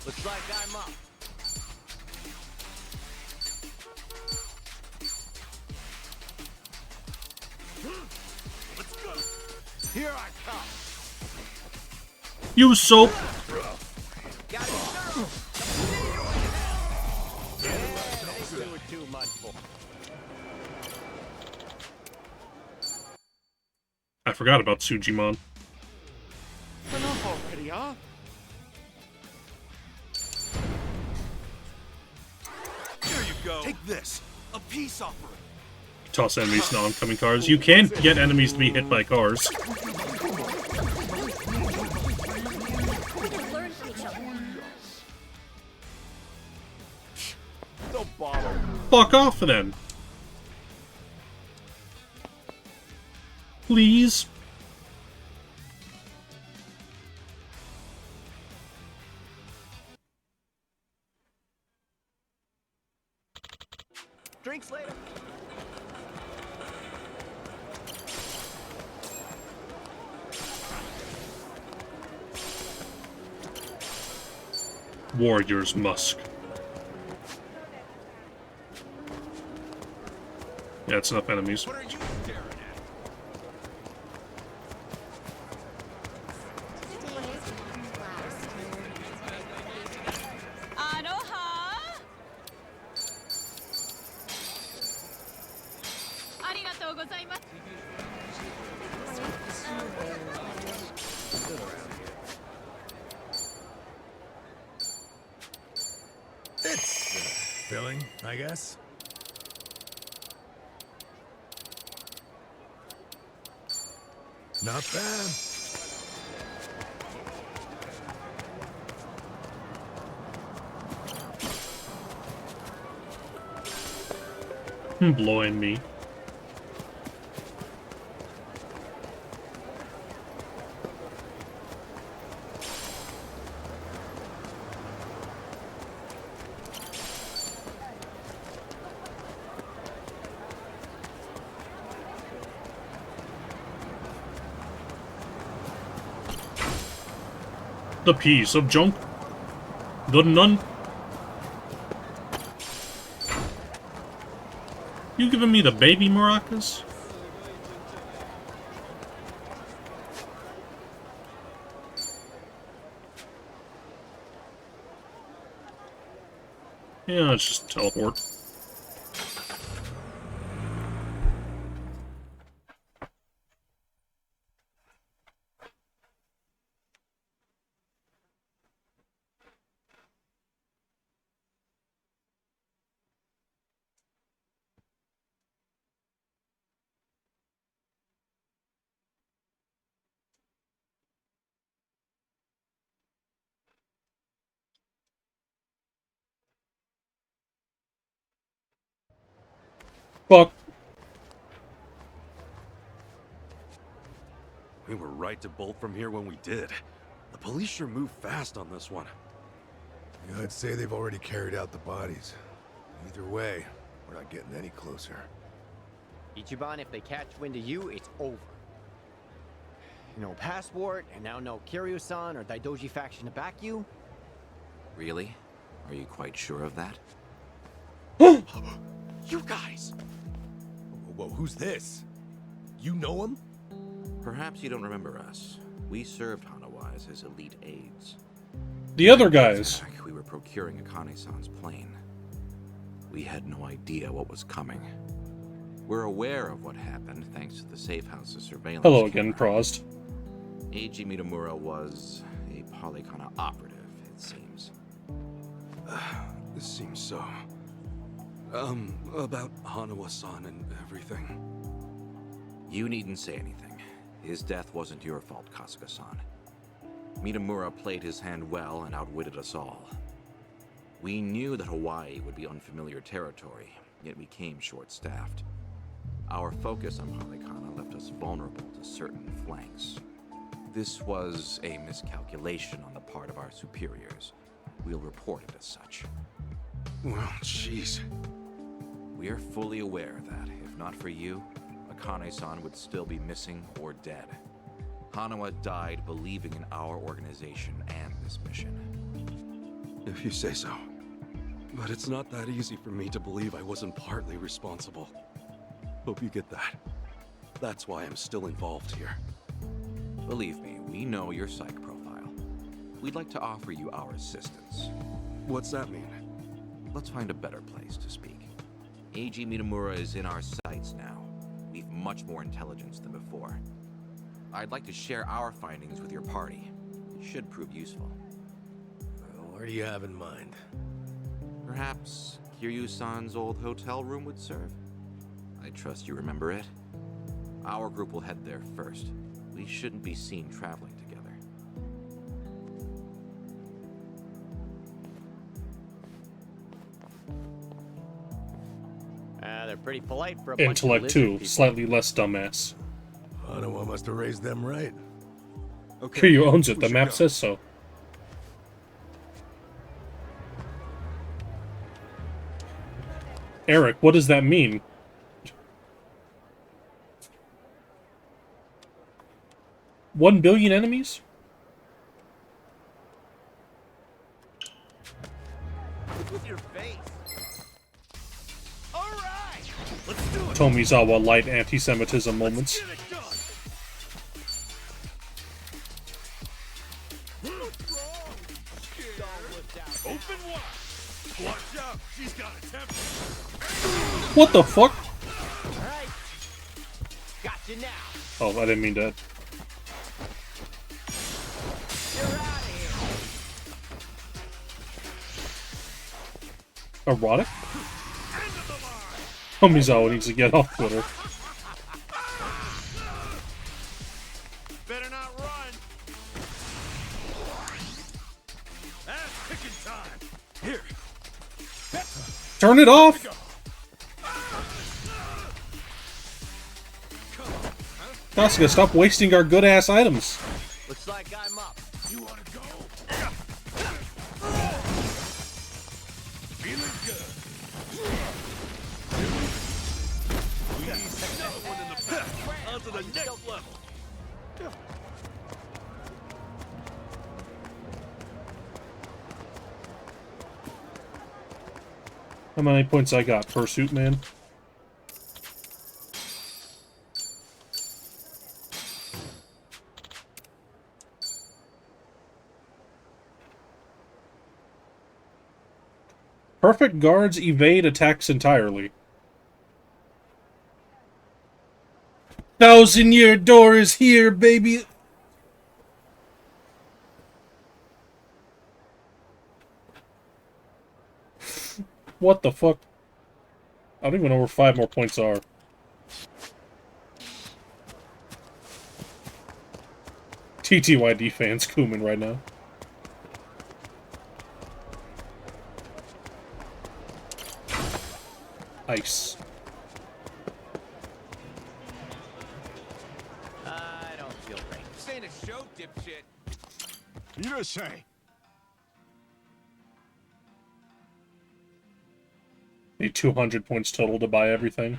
Looks like I'm up. Let's go. Here I come. You soap. Got it, sir. Yeah, they do it too much for. I forgot about Sujimon. Enough already, huh? Here you go. Take this. A peace offering. Toss enemies to oncoming cars. You can get enemies to be hit by cars. We can learn from each other. Don't bother. Fuck off then. Please. Drinks later. Warrior's Musk. Yeah, it's enough enemies. What are you staring at? It's filling, I guess. Not bad. Blowing me. The piece of junk. The nun. You giving me the baby maracas? Yeah, let's just teleport. Fuck. We were right to bolt from here when we did. The police sure moved fast on this one. Yeah, I'd say they've already carried out the bodies. Either way, we're not getting any closer. Ichiban, if they catch wind of you, it's over. No passport, and now no Kiryu-san or Daidoji faction to back you. Really? Are you quite sure of that? You guys! Whoa, who's this? You know him? Perhaps you don't remember us. We served Hanawise as elite aides. The other guys. We were procuring Akane-san's plane. We had no idea what was coming. We're aware of what happened thanks to the safe house's surveillance. Hello again, Prost. Eiji Mitamura was a Polycana operative, it seems. This seems so... about Hanawa-san and everything. You needn't say anything. His death wasn't your fault, Kasuga-san. Mitamura played his hand well and outwitted us all. We knew that Hawaii would be unfamiliar territory, yet we came short-staffed. Our focus on Polycana left us vulnerable to certain flanks. This was a miscalculation on the part of our superiors. We'll report it as such. Well, jeez. We are fully aware that, if not for you, Akane-san would still be missing or dead. Hanawa died believing in our organization and this mission. If you say so. But it's not that easy for me to believe I wasn't partly responsible. Hope you get that. That's why I'm still involved here. Believe me, we know your psych profile. We'd like to offer you our assistance. What's that mean? Let's find a better place to speak. Eiji Mitamura is in our sights now. We've much more intelligence than before. I'd like to share our findings with your party. It should prove useful. What do you have in mind? Perhaps Kiryu-san's old hotel room would serve? I trust you remember it. Our group will head there first. We shouldn't be seen traveling together. They're pretty polite for a bunch of Intellect lizard 2, people. slightly less dumbass. Hanawa must have raised them right. Kiryu owns it, the map says so. Eric, what does that mean? $1 billion enemies? With your face. All right, let's do it. Tomizawa light anti-Semitism moments. Get it done. What's wrong? Scared? Open wide. Watch out, she's got a temper. What the fuck? All right, got you now. Oh, I didn't mean that. You're out of here. Erotic? Tomizawa needs to get off Twitter. Better not run. That's picking time. Here. Turn it off! Kasuga, stop wasting our good-ass items. Looks like I'm up. You wanna go? Feeling good. Another one in the back. On to the next level. How many points I got? Pursuit, man? Perfect guards evade attacks entirely. 1,000-year door is here, baby! What the fuck? I don't even know where 5 more points are. TTYD fans cooming right now. Ice. I don't feel great. This ain't a show, dipshit. You say. Need 200 points total to buy everything.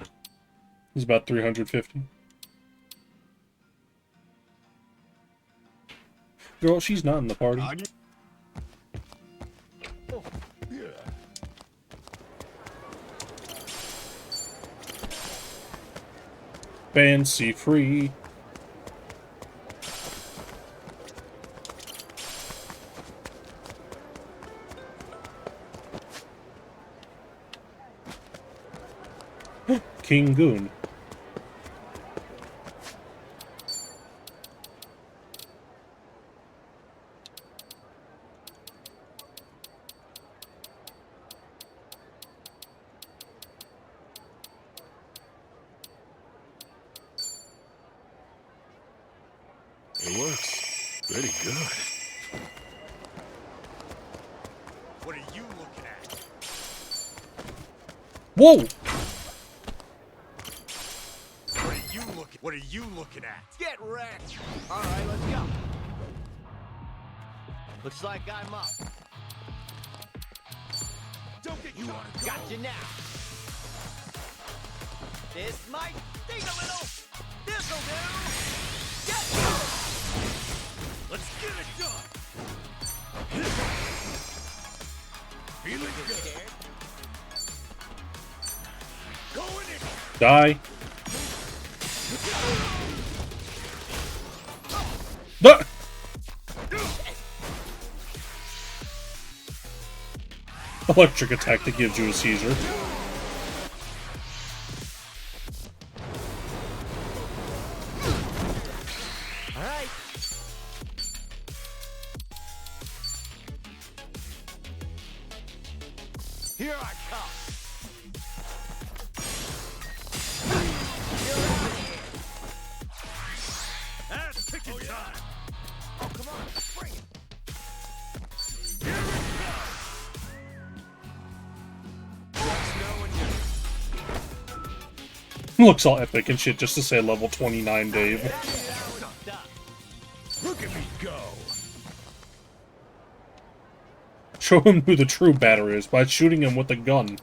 He's about 350. Girl, she's not in the party. Oh, yeah. Fancy free. King Goon. It works. Pretty good. What are you looking at? Whoa! What are you looking at? Get wrecked! Alright, let's go. Looks like I'm up. Don't get caught. Got you now. This might sting a little. This'll do. Get going. Let's get it done. Feeling good. Going in. Die. Duh! Electric attack that gives you a seizure. Alright. Here I come. That's picking time. Oh, come on. Bring it. Here it comes. Just knowing you. Looks all epic and shit just to say level 29, Dave. Look at me go. Show him who the true batter is by shooting him with a gun.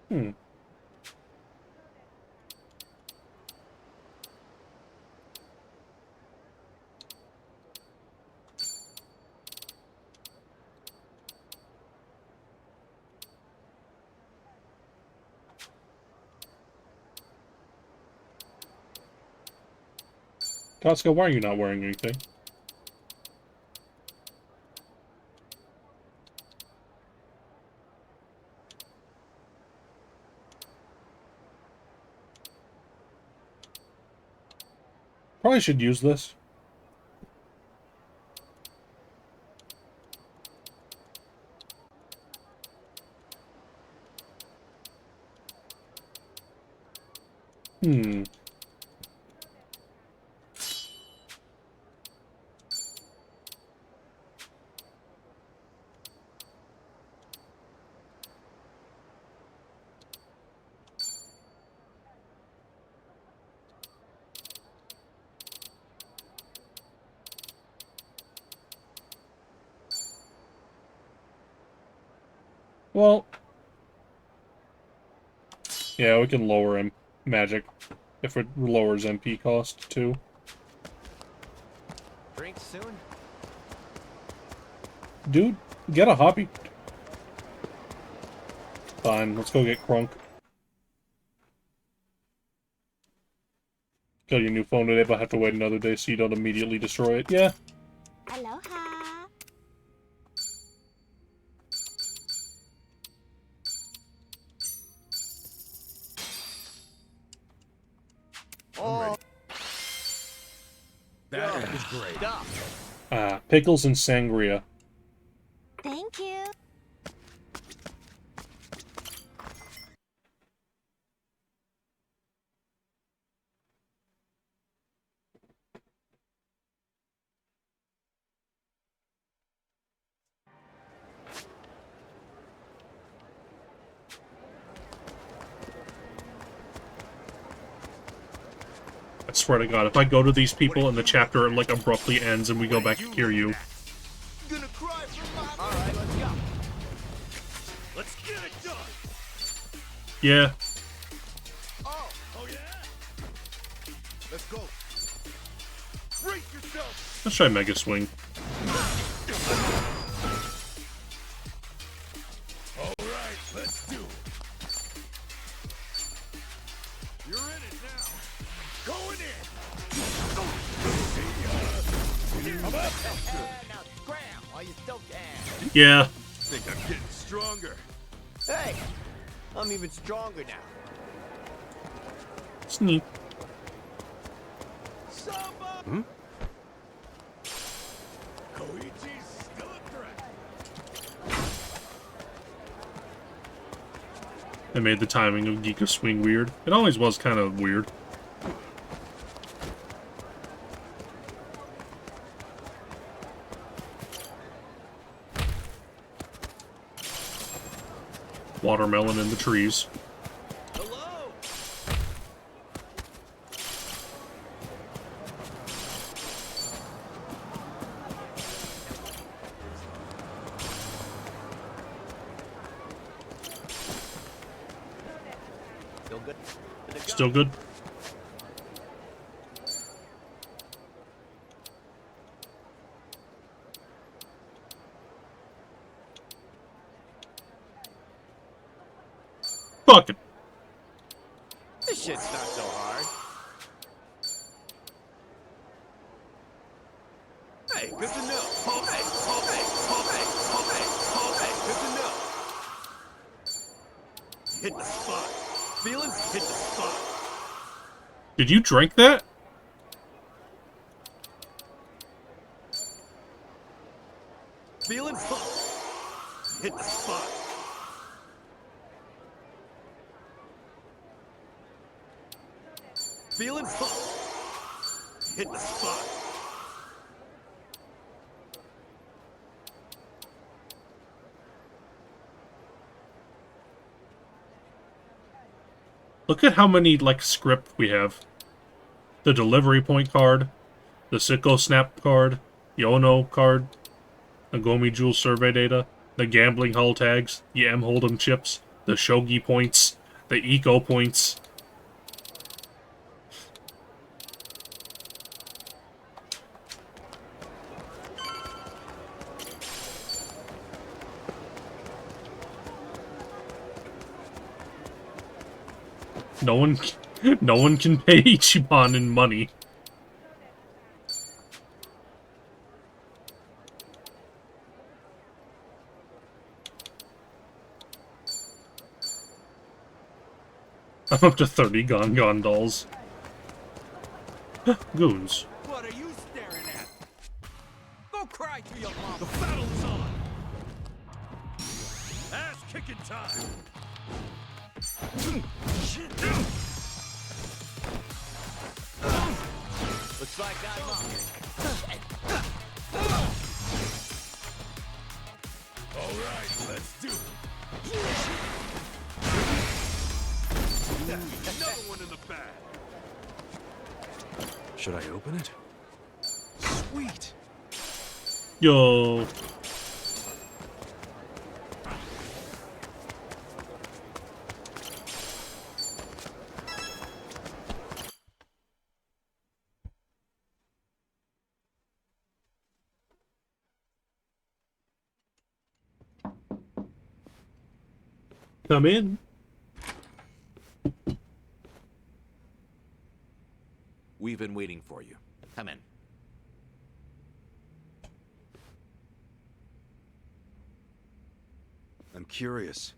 Hmm. Costco, why are you not wearing anything? Probably should use this. Hmm. Well, yeah, we can lower him magic if it lowers MP cost too. Drink soon. Dude, get a hobby. Fine, let's go get Crunk. Got your new phone today, but I have to wait another day so you don't immediately destroy it. Yeah. Aloha. Oh. That is great. Pickles and sangria. Thank you. I swear to God, if I go to these people and the chapter like abruptly ends and we go back to Kiryu. Gonna cry for my. All right, let's go. Let's get it done. Yeah. Oh yeah. Let's go. Brace yourself. Let's try Mega Swing. All right, let's do it. You're in it now. Going in. I'm up. Now scram while you still can. Yeah. I think I'm getting stronger. Hey, I'm even stronger now. Sneak. Hmm? Koichi's still a threat. It made the timing of Geeko swing weird. It always was kind of weird. Watermelon in the trees. Still good? Fuck it. This shit's not so hard. Hey, good to know. Good to know. Hit the spot. Feeling? Hit the spot. Did you drink that? Feeling pumped. Hit the spot. Feeling pumped. Hit the spot. Look at how many, like, script we have. The delivery point card, the Sicko Snap card, the Ono card, the Gomi Jewel survey data, the gambling hull tags, the M Hold'em chips, the Shogi points, the Eco points. No one can pay Ichiban in money. I'm up to 30 Gon dolls. Goons. What are you staring at? Go cry to your mom. The battle is on. Ass kicking time. Looks like I'm on. All right, let's do it. Another one in the bag. Should I open it? Sweet. Yo. Come in. We've been waiting for you. Come in. I'm curious.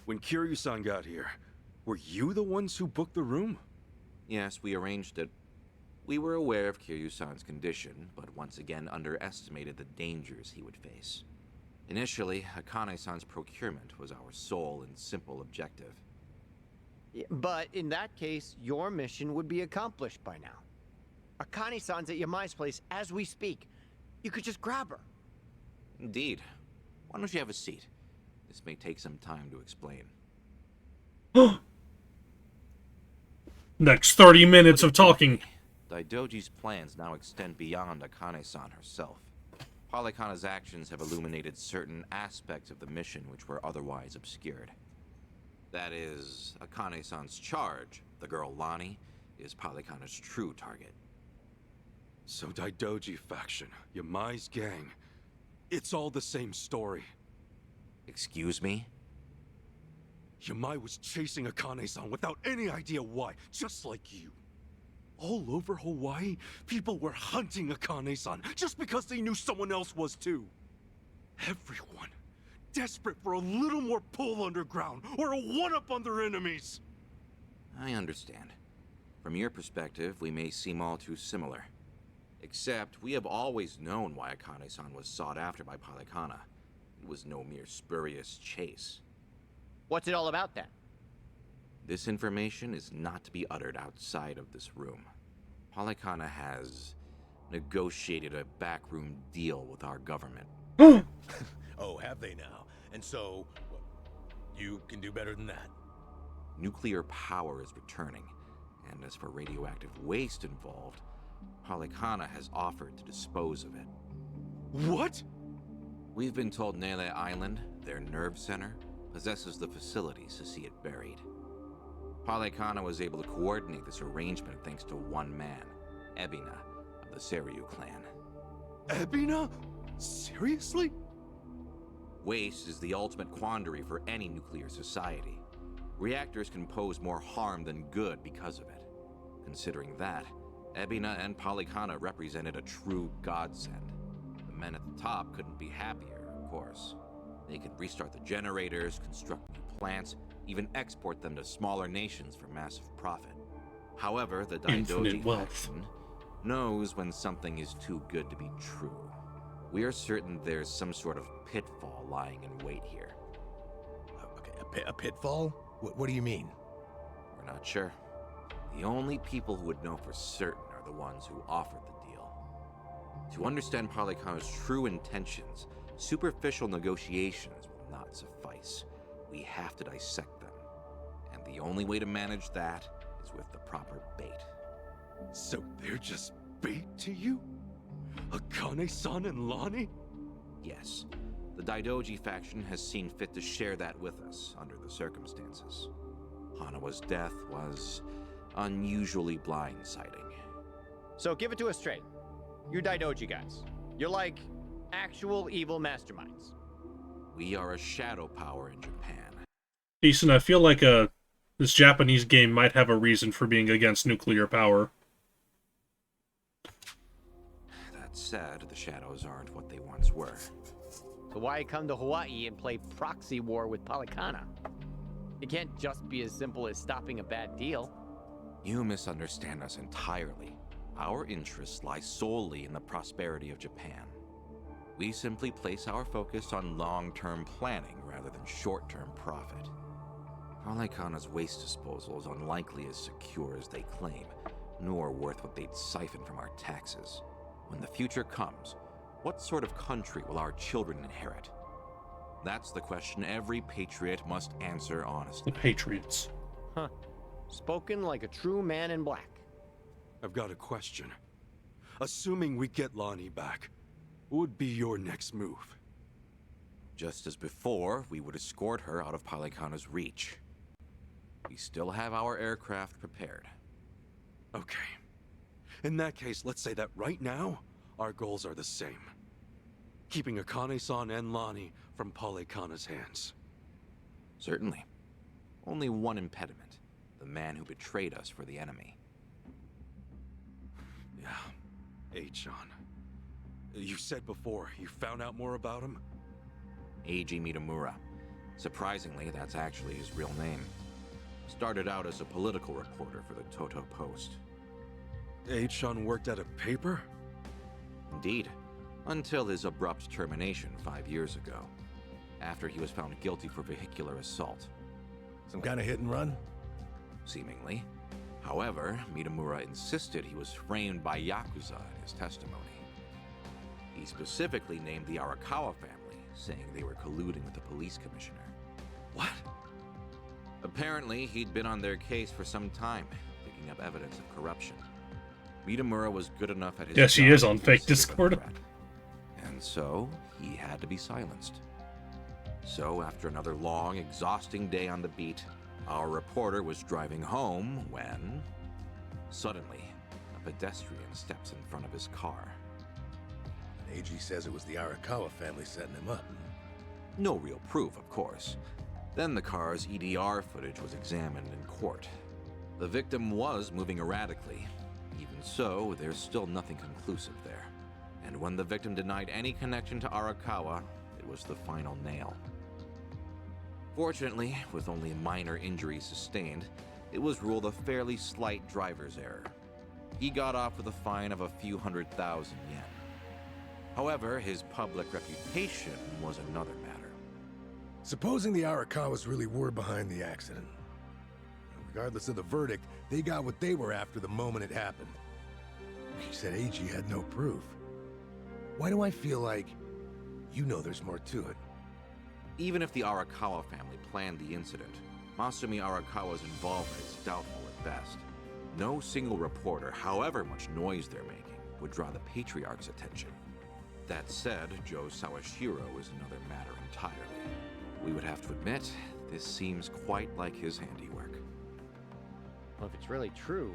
When Kiryu-san got here, were you the ones who booked the room? Yes, we arranged it. We were aware of Kiryu-san's condition, but once again underestimated the dangers he would face. Initially, Akane-san's procurement was our sole and simple objective. But in that case, your mission would be accomplished by now. Akane-san's at Yamai's place as we speak. You could just grab her. Indeed. Why don't you have a seat? This may take some time to explain. Next 30 minutes of talking. Daidoji's plans now extend beyond Akane-san herself. Polykhana's actions have illuminated certain aspects of the mission which were otherwise obscured. That is, Akane-san's charge, the girl Lonnie, is Polykhana's true target. So Daidoji faction, Yamai's gang, it's all the same story. Excuse me? Yamai was chasing Akane-san without any idea why, just like you. All over Hawaii, people were hunting Akane-san just because they knew someone else was too. Everyone, desperate for a little more pull underground or a one-up on their enemies. I understand. From your perspective, we may seem all too similar. Except, we have always known why Akane-san was sought after by Polykhana. It was no mere spurious chase. What's it all about then? This information is not to be uttered outside of this room. Polykhana has negotiated a backroom deal with our government. Oh, have they now? And so, what, you can do better than that? Nuclear power is returning, and as for radioactive waste involved, Polykhana has offered to dispose of it. What? We've been told Nele Island, their nerve center, possesses the facilities to see it buried. Polykhana was able to coordinate this arrangement thanks to one man, Ebina, of the Seryu clan. Ebina? Seriously? Waste is the ultimate quandary for any nuclear society. Reactors can pose more harm than good because of it. Considering that, Ebina and Polykhana represented a true godsend. The men at the top couldn't be happier, of course. They could restart the generators, construct new plants, even export them to smaller nations for massive profit. However, the Daidoji faction knows when something is too good to be true. We are certain there's some sort of pitfall lying in wait here. Okay, a pitfall? What do you mean? We're not sure. The only people who would know for certain are the ones who offered the deal. To understand Polykhana's true intentions, superficial negotiations will not suffice. We have to dissect them. And the only way to manage that is with the proper bait. So they're just bait to you? Akane-san and Lonnie? Yes. The Daidoji faction has seen fit to share that with us under the circumstances. Hanawa's death was unusually blindsiding. So give it to us straight. You Daidoji guys. You're like actual evil masterminds. We are a shadow power in Japan. Ethan, I feel like this Japanese game might have a reason for being against nuclear power. That said, the shadows aren't what they once were. So why come to Hawaii and play proxy war with Polykhana? It can't just be as simple as stopping a bad deal. You misunderstand us entirely. Our interests lie solely in the prosperity of Japan. We simply place our focus on long-term planning rather than short-term profit. Polykhana's waste disposal is unlikely as secure as they claim, nor worth what they'd siphon from our taxes. When the future comes, what sort of country will our children inherit? That's the question every patriot must answer honestly. The patriots. Huh. Spoken like a true man in black. I've got a question. Assuming we get Lonnie back, what would be your next move? Just as before, we would escort her out of Polykhana's reach. We still have our aircraft prepared. Okay. In that case, let's say that right now, our goals are the same. Keeping Akane-san and Lonnie from Polykhana's hands. Certainly. Only one impediment. The man who betrayed us for the enemy. Yeah. H-on. You said before, you found out more about him? Eiji Mitamura. Surprisingly, that's actually his real name. Started out as a political reporter for the Toto Post. H-on worked at a paper? Indeed. Until his abrupt termination 5 years ago. After he was found guilty for vehicular assault. Some kind of hit and run? Seemingly. However, Mitamura insisted he was framed by Yakuza in his testimony. He specifically named the Arakawa family, saying they were colluding with the police commissioner. What? Apparently, he'd been on their case for some time, picking up evidence of corruption. Mitamura was good enough at his Yes, he is on fake consider Discord. the threat. And so, he had to be silenced. So, after another long, exhausting day on the beat, our reporter was driving home when... Suddenly, a pedestrian steps in front of his car. And AG says it was the Arakawa family setting him up. No real proof, of course. Then the car's EDR footage was examined in court. The victim was moving erratically. Even so, there's still nothing conclusive there. And when the victim denied any connection to Arakawa, it was the final nail. Fortunately, with only minor injuries sustained, it was ruled a fairly slight driver's error. He got off with a fine of a few 100,000 yen. However, his public reputation was another matter. Supposing the Arakawas really were behind the accident, Regardless of the verdict, they got what they were after the moment it happened. She said Eiji had no proof. Why do I feel like you know there's more to it? Even if the Arakawa family planned the incident, Masumi Arakawa's involvement is doubtful at best. No single reporter, however much noise they're making, would draw the Patriarch's attention. That said, Joe Sawashiro is another matter entirely. We would have to admit, this seems quite like his handiwork. Well, if it's really true,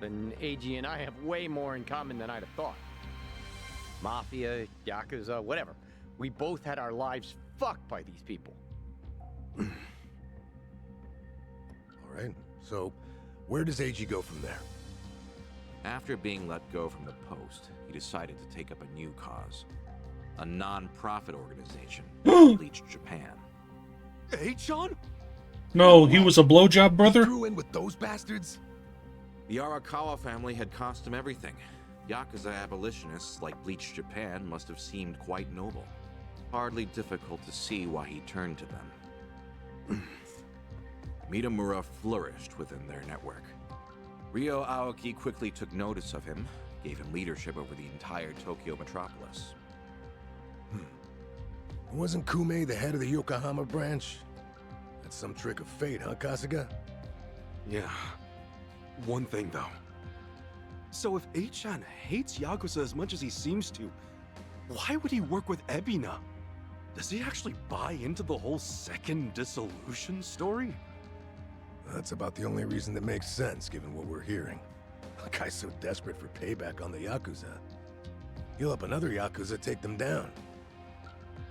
then Eiji and I have way more in common than I'd have thought. Mafia, Yakuza, whatever. We both had our lives fucked by these people. All right, so where does Eiji go from there? After being let go from the post, he decided to take up a new cause. A non-profit organization, Bleach Japan. Hey, Sean? No, he was a blowjob brother? He threw in with those bastards? The Arakawa family had cost him everything. Yakuza abolitionists like Bleach Japan must have seemed quite noble. Hardly difficult to see why he turned to them. Mitamura flourished within their network. Ryo Aoki quickly took notice of him, gave him leadership over the entire Tokyo metropolis. Wasn't Kume the head of the Yokohama branch? That's some trick of fate, huh, Kasuga? Yeah. One thing, though. So if Eichan hates Yakuza as much as he seems to, why would he work with Ebina? Does he actually buy into the whole second dissolution story? That's about the only reason that makes sense, given what we're hearing. A guy's so desperate for payback on the Yakuza. He'll help another Yakuza take them down.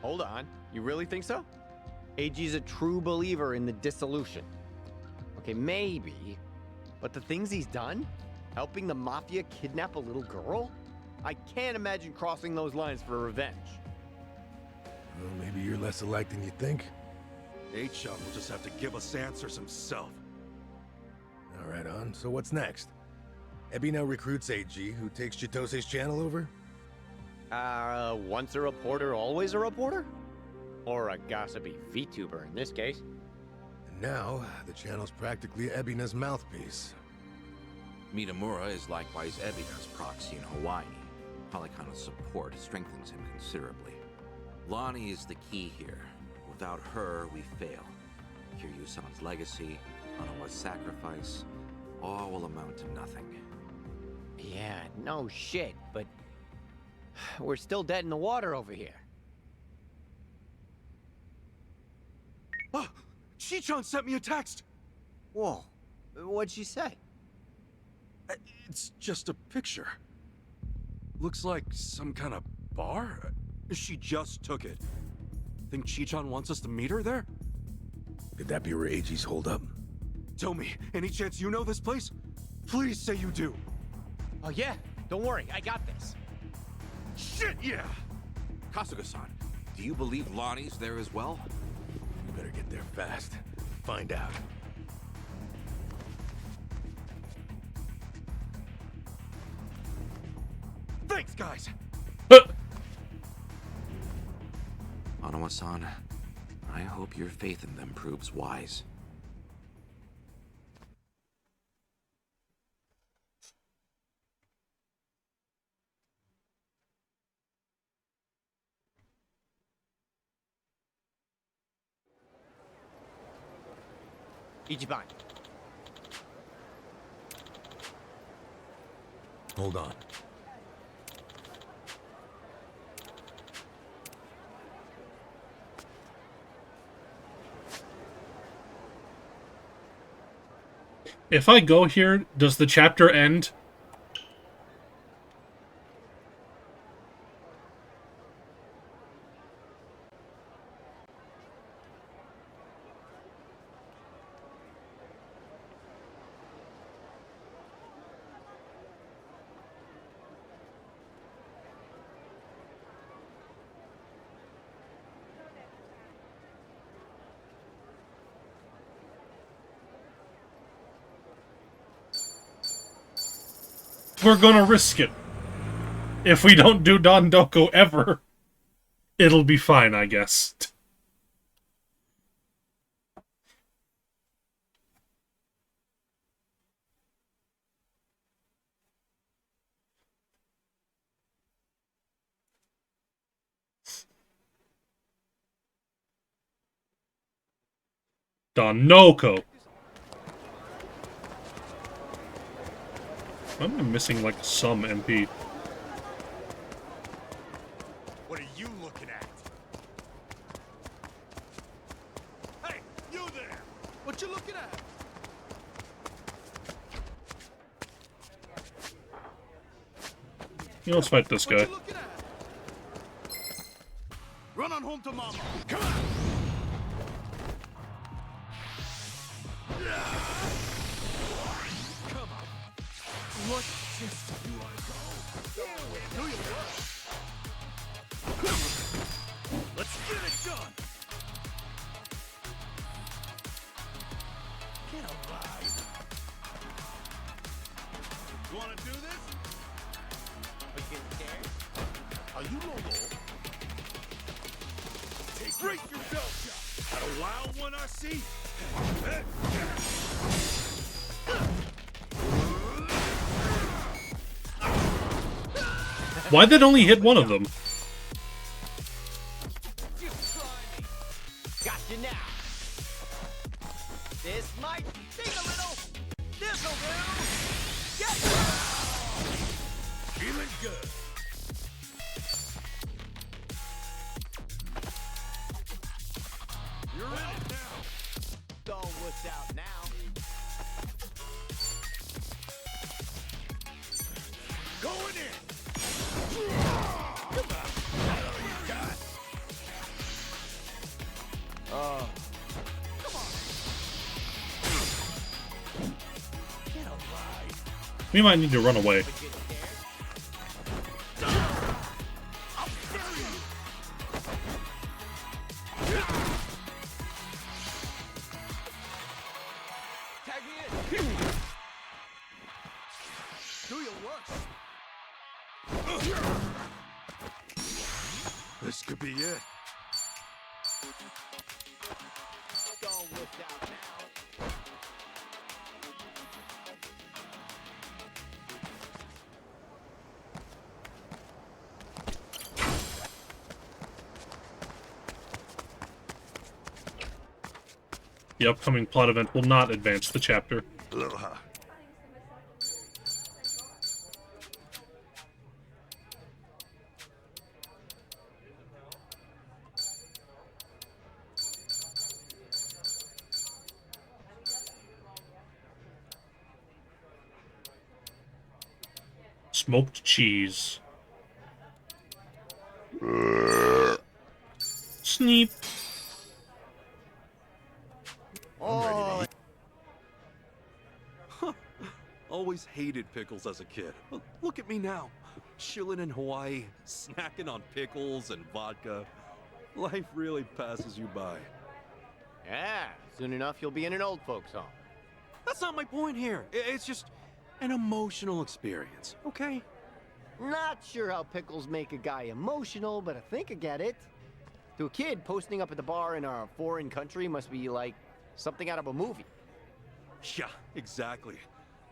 Hold on, you really think so? Eiji's a true believer in the dissolution. Okay, maybe, but the things he's done? Helping the Mafia kidnap a little girl? I can't imagine crossing those lines for revenge. Well, maybe you're less alike than you think. Eichan will just have to give us answers himself. All right, on. So what's next? Ebina recruits Eiji, who takes Chitose's channel over? Once a reporter, always a reporter? Or a gossipy VTuber in this case. And now, the channel's practically Ebina's mouthpiece. Mitamura is likewise Ebina's proxy in Hawaii. Polycona's support strengthens him considerably. Lonnie is the key here. Without her, we fail. Kiryu-san's legacy, Onowa's sacrifice, all will amount to nothing. Yeah, no shit, but we're still dead in the water over here. Ah! Chichan sent me a text! Whoa, what'd she say? It's just a picture. Looks like some kind of bar? She just took it. Think Chichan wants us to meet her there? Could that be where Eiji's holed up? Tell me, any chance you know this place? Please say you do. Oh yeah, don't worry, I got this. Shit, yeah! Kasuga-san, do you believe Lonnie's there as well? You better get there fast. Find out. Thanks, guys! Onowa-san, I hope your faith in them proves wise. Ichiban. Hold on. If I go here, does the chapter end? We're gonna risk it. If we don't do Dondoko ever, it'll be fine, I guess. Donoko. Why am I missing, like, some MP? What are you looking at? Hey, you there! What you looking at? Yeah, let's fight this guy. Run on home to mama. Come on. Come on. What distance do I go? Do you work? Let's get it done. Get alive. You wanna do this? Are you getting scared? Are you loco? Break your belt shot. Got a wild one I see? Why'd that only hit one of them? Got you now. This might sting a little. This'll do. Get feeling good. You're in it now. Don't wuss out now. Going in. Come on. That's all you got. Oh. Come on. Get alive. We might need to run away. Do your worst. This could be it. Don't wuss out now. The upcoming plot event will not advance the chapter. Aloha. Smoked cheese. Sneep. Oh. Always hated pickles as a kid. Look at me now. Chilling in Hawaii, snacking on pickles and vodka. Life really passes you by. Yeah, soon enough you'll be in an old folks home. That's not my point here. It's just an emotional experience, okay? Not sure how pickles make a guy emotional, but I think I get it. To a kid, posting up at the bar in a foreign country must be like something out of a movie. Yeah, exactly.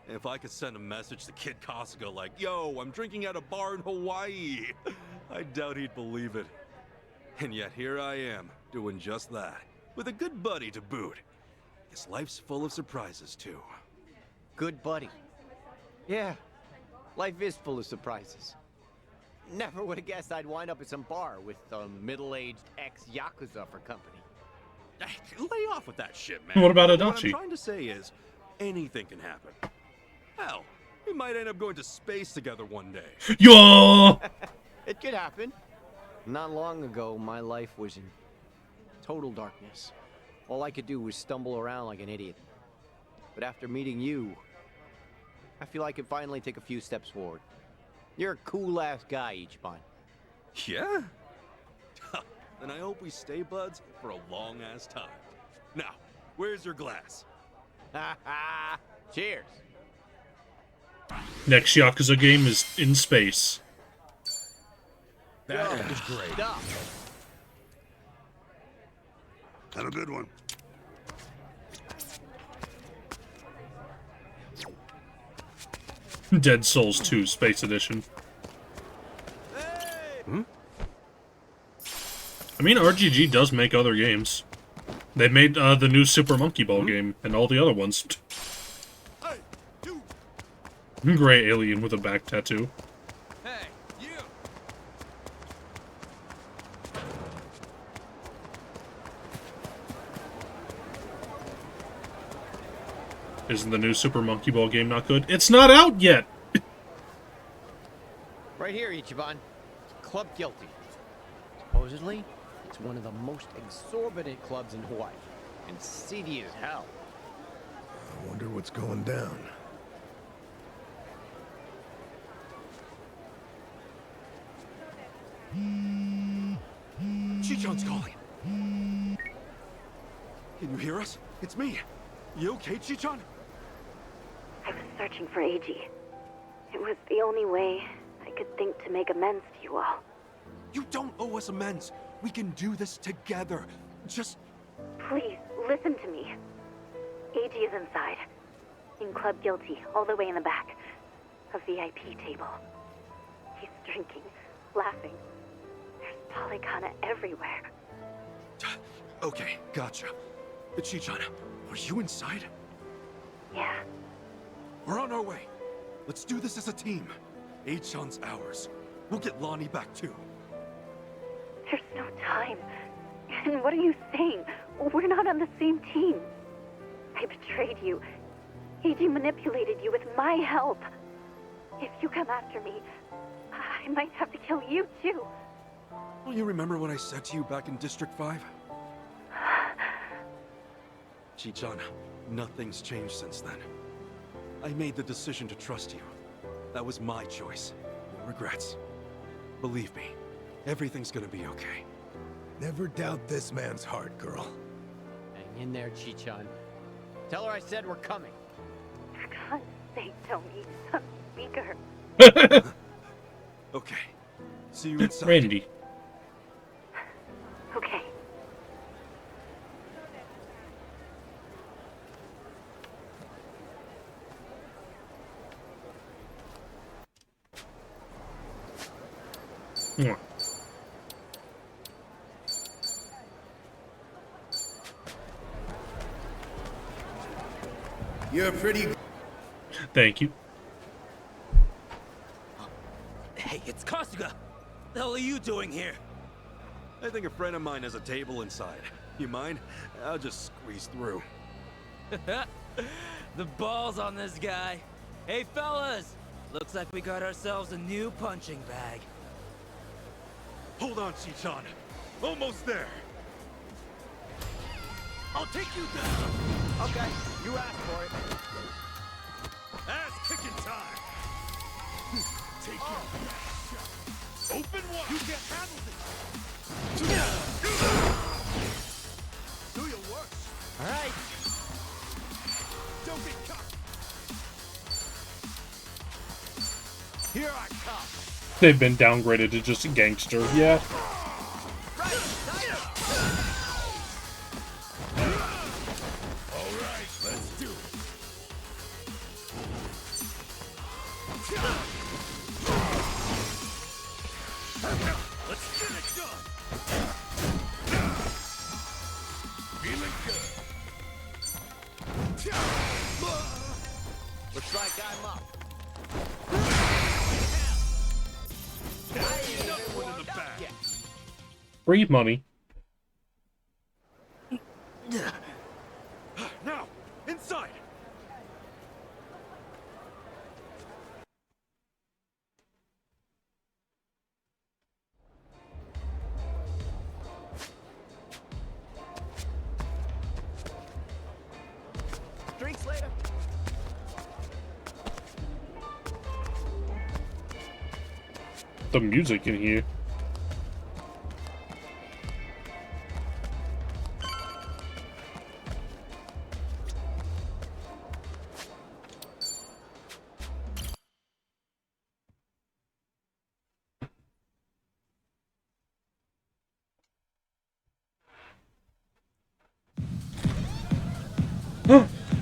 If I could send a message to Kid Kasuga like, yo, I'm drinking at a bar in Hawaii, I doubt he'd believe it. And yet here I am, doing just that, with a good buddy to boot. Guess life's full of surprises, too. Good buddy. Yeah, life is full of surprises. Never would have guessed I'd wind up at some bar with a middle-aged ex-Yakuza for company. Lay off with that shit, man. What about What Adachi? I'm trying to say is, anything can happen. Hell, we might end up going to space together one day. Yo! It could happen. Not long ago, my life was in total darkness. All I could do was stumble around like an idiot. But after meeting you, I feel I can finally take a few steps forward. You're a cool-ass guy, Ichiban. Yeah? Then I hope we stay buds for a long-ass time. Now, where's your glass? Ha ha! Cheers! Next Yakuza game is in space. That is great. Stuff. Have a good one. Dead Souls 2 Space Edition. Hmm? I mean, RGG does make other games. They made the new Super Monkey Ball game and all the other ones. Gray alien with a back tattoo. Hey, you! Isn't the new Super Monkey Ball game not good? It's not out yet! Right here, Ichiban. Club Guilty. Supposedly, it's one of the most exorbitant clubs in Hawaii. And seedy as hell. I wonder what's going down. Chichan's calling. Can you hear us? It's me. You okay, Chichan? I was searching for Eiji. It was the only way I could think to make amends to you all. You don't owe us amends. We can do this together. Just... Please, listen to me. Eiji is inside. In Club Guilty, all the way in the back. A VIP table. He's drinking, laughing. There's Polycana everywhere. Okay, gotcha. Chichan, are you inside? Yeah. We're on our way. Let's do this as a team. Eichan's ours. We'll get Lonnie back too. There's no time. And what are you saying? We're not on the same team. I betrayed you. Eiji manipulated you with my help. If you come after me, I might have to kill you too. Don't you remember what I said to you back in District 5? Chichan, nothing's changed since then. I made the decision to trust you. That was my choice. No regrets. Believe me, everything's gonna be okay. Never doubt this man's heart, girl. Hang in there, Chichan. Tell her I said we're coming. For God's sake, Tony, some speaker. Okay. See you inside. Randy. Okay. Mwah. You're pretty... Thank you. Hey, it's Kasuga! The hell are you doing here? I think a friend of mine has a table inside. You mind? I'll just squeeze through. The balls on this guy. Hey, fellas! Looks like we got ourselves a new punching bag. Hold on, Chichan. Almost there. I'll take you down! Okay, you asked for it. Ass kicking time! Take it. Open wide! You can't handle this! Do your work! Alright! Don't get caught! Here I come! They've been downgraded to just a gangster, yeah. Alright, let's do it! Let's get it done! Feeling good! Looks like I'm up. Another one in the back! Free money. Now, inside! Drinks later. The music in here.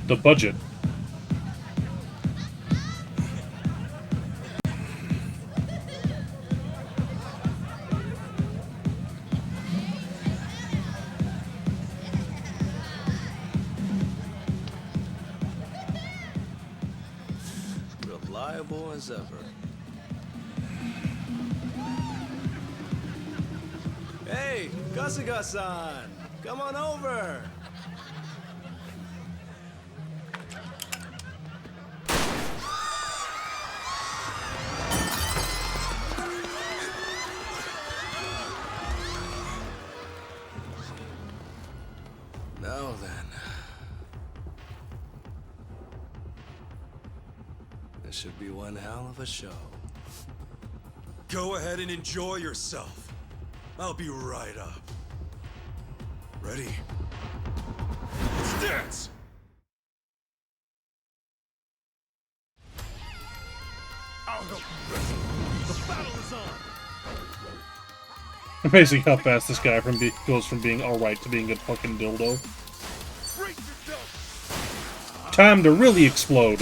The budget. as ever. Hey, Kasuga-san! Come on over! Now then. This should be one hell of a show. Go ahead and enjoy yourself. I'll be right up. Ready? Let's dance! I'll help you wrestle. The battle is on! Amazing how fast this guy goes from being alright to being a fucking dildo. Time to really explode.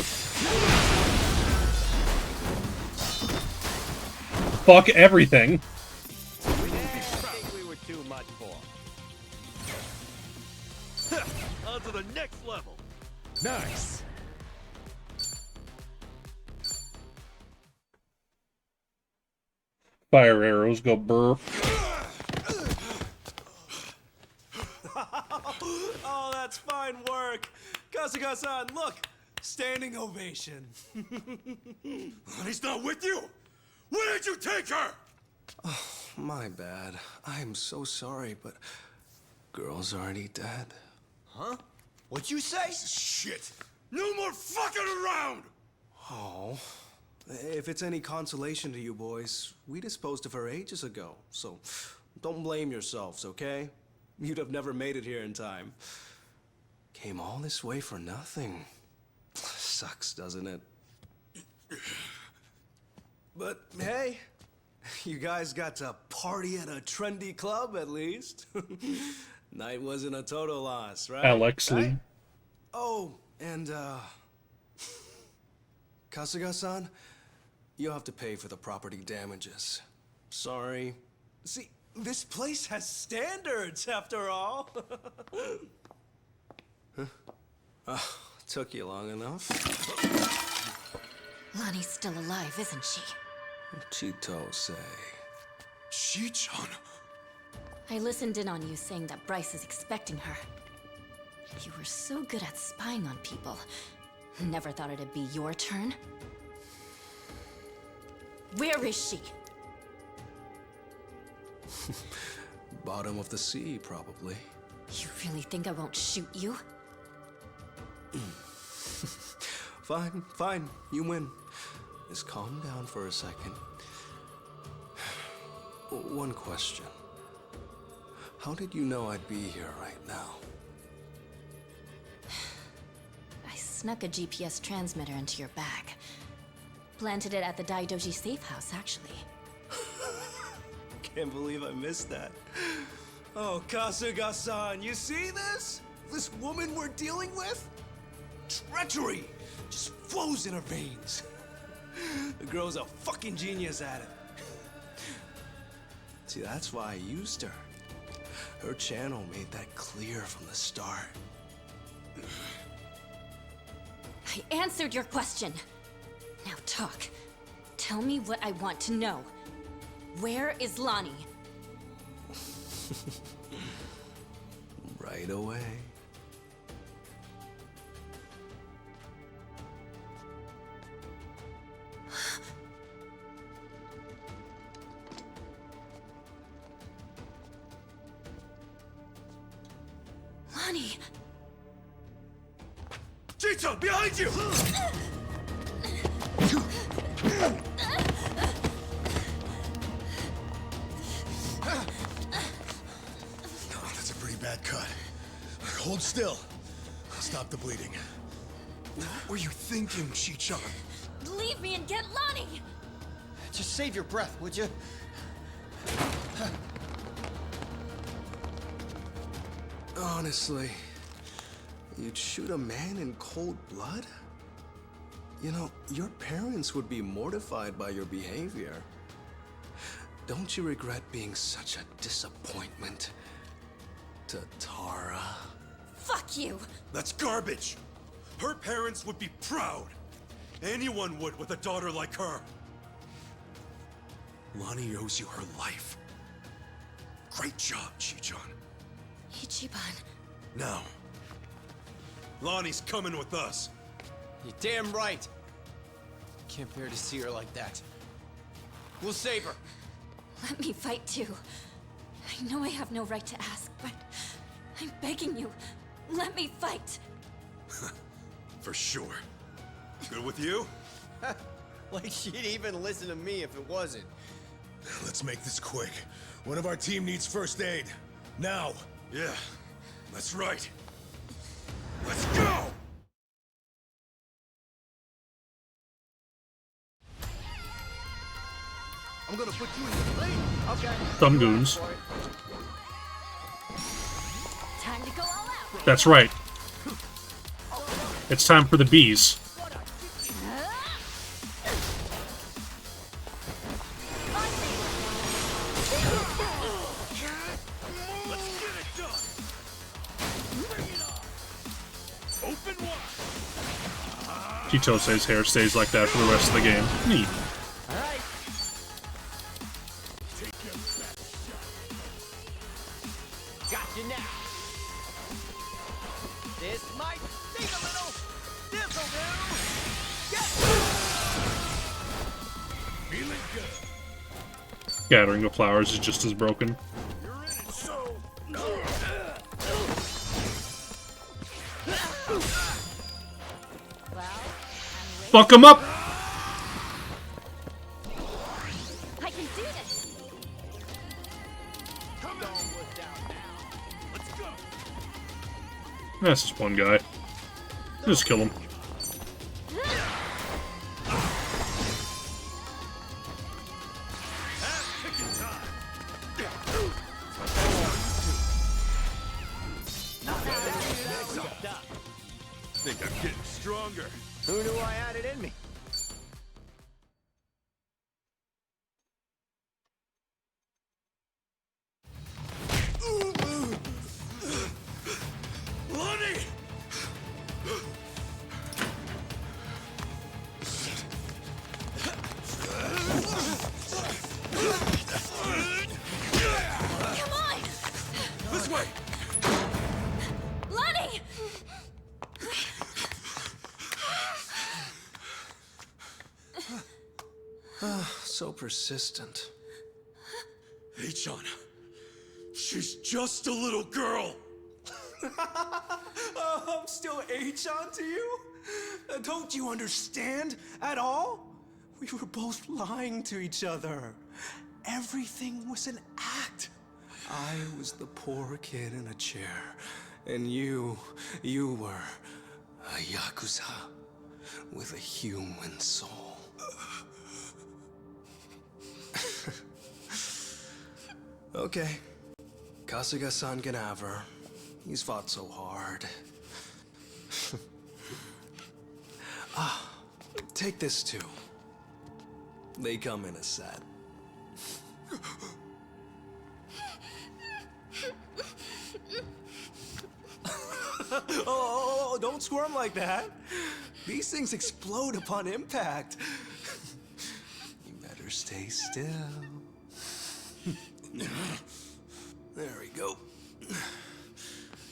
Fuck everything. I think we were too much for. On to the next level. Nice. Fire arrows go burp. Oh, that's fine work. Kasuga-san, look! Standing ovation. He's not with you! Where did you take her? Oh, my bad. I am so sorry, but girl's already dead. Huh? What'd you say? Shit! No more fucking around! Oh. If it's any consolation to you boys, we disposed of her ages ago, so don't blame yourselves, okay? You'd have never made it here in time. Came all this way for nothing. Sucks, doesn't it? But hey, you guys got to party at a trendy club at least. Night wasn't a total loss, right? Alex Lee. Oh, and Kasuga-san, you have to pay for the property damages. Sorry. See, this place has standards after all. Huh? Took you long enough. Lonnie's still alive, isn't she? Chitose. Shi-chan? I listened in on you saying that Bryce is expecting her. You were so good at spying on people. Never thought it'd be your turn. Where is she? Bottom of the sea, probably. You really think I won't shoot you? Fine, fine. You win. Just calm down for a second. One question. How did you know I'd be here right now? I snuck a GPS transmitter into your bag. Planted it at the Daidoji safe house, actually. Can't believe I missed that. Oh, Kasuga-san, you see this? This woman we're dealing with? Treachery just flows in her veins. The girl's a fucking genius at it. See, that's why I used her. Her channel made that clear from the start. I answered your question. Now talk. Tell me what I want to know. Where is Lonnie? Right away. Lonnie! Chito, behind you! That's a pretty bad cut. Hold still. Stop the bleeding. What were you thinking, Shi-chan? Leave me and get Lonnie! Just save your breath, would you? Honestly, you'd shoot a man in cold blood? You know, your parents would be mortified by your behavior. Don't you regret being such a disappointment to Tara? Fuck you! That's garbage! Her parents would be proud! Anyone would with a daughter like her. Lonnie owes you her life. Great job, Chichon. Ichiban. Now, Lonnie's coming with us. You're damn right. Can't bear to see her like that. We'll save her. Let me fight too. I know I have no right to ask, but I'm begging you. Let me fight. For sure. Good with you? Like she'd even listen to me if it wasn't. Let's make this quick. One of our team needs first aid. Now! Yeah, that's right. Let's go! I'm gonna put you in the lane. Okay. Thumb goons. Time to go all out. That's right. It's time for the bees. Chitose's hair stays like that for the rest of the game. Neat. Alright. Gotcha now. This might sting a little. This'll do. Feeling good. Gathering of flowers is just as broken. So, Fuck him up! I can do this. That's just one guy. Just kill him. think I'm getting stronger. Who knew I had it in me? Lonnie! Come on! This way! Lonnie! So persistent. Hey, John. She's just a little girl. I'm still H-on to you? Don't you understand at all? We were both lying to each other. Everything was an act. I was the poor kid in a chair, and you were a Yakuza with a human soul. Okay. Kasuga-san can have her. He's fought so hard. Take this too. They come in a set. Oh, don't squirm like that. These things explode upon impact. You better stay still. There we go.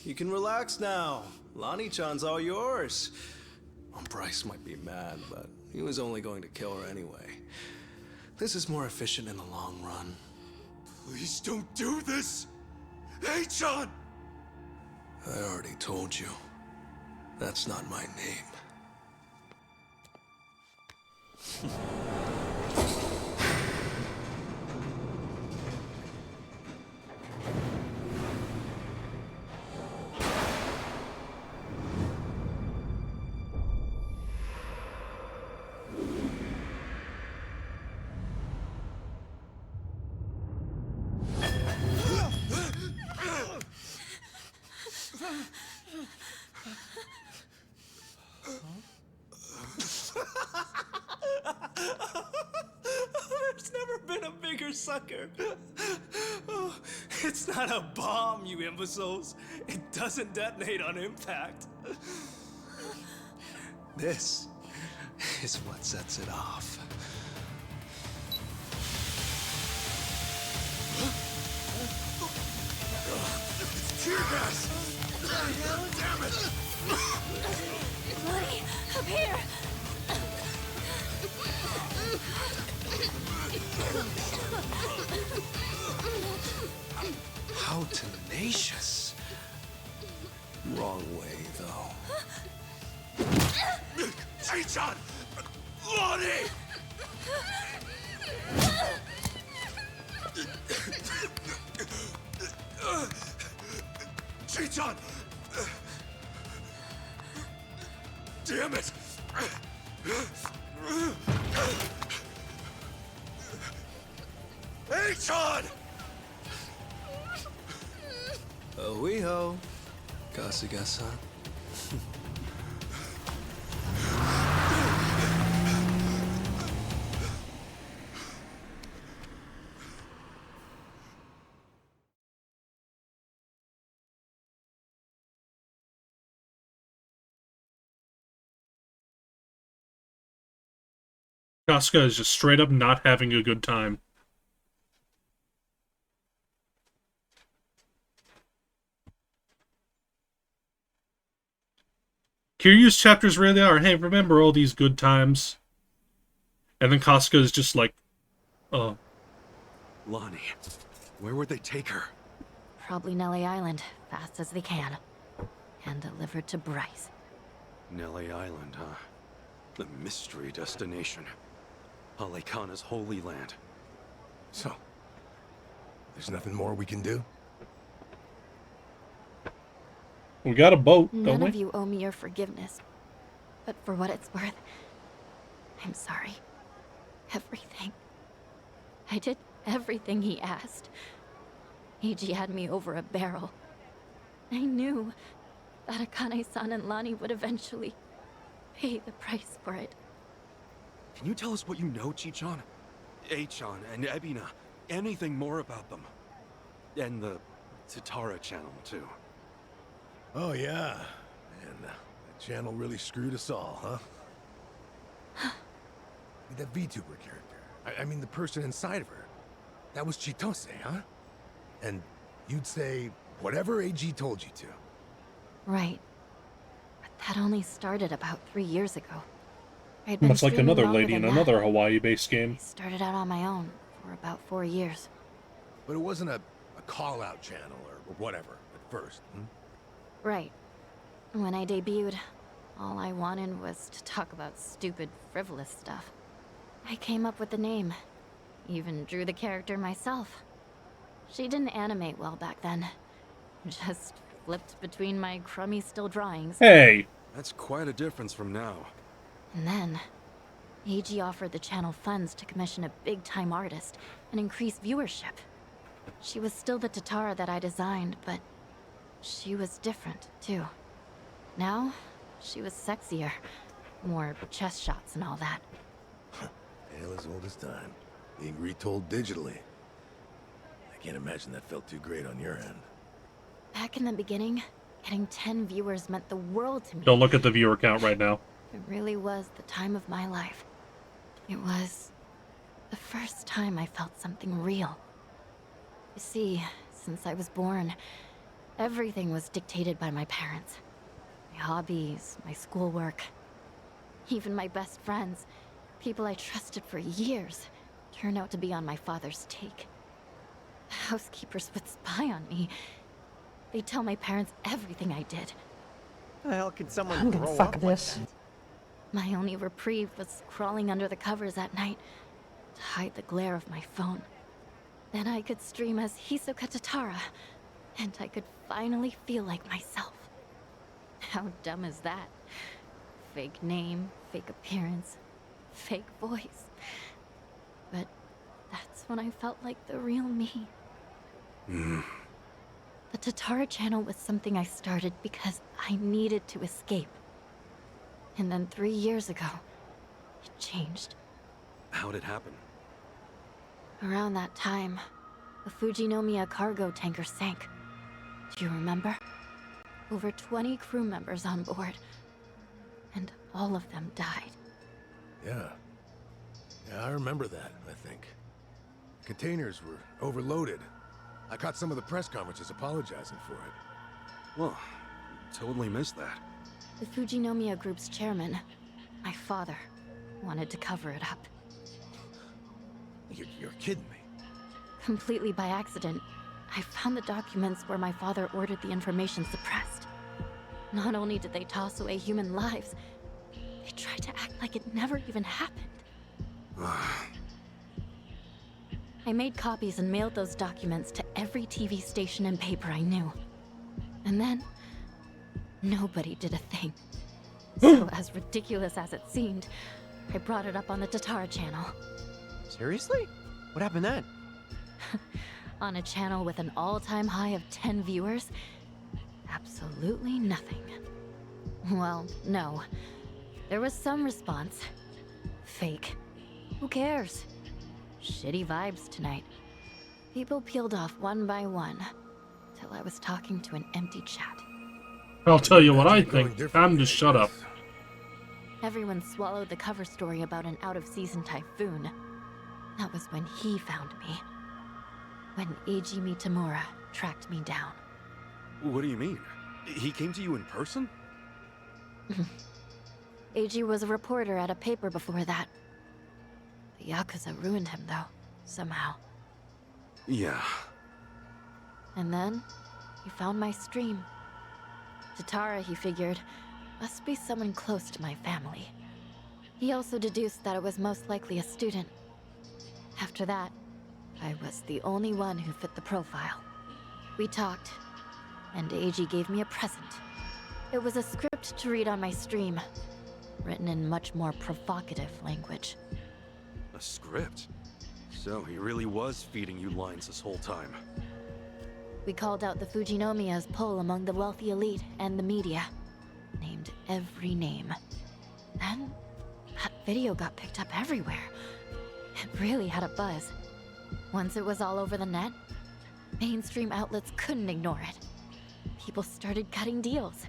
You can relax now. Lonnie-chan's all yours. Well, Bryce might be mad, but he was only going to kill her anyway. This is more efficient in the long run. Please don't do this! Hey, John! I already told you. That's not my name. There's never been a bigger sucker. Oh, it's not a bomb, you imbeciles. It doesn't detonate on impact. This is what sets it off. It's tear gas! Damn it! Bloody, up here! How tenacious. Wrong way, though. Chichon! Lonnie! Chichon! Damn it! Chichon! Oiho, Kasuga-san. Kasuga is just straight up not having a good time. Kiryu's chapters really are, hey, remember all these good times. And then Kasuga is just like, oh. Lonnie, where would they take her? Probably Nelly Island, fast as they can. And delivered to Bryce. Nelly Island, huh? The mystery destination. Alekana's holy land. So, there's nothing more we can do? We got a boat, don't None we? of you owe me your forgiveness. But for what it's worth, I'm sorry. Everything. I did everything he asked. Eiji had me over a barrel. I knew that Akane-san and Lani would eventually pay the price for it. Can you tell us what you know, Chichon? Achan and Ebina. Anything more about them? And the Tatara channel, too. Oh, yeah. And that channel really screwed us all, huh? That VTuber character. I mean, the person inside of her. That was Chitose, huh? And you'd say whatever AG told you to. Right. But that only started about 3 years ago. I'd been Much like streaming another longer lady in than that. another Hawaii-based game. Started out on my own for about 4 years. But it wasn't a call-out channel or whatever at first. Right. When I debuted, all I wanted was to talk about stupid, frivolous stuff. I came up with the name. Even drew the character myself. She didn't animate well back then. Just flipped between my crummy still drawings. Hey! That's quite a difference from now. And then, AG offered the channel funds to commission a big-time artist and increase viewership. She was still the Tatara that I designed, but she was different, too. Now, she was sexier. More chest shots and all that. Tale as old as time. Being retold digitally. I can't imagine that felt too great on your end. Back in the beginning, getting 10 viewers meant the world to me. Don't look at the viewer count right now. It really was the time of my life. It was the first time I felt something real. You see, since I was born, everything was dictated by my parents. My hobbies, my schoolwork, even my best friends, people I trusted for years, turned out to be on my father's take. The housekeepers would spy on me. They'd tell my parents everything I did. The hell could someone I'm gonna grow fuck up this. like My only reprieve was crawling under the covers at night to hide the glare of my phone. Then I could stream as Hisoka Tatara, and I could finally feel like myself. How dumb is that? Fake name, fake appearance, fake voice. But that's when I felt like the real me. The Tatara channel was something I started because I needed to escape. And then 3 years ago, it changed. How'd it happen? Around that time, the Fujinomiya cargo tanker sank. Do you remember? Over 20 crew members on board. And all of them died. Yeah. Yeah, I remember that, I think. Containers were overloaded. I caught some of the press conferences apologizing for it. Well, totally missed that. The Fujinomiya Group's chairman, my father, wanted to cover it up. You're kidding me. Completely by accident, I found the documents where my father ordered the information suppressed. Not only did they toss away human lives, they tried to act like it never even happened. I made copies and mailed those documents to every TV station and paper I knew. And then, nobody did a thing. So as ridiculous as it seemed, I brought it up on the Tatara channel. Seriously? What happened then? On a channel with an all-time high of 10 viewers, absolutely nothing. Well, no. There was some response. Fake. Who cares? Shitty vibes tonight. People peeled off one by one, till I was talking to an empty chat. I'll tell you what I think. Time to shut up. Everyone swallowed the cover story about an out-of-season typhoon. That was when he found me. When Eiji Mitamura tracked me down. What do you mean? He came to you in person? Eiji was a reporter at a paper before that. The Yakuza ruined him, though, somehow. Yeah. And then, he found my stream. Tatara, he figured, must be someone close to my family. He also deduced that it was most likely a student. After that, I was the only one who fit the profile. We talked, and Eiji gave me a present. It was a script to read on my stream, written in much more provocative language. A script? So he really was feeding you lines this whole time. We called out the Fujinomiya's pull among the wealthy elite and the media. Named every name. Then, that video got picked up everywhere. It really had a buzz. Once it was all over the net, mainstream outlets couldn't ignore it. People started cutting deals.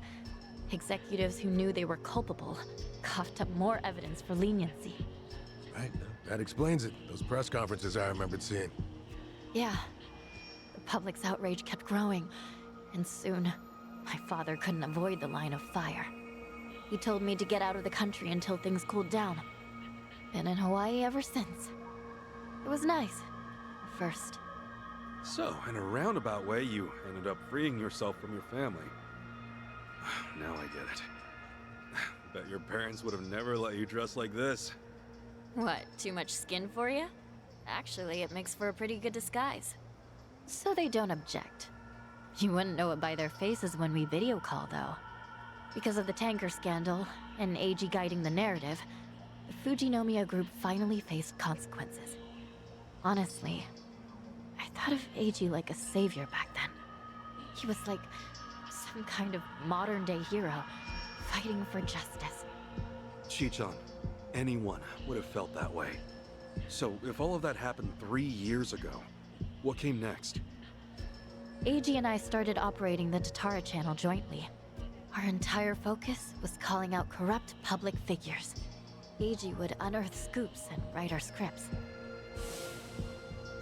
Executives who knew they were culpable coughed up more evidence for leniency. Right, that explains it. Those press conferences I remembered seeing. Yeah. The public's outrage kept growing, and soon, my father couldn't avoid the line of fire. He told me to get out of the country until things cooled down. Been in Hawaii ever since. It was nice. At first. So, in a roundabout way, you ended up freeing yourself from your family. Now I get it. Bet your parents would have never let you dress like this. What, too much skin for you? Actually, it makes for a pretty good disguise. So they don't object. You wouldn't know it by their faces when we video call, though. Because of the tanker scandal, and Eiji guiding the narrative, the Fujinomiya Group finally faced consequences. Honestly, I thought of Eiji like a savior back then. He was like some kind of modern-day hero, fighting for justice. Chichan, anyone would have felt that way. So, if all of that happened 3 years ago, what came next? Eiji and I started operating the Tatara channel jointly. Our entire focus was calling out corrupt public figures. Eiji would unearth scoops and write our scripts.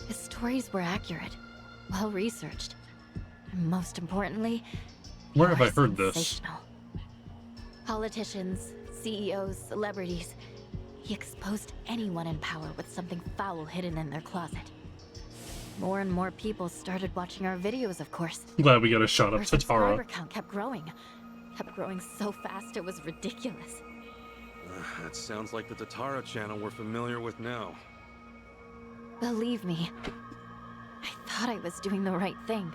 His stories were accurate, well-researched, and most importantly, where have I heard this? Sensational. Politicians, CEOs, celebrities. He exposed anyone in power with something foul hidden in their closet. More and more people started watching our videos, of course. I'm glad we got a shot of Our subscriber Tatara. count kept growing. Kept growing so fast it was ridiculous. That sounds like the Tatara channel we're familiar with now. Believe me, I thought I was doing the right thing.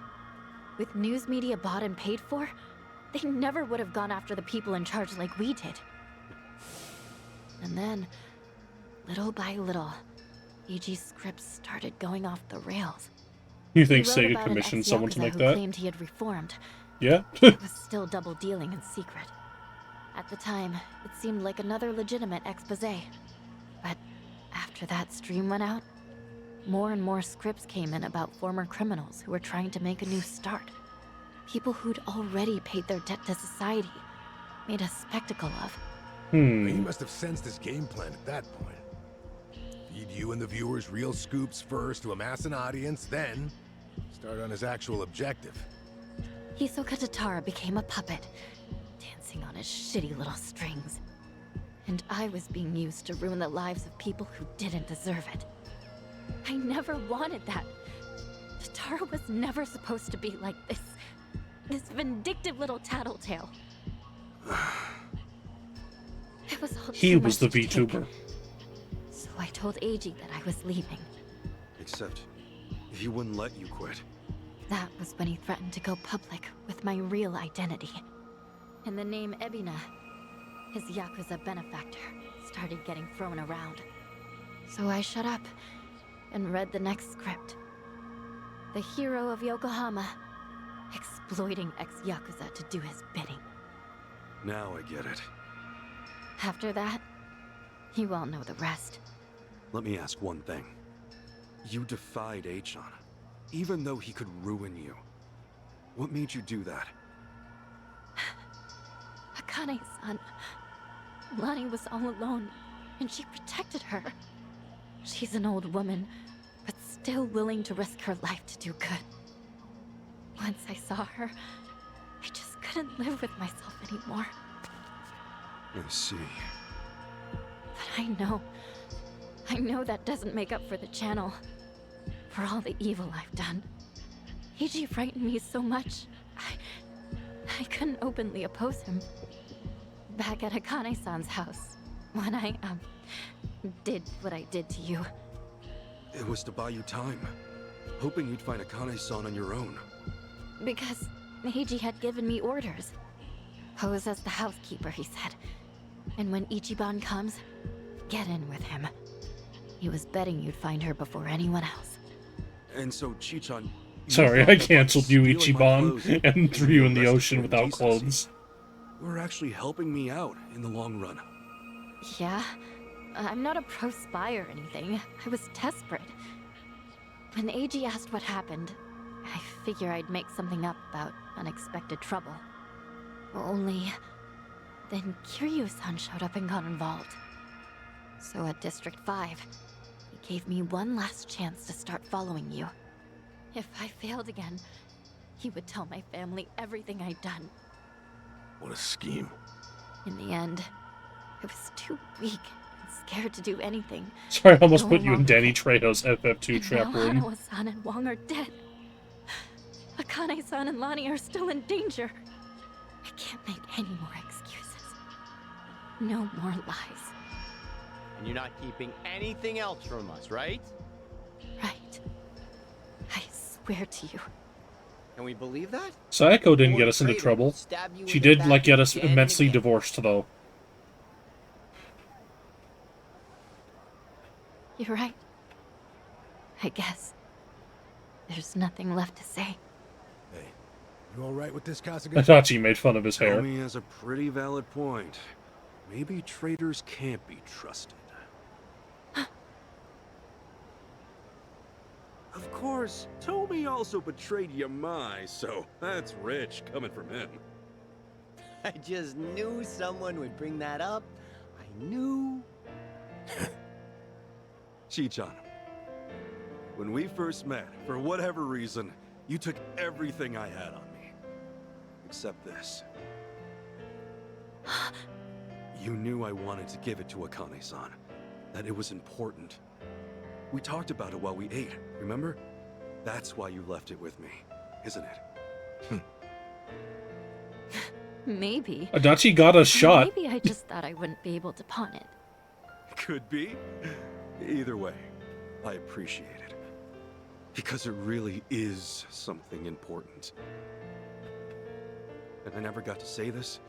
With news media bought and paid for, they never would have gone after the people in charge like we did. And then, little by little, Eiji's scripts started going off the rails. You think He wrote Sega about an commissioned someone to ex-Yakuza make who that? claimed he had reformed. Yeah? But was still double dealing in secret. At the time, it seemed like another legitimate expose. But after that stream went out, more and more scripts came in about former criminals who were trying to make a new start. People who'd already paid their debt to society, made a spectacle of. He must have sensed his game plan at that point. Feed you and the viewers real scoops first to amass an audience, then start on his actual objective. Hisoka Tatara became a puppet, dancing on his shitty little strings. And I was being used to ruin the lives of people who didn't deserve it. I never wanted that. Tatara was never supposed to be like this. This vindictive little tattletale. It was all He too was the much to take. VTuber. So I told Eiji that I was leaving. Except, he wouldn't let you quit. That was when he threatened to go public with my real identity. And the name Ebina, his Yakuza benefactor, started getting thrown around. So I shut up and read the next script. The hero of Yokohama, exploiting ex-Yakuza to do his bidding. Now I get it. After that, you all know the rest. Let me ask one thing. You defied Achan, even though he could ruin you. What made you do that? Akane-san. Lani was all alone, and she protected her. She's an old woman, but still willing to risk her life to do good. Once I saw her, I just couldn't live with myself anymore. I see. But I know that doesn't make up for the channel. For all the evil I've done. Eiji frightened me so much, I couldn't openly oppose him. Back at Akane-san's house, when I, did what I did to you. It was to buy you time, hoping you'd find Akane-san on your own. Because Eiji had given me orders. Pose as the housekeeper, he said. And when Ichiban comes, get in with him. He was betting you'd find her before anyone else. And so, Chichan... Sorry, I cancelled you, Ichiban, and threw you in the ocean without clothes. You were actually helping me out in the long run. Yeah? I'm not a pro spy or anything. I was desperate. When Eiji asked what happened, I figure I'd make something up about unexpected trouble. Only... then Kiryu-san showed up and got involved. So at District 5, he gave me one last chance to start following you. If I failed again, he would tell my family everything I'd done. What a scheme. In the end, I was too weak and scared to do anything. Sorry, I almost put you in Danny Trejo's FF2 trap Now room. Hanawa-san and Wong are dead. Akane-san and Lani are still in danger. I can't make any more excuses. No more lies. And you're not keeping anything else from us, right? Right. I swear to you. Can we believe that? Sayako didn't get us into trouble. She did, like, get us immensely divorced, though. You're right. I guess. There's nothing left to say. Hey, you alright with this, Kasuga? Itachi made fun of his hair. Tommy has a pretty valid point. Maybe traitors can't be trusted. Of course, Tomy also betrayed Yamai, so that's rich coming from him. I just knew someone would bring that up. I knew. Chichan, when we first met, for whatever reason, you took everything I had on me. Except this. You knew I wanted to give it to Akane-san. That it was important. We talked about it while we ate, remember? That's why you left it with me, isn't it? Maybe. Adachi got a shot. Maybe I just thought I wouldn't be able to pawn it. Could be. Either way, I appreciate it. Because it really is something important. And I never got to say this.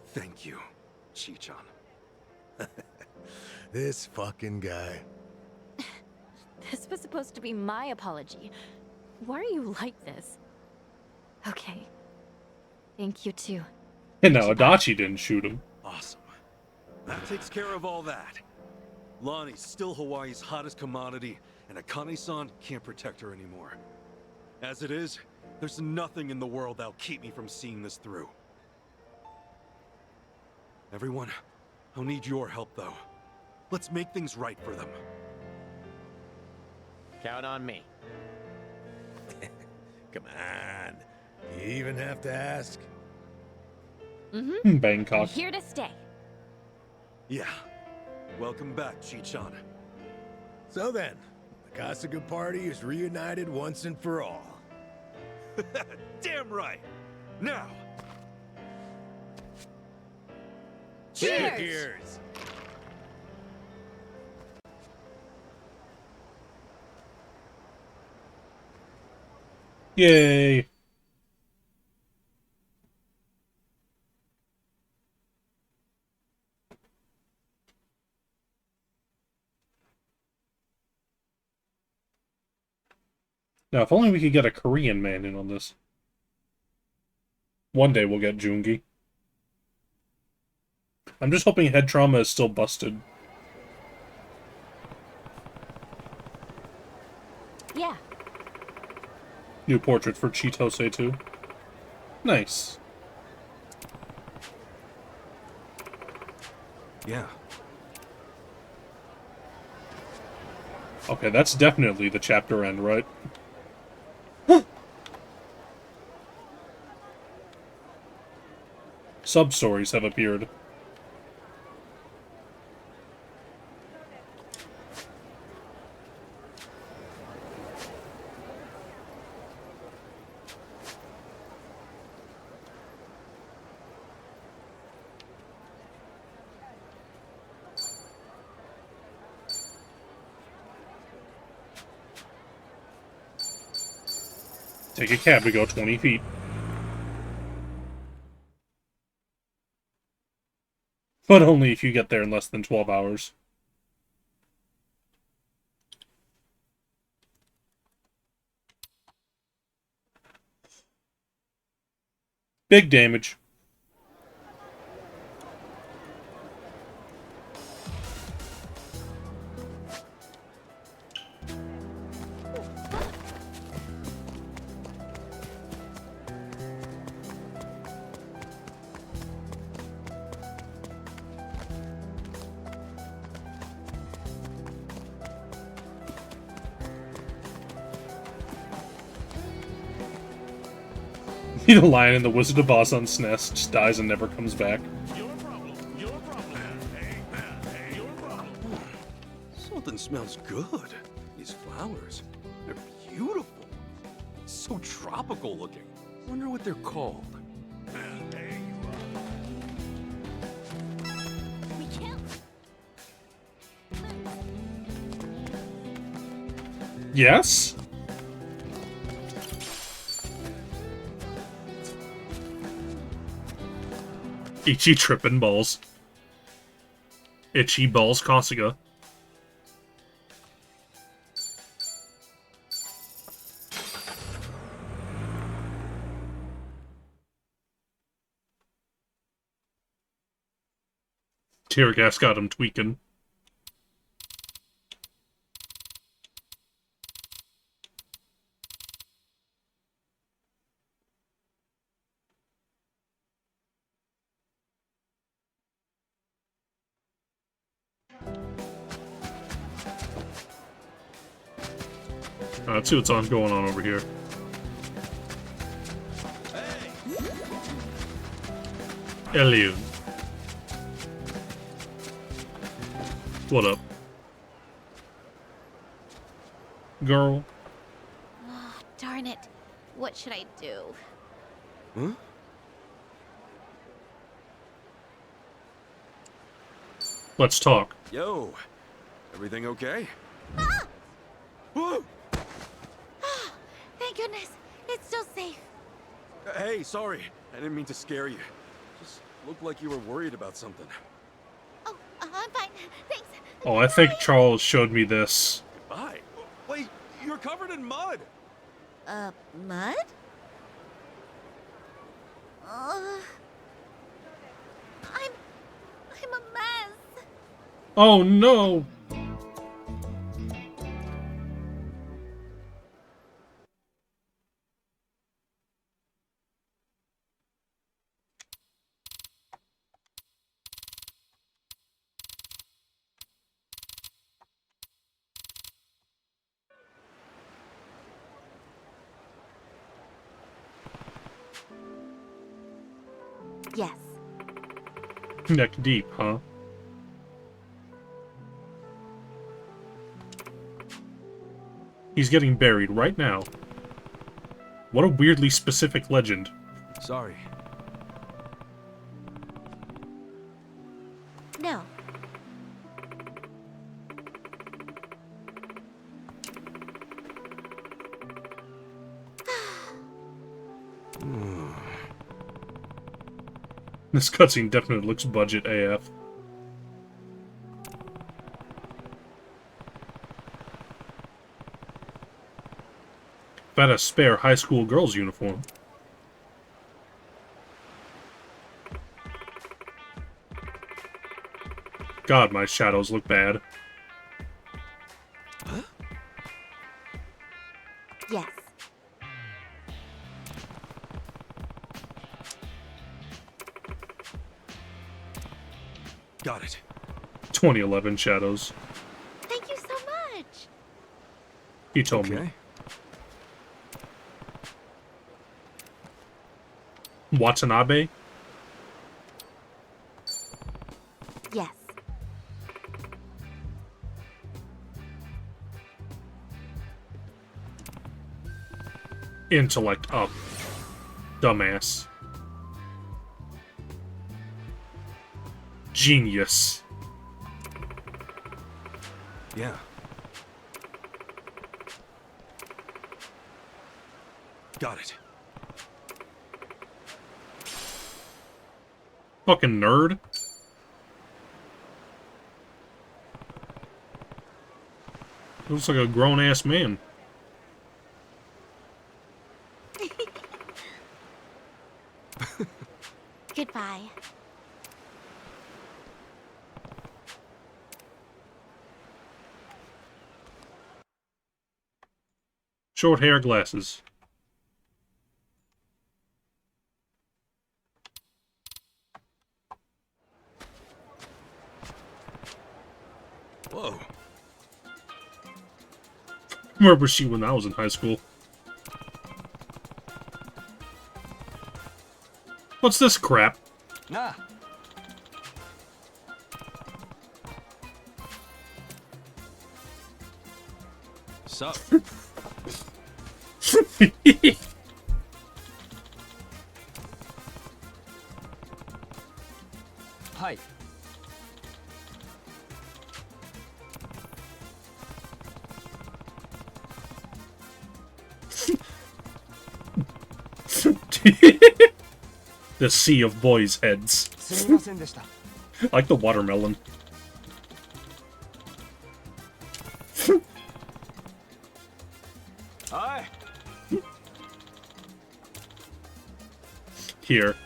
Thank you, Chichan. This fucking guy. This was supposed to be my apology. Why are you like this? Okay. Thank you too. And now Adachi didn't shoot him. Awesome. That takes care of all that. Lonnie's still Hawaii's hottest commodity, and Akane-san can't protect her anymore. As it is, there's nothing in the world that'll keep me from seeing this through. Everyone, I'll need your help, though. Let's make things right for them. Count on me. Come on. Do you even have to ask? Mm-hmm. Bangkok. I'm here to stay. Yeah. Welcome back, Chichan. So then, the Kasuga party is reunited once and for all. Damn right! Now! Cheers! Cheers! Yay! Now, if only we could get a Korean man in on this. One day we'll get Joongi. I'm just hoping head trauma is still busted. Yeah. New portrait for Chitose too. Nice. Yeah. Okay, that's definitely the chapter end, right? Sub-stories have appeared. Take a cab to go 20 feet. But only if you get there in less than 12 hours. Big damage. The lion in the Wizard of Oz on SNES just dies and never comes back. Something smells good. These flowers. They're beautiful. So tropical looking. Wonder what they're called. We killed. Yes? Itchy trippin' balls. Itchy balls Kasuga. Tear gas got him tweaking. Let's see what's going on over here. Hello. What up? Girl. Oh, darn it. What should I do? Huh? Let's talk. Yo, everything okay? Ah! Whoa! Ah, thank goodness. It's still safe. Hey, sorry. I didn't mean to scare you. Just looked like you were worried about something. Oh, I'm fine. Thanks. Oh, I think Charles showed me this. Goodbye. Wait, you're covered in mud. Mud? I'm a mess. Oh no! Yes. Neck deep, huh? He's getting buried right now. What a weirdly specific legend. Sorry. No. This cutscene definitely looks budget AF. If I had a spare high school girl's uniform. God, my shadows look bad. Yes. Got it. 2011 shadows. Thank you so much. He told me. Watanabe? Yes. Intellect up. Dumbass. Genius. Yeah. Got it. Fucking nerd. Looks like a grown-ass man. Goodbye. Short hair, glasses. Whoa. Where was she when I was in high school? What's this crap? Nah. Sup? Hi. The sea of boys' heads. Like the watermelon. Hi. Here.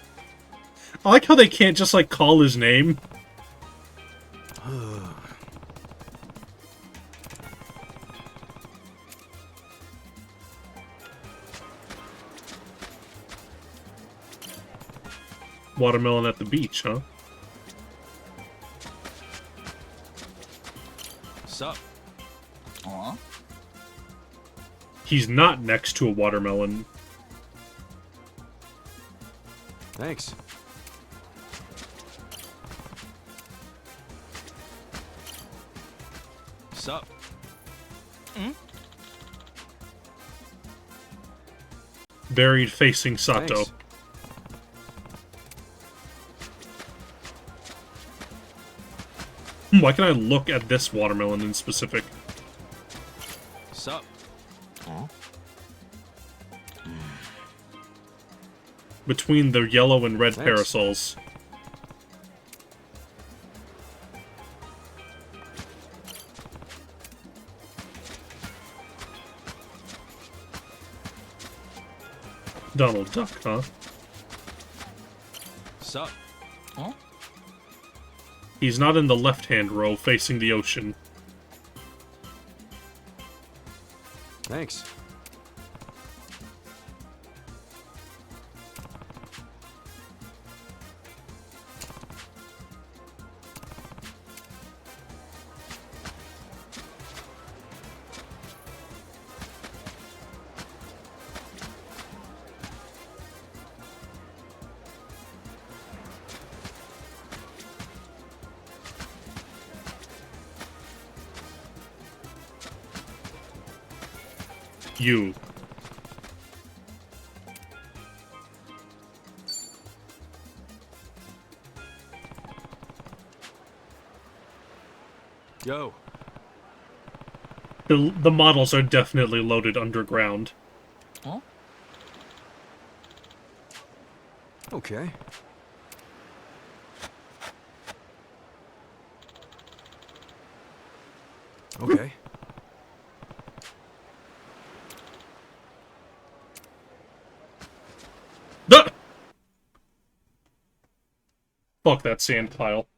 I like how they can't just, like, call his name. Watermelon at the beach, huh? Sup? Aw. He's not next to a watermelon. Thanks. Sup? Buried facing Sato. Thanks. Why can I look at this watermelon in specific? Sup? Between the yellow and red Thanks. parasols. Donald Duck, huh? Sup? He's not in the left-hand row facing the ocean. Thanks. You. Yo. The models are definitely loaded underground. Huh? Okay. Okay. Duh! Fuck that sand pile.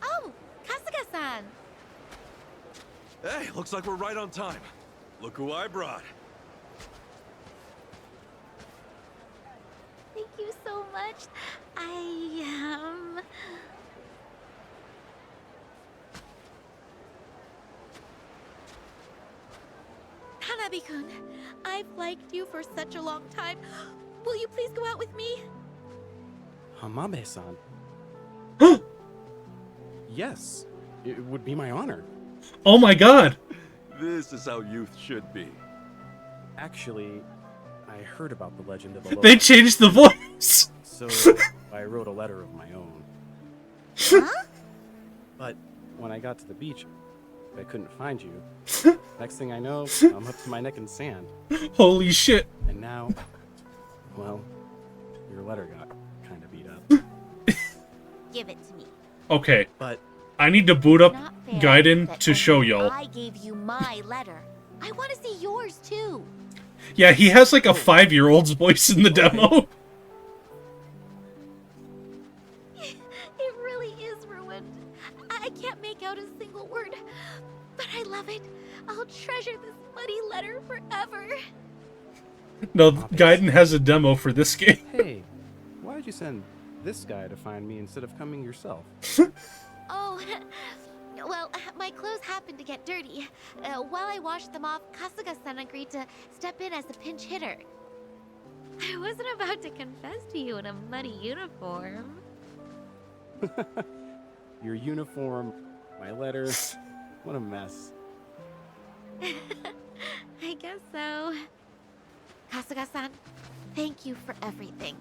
Oh, Kasuga-san. Hey, looks like we're right on time. Look who I brought. Thank you so much. Hanabi-kun, I've liked you for such a long time. Will you please go out with me? Hamabe-san. Yes, it would be my honor. Oh my god! This is how youth should be. Actually, I heard about the legend of Aloha. They changed the voice! So, I wrote a letter of my own. Huh? But when I got to the beach, I couldn't find you. Next thing I know, I'm up to my neck in sand. Holy shit. And now, well, your letter got kind of beat up. Give it to me. Okay. But I need to boot up Not fair Gaiden that to show only y'all. I gave you my letter. I want to see yours too. Yeah, he has like a 5-year-old's voice in the demo. It really is ruined. I can't make out a single word, but I love it. I'll treasure this muddy letter forever. No, Gaiden has a demo for this game. Hey, why did you send this guy to find me instead of coming yourself? Oh, well, my clothes happened to get dirty. While I washed them off, Kasuga-san agreed to step in as a pinch hitter. I wasn't about to confess to you in a muddy uniform. Your uniform, my letter, what a mess. I guess so. Kasuga-san, thank you for everything.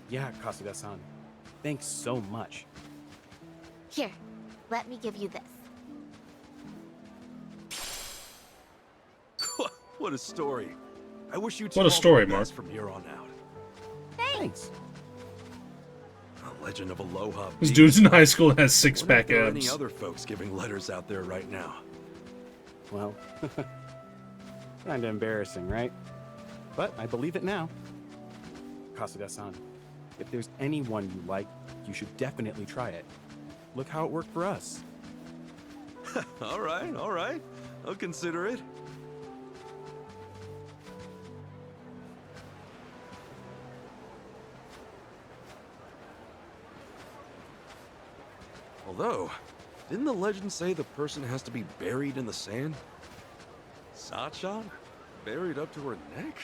Yeah, Kasuga-san. Thanks so much. Here, let me give you this. What a story. I wish you two What a all the story, best Mark. from here on out. Thanks. A legend of Aloha. This Beach. dude's in high school and has Wonder if 6-pack there are abs. any other folks giving letters out there right now? Well, kinda embarrassing, right? But I believe it now. Kasuga-san, if there's anyone you like, you should definitely try it. Look how it worked for us. all right. I'll consider it. Although, didn't the legend say the person has to be buried in the sand? Sachan? Buried up to her neck?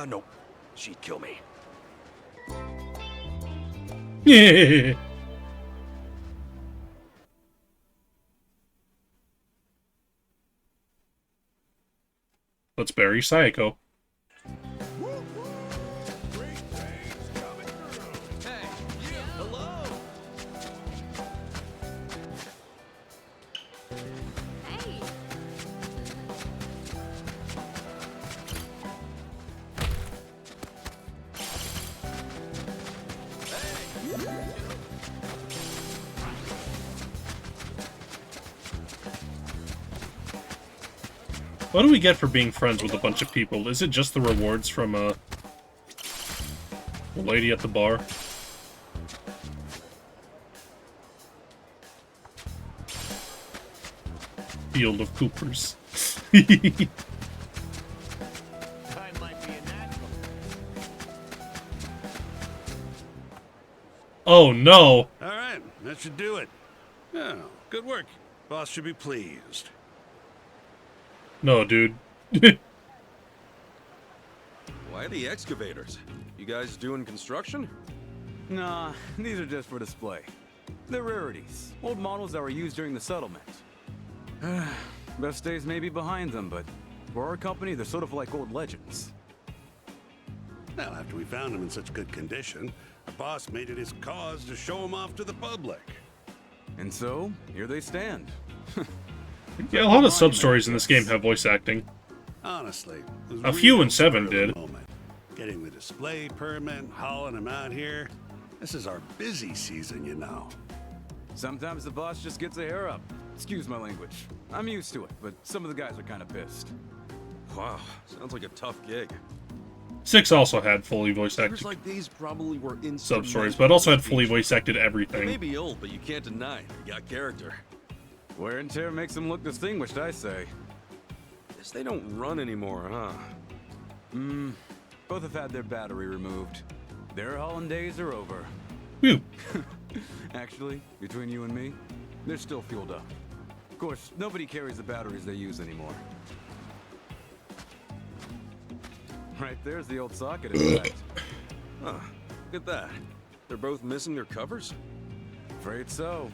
Nope. She'd kill me. Yeah. Let's bury Sayako. Hey. What do we get for being friends with a bunch of people? Is it just the rewards from the lady at the bar? Field of Coopers. I might be a natural. Oh no! All right, that should do it. Oh, good work. Boss should be pleased. No, dude. Why the excavators? You guys doing construction? Nah, these are just for display. They're rarities, old models that were used during the settlement. Best days may be behind them, but for our company, they're sort of like old legends. Well, after we found them in such good condition, our boss made it his cause to show them off to the public. And so, here they stand. Yeah, a lot of sub-stories in this game have voice acting. Honestly, it was A few real in 7 spur of the did. moment. Getting the display permit, hauling them out here. This is our busy season, you know. Sometimes the boss just gets a hair up. Excuse my language. I'm used to it, but some of the guys are kind of pissed. Wow, sounds like a tough gig. 6 also had fully voice acted Figures like these probably were in sub-stories, but also had fully voice acted They everything. may be old, but you can't deny they got character. Wear and tear makes them look distinguished, I say. Guess they don't run anymore, huh? Both have had their battery removed. Their hauling days are over. Phew. Actually, between you and me, they're still fueled up. Of course, nobody carries the batteries they use anymore. Right there's the old socket, in fact. Huh, look at that. They're both missing their covers? Afraid so.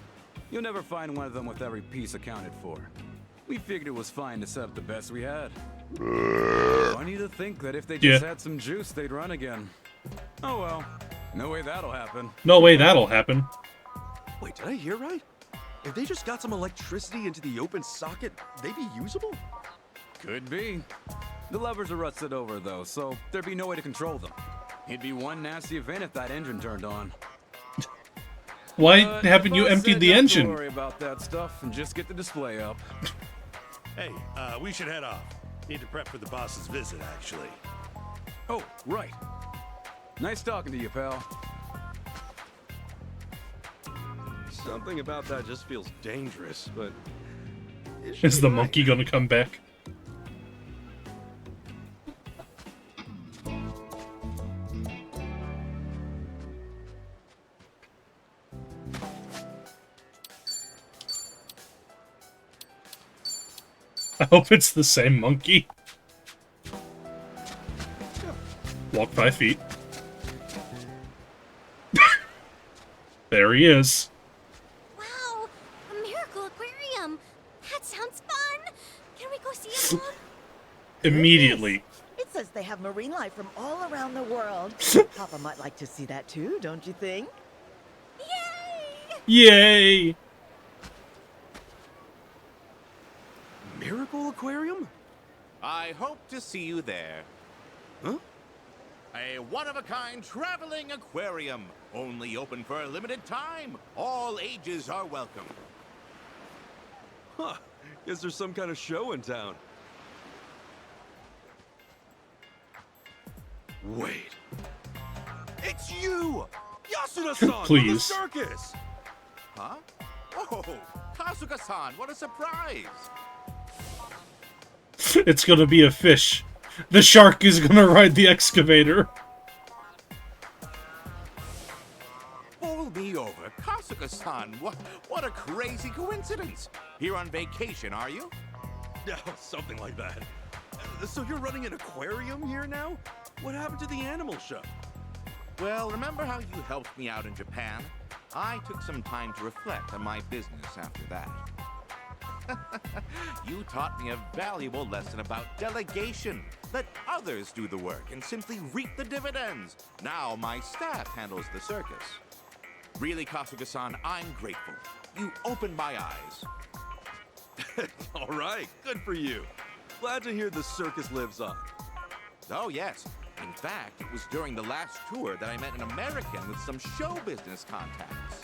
You'll never find one of them with every piece accounted for. We figured it was fine to set up the best we had. Funny to think that if they just had some juice, they'd run again. Oh well. No way that'll happen. No way that'll happen. Wait, did I hear right? If they just got some electricity into the open socket, they'd be usable? Could be. The levers are rusted over, though, so there'd be no way to control them. It'd be one nasty event if that engine turned on. Why haven't you emptied the engine? Don't worry about that stuff and just get the display up. Hey, we should head off. Need to prep for the boss's visit, actually. Oh, right. Nice talking to you, pal. Something about that just feels dangerous, but... Is the monkey gonna come back? I hope it's the same monkey. Walk 5 feet. There he is. Wow, a miracle aquarium. That sounds fun. Can we go see it, Mom? Immediately. It says they have marine life from all around the world. Papa might like to see that too, don't you think? Yay! Miracle Aquarium? I hope to see you there. Huh? A one-of-a-kind traveling aquarium. Only open for a limited time. All ages are welcome. Huh. Guess there's some kind of show in town. Wait. It's you! Yasuda-san from the Please. circus! Huh? Oh, Kasuga-san, what a surprise! It's gonna be a fish. The shark is gonna ride the excavator. Pull me over, Kasuga-san. What a crazy coincidence. Here on vacation, are you? Yeah, something like that. So you're running an aquarium here now? What happened to the animal show? Well, remember how you helped me out in Japan? I took some time to reflect on my business after that. You taught me a valuable lesson about delegation. Let others do the work and simply reap the dividends. Now my staff handles the circus. Really, Kasuga-san, I'm grateful. You opened my eyes. All right, good for you. Glad to hear the circus lives on. Oh, yes. In fact, it was during the last tour that I met an American with some show business contacts.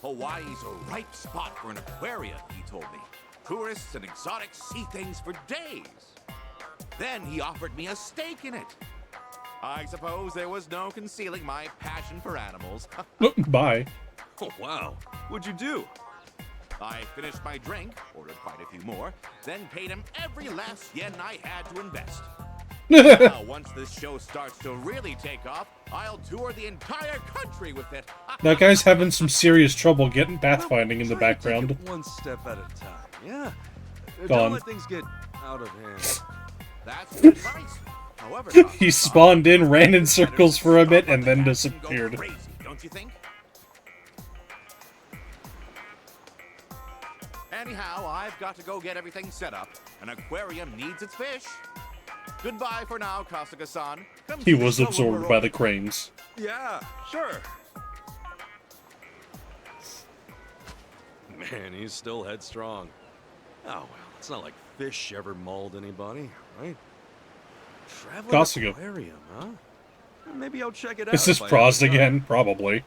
Hawaii's a ripe spot for an aquarium, he told me. Tourists and exotic sea things for days. Then he offered me a stake in it. I suppose there was no concealing my passion for animals. Bye. Oh, wow. What'd you do? I finished my drink, ordered quite a few more, then paid him every last yen I had to invest. Now, once this show starts to really take off, I'll tour the entire country with it. That guy's having some serious trouble getting pathfinding in the background. Take it one step at a time, yeah? Go Don't on. let things get out of hand. That's the advice. However, He spawned in, ran in circles for a bit, and then disappeared. don't you think? Anyhow, I've got to go get everything set up. An aquarium needs its fish. Goodbye for now, Kasuga-san. Come He see the was show when absorbed we're by open. the cranes. Yeah, sure. Man, he's still headstrong. Oh, well, it's not like fish ever mauled anybody, right? Traveling Kasuga. aquarium, huh? Maybe I'll check it out. Is this if I have Prost the time. again? Probably.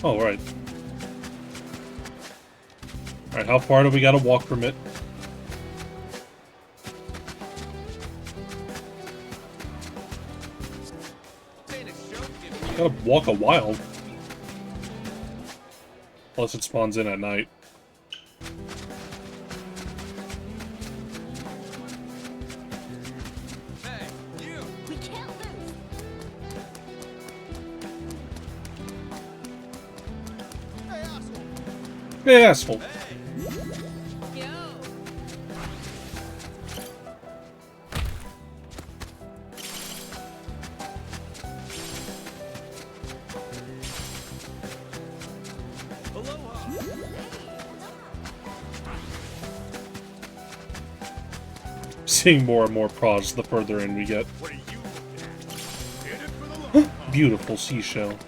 Oh, right. Alright, how far do we gotta walk from it? Gotta walk a while. Unless it spawns in at night. We can't lose. Hey, asshole. Seeing more and more pros the further in we get. Beautiful seashell.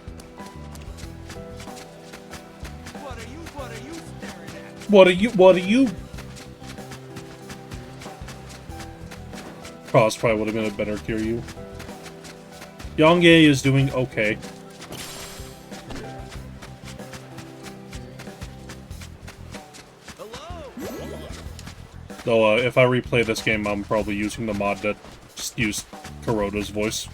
What are you? Pros probably would have been a better Kiryu. Yongye is doing okay. Though, if I replay this game, I'm probably using the mod that just used Kuroda's voice.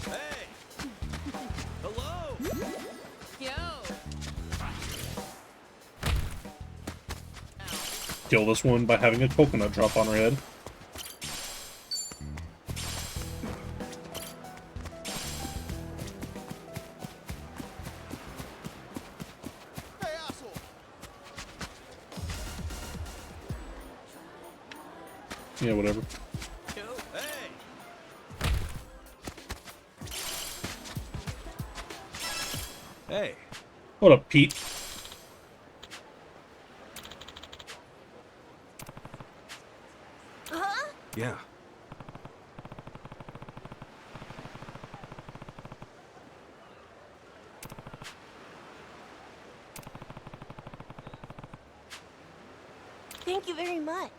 Kill this one by having a coconut drop on her head. Yeah, whatever. Hey. What up, Pete? Yeah. Thank you very much.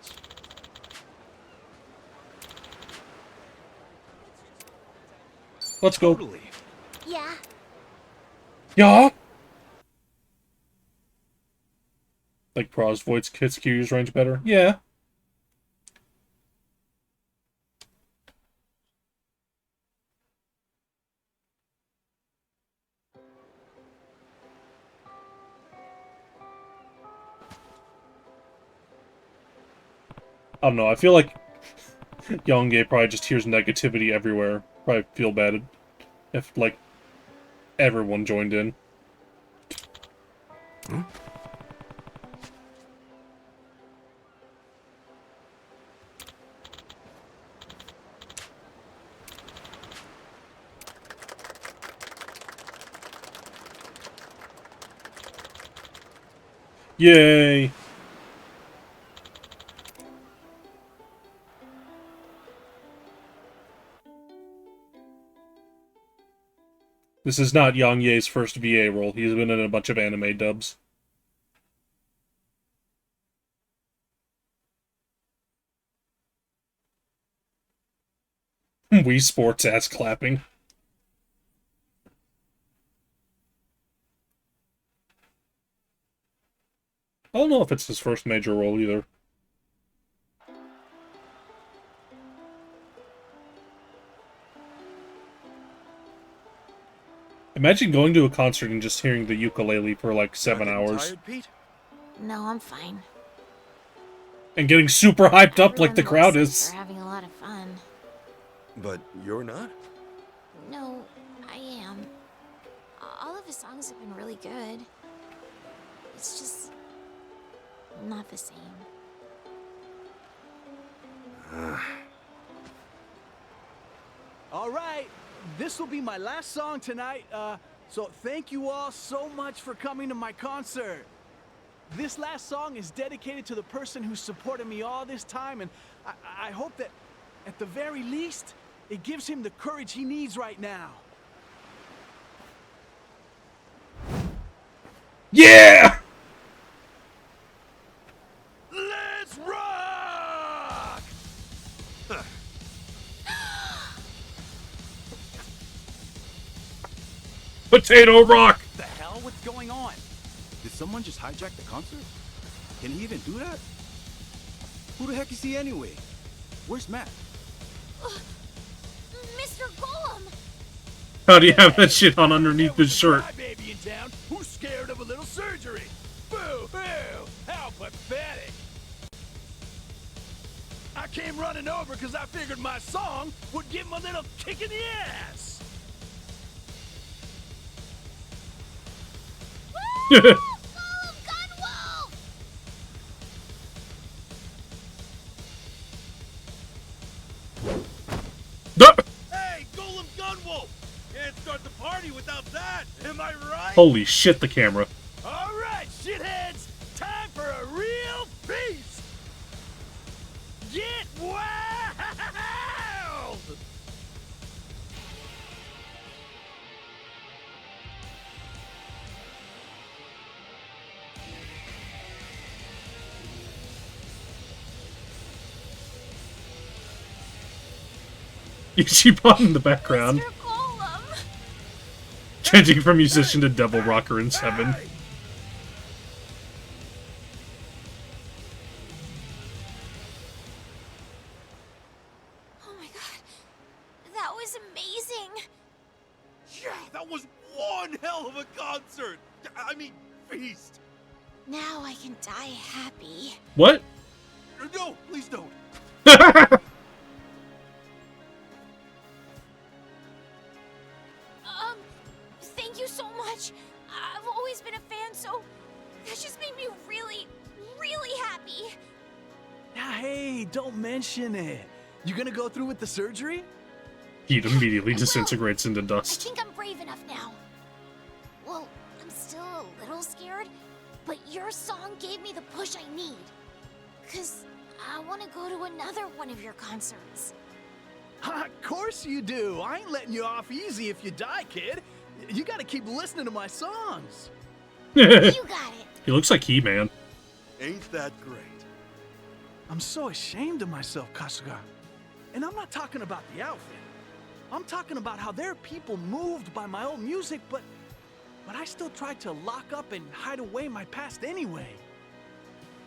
Let's go. Totally. Yeah. Yeah. Like Pros voice hits Kiryu's range better. Yeah. I don't know, I feel like Yongay probably just hears negativity everywhere. Probably feel bad if, like, everyone joined in. Yay! This is not Yang Ye's first VA role. He's been in a bunch of anime dubs. Wii Sports ass clapping. I don't know if it's his first major role either. Imagine going to a concert and just hearing the ukulele for like 7 hours. Tired, Pete? No, I'm fine. And getting super hyped up like the Everyone crowd looks like is. they're having a lot of fun. But you're not? No, I am. All of his songs have been really good. It's just not the same. All right, this will be my last song tonight. So thank you all so much for coming to my concert. This last song is dedicated to the person who supported me all this time, and I hope that, at the very least, it gives him the courage he needs right now. Yeah! Let's rock! Potato Rock! What the hell? What's going on? Did someone just hijack the concert? Can he even do that? Who the heck is he anyway? Where's Matt? Mr. Golem! How do you have that shit on underneath his shirt? Baby in town who's scared of a little surgery. Boo hoo! How pathetic! I came running over because I figured my song would give him a little kick in the ass. Hey, Golem Gunwolf! Can't start the party without that, am I right? Holy shit, the camera. Alright, shitheads! Time for a real feast! Get wild! Ichiban in the background. Changing from musician to devil rocker in 7. Oh my god. That was amazing. Yeah, that was one hell of a concert! I mean, feast! Now I can die happy. What? No, please don't. Thank you so much. I've always been a fan, so that just made me really, really happy. Hey, don't mention it. You gonna go through with the surgery? Heat immediately disintegrates into I dust. think I'm brave enough now. Well, I'm still a little scared, but your song gave me the push I need. 'Cause I want to go to another one of your concerts. Of course you do. I ain't letting you off easy if you die, kid. You gotta keep listening to my songs. You got it. He looks like He-Man. Ain't that great? I'm so ashamed of myself, Kasuga. And I'm not talking about the outfit. I'm talking about how there are people moved by my old music, but I still try to lock up and hide away my past anyway.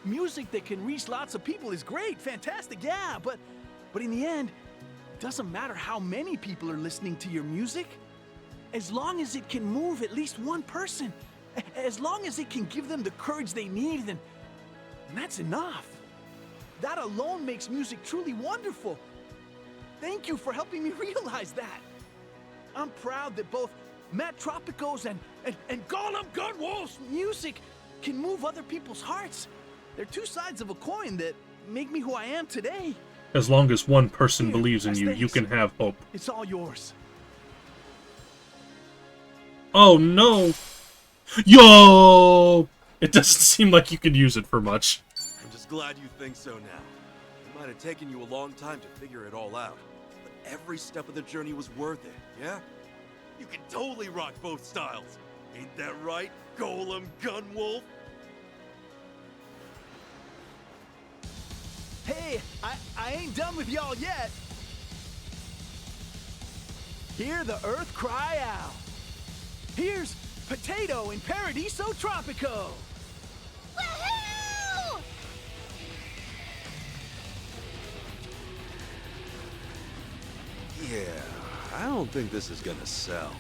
Music that can reach lots of people is great, fantastic, yeah, but in the end, it doesn't matter how many people are listening to your music. As long as it can move at least one person, as long as it can give them the courage they need, then that's enough. That alone makes music truly wonderful. Thank you for helping me realize that. I'm proud that both Matt Tropico's and Golem Gunwolf's music can move other people's hearts. They're two sides of a coin that make me who I am today. As long as one person believes in you, you can have hope. It's all yours. Oh no! Yo! It doesn't seem like you could use it for much. I'm just glad you think so now. It might have taken you a long time to figure it all out, but every step of the journey was worth it, yeah? You can totally rock both styles. Ain't that right, Golem Gunwolf? Hey, I ain't done with y'all yet. Hear the earth cry out. Here's Potato in Paradiso Tropico. Woohoo! Yeah, I don't think this is gonna sell.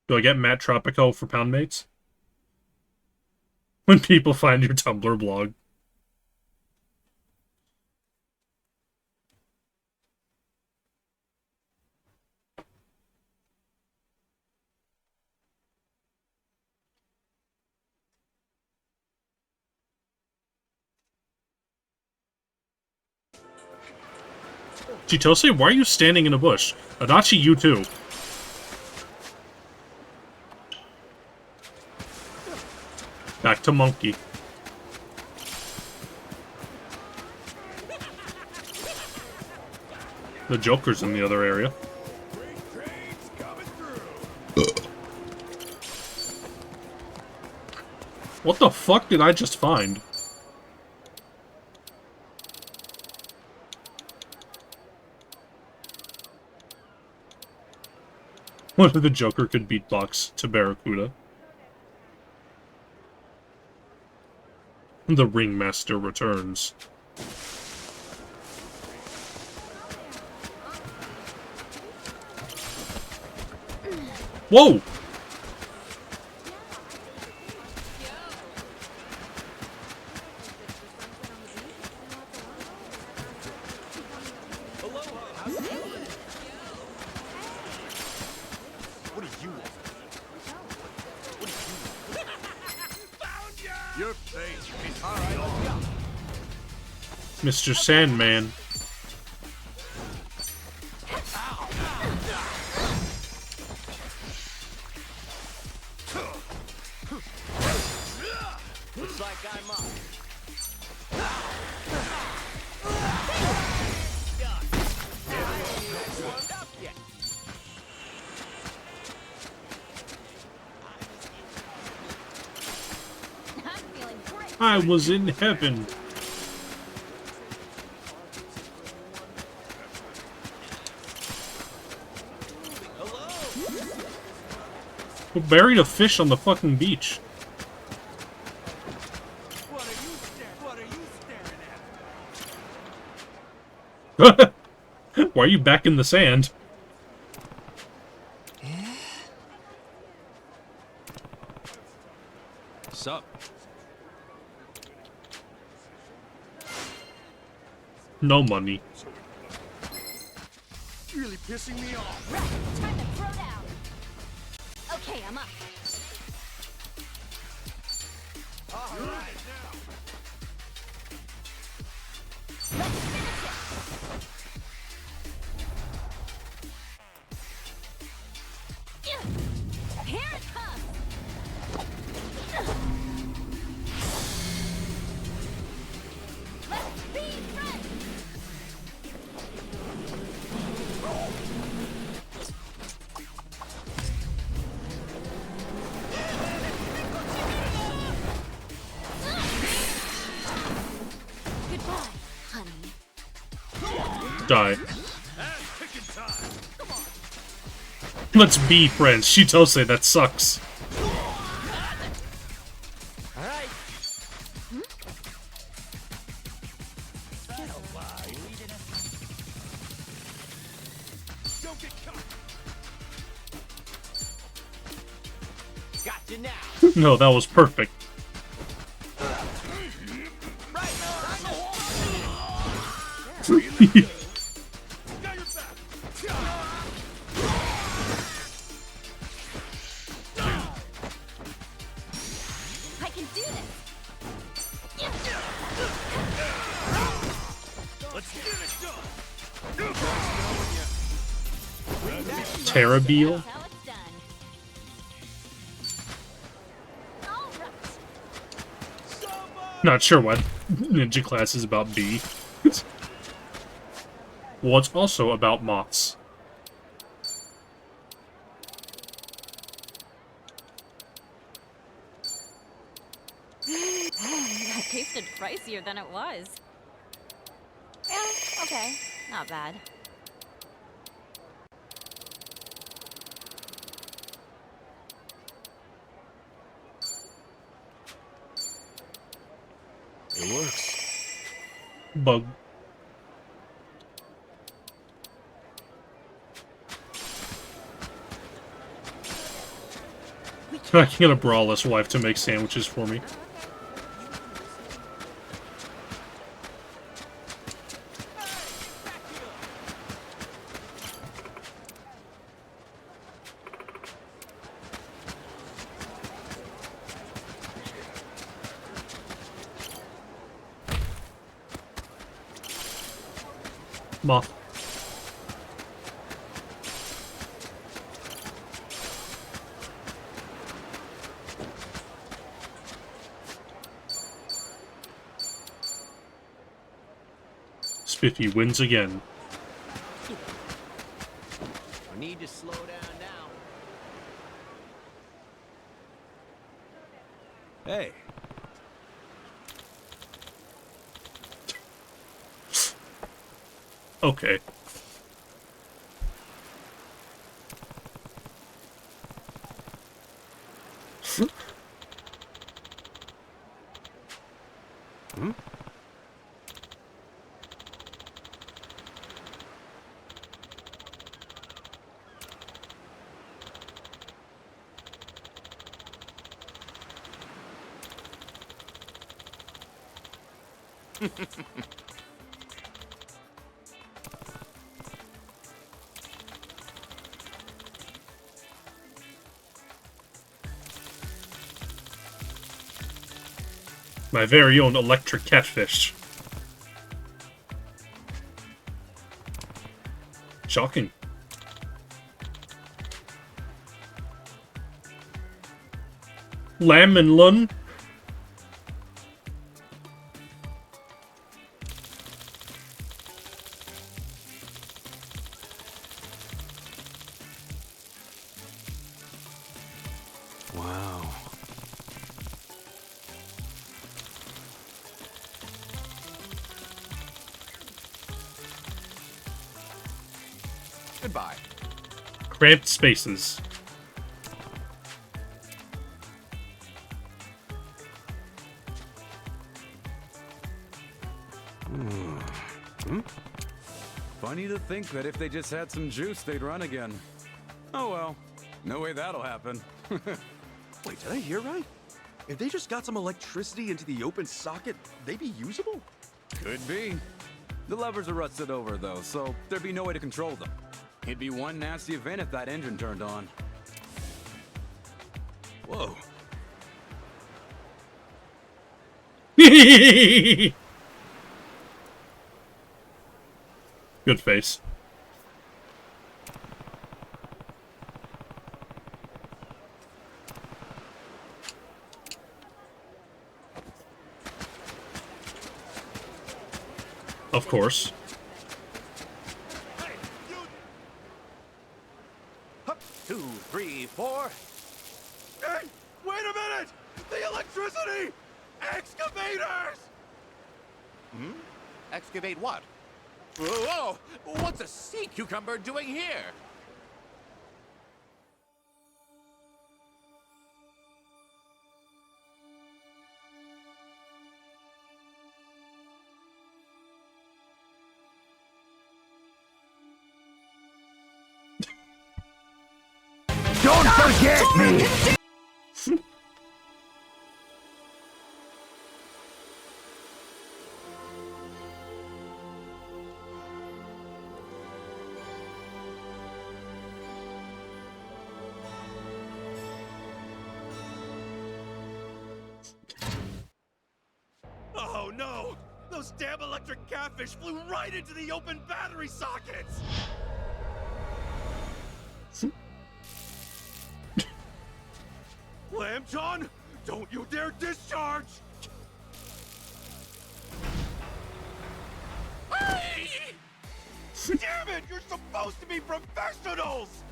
Do I get Matt Tropico for pound mates? When people find your Tumblr blog. Chitose, why are you standing in a bush? Adachi, you too. Back to Monkey. The Joker's in the other area. What the fuck did I just find? What if the Joker could beatbox to Barracuda? The Ringmaster returns. Whoa! What do you want? Your face. All right, let's go. Mr. Sandman. Looks like I'm up. I was in heaven. Who buried a fish on the fucking beach? Why are you back in the sand? Sup? No money. Really pissing me off. Right, time to throw down. Okay, I'm up. All right, now. Let's finish it. Here it comes. Let's be friends. Goodbye, honey. Die. Let's be friends. Chitose, that sucks. Alright. Don't get caught. Gotcha now. No, that was perfect. I can do this. Let's get it done. Terrabeel? How it's done. All right. Not sure what ninja class is about B. Well, it's also about moths. That tasted pricier than it was. Yeah, okay. Not bad. It works. Bug. I can get a braless wife to make sandwiches for me. Moth. Spiffy wins again. I need to slow down now. Hey. Okay. Hmm? My very own electric catfish. Shocking. Lamb and Lun. Wow. Goodbye. Cramped spaces. Hmm? Funny to think that if they just had some juice, they'd run again. Oh well. No way that'll happen. Wait, did I hear right? If they just got some electricity into the open socket, they'd be usable? Could be. The levers are rusted over, though, so there'd be no way to control them. It'd be one nasty event if that engine turned on. Whoa. Good face. Of course. 2, 3, 4. Hey, wait a minute! The electricity! Excavators! Hmm? Excavate what? Whoa! What's a sea cucumber doing here? Don't forget me! Oh no! Those damn electric catfish flew right into the open battery sockets! Lamb John, don't you dare discharge! Hey! Damn it! You're supposed to be professionals!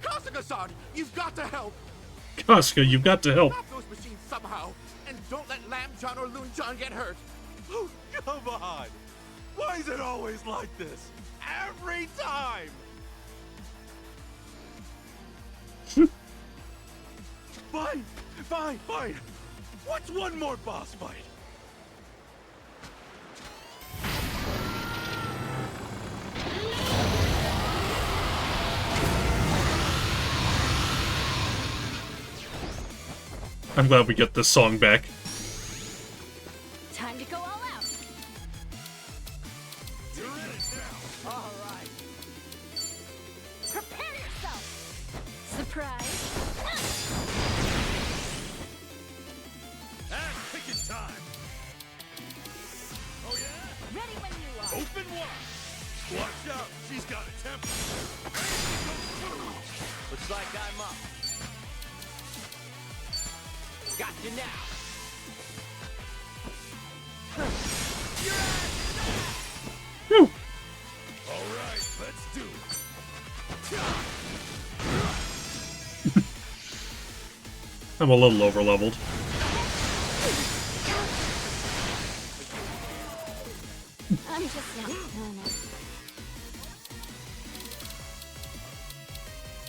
Kasuga-san, you've got to help! Kasuga, you've got to help. Stop those machines somehow, and don't let Lamb John or Loon John get hurt. Oh, come on! Why is it always like this? Every time! Fine, fine, fine. What's one more boss fight? I'm glad we get this song back. Time to go all out. You're in it now. All right. Prepare yourself. Surprise. Picking time. Oh yeah? Ready when you are. Open wide. Watch out, she's got a temper. Looks like I'm up. Got you now. Whew. All right, let's do it. I'm a little over-leveled. I'm just not feeling it.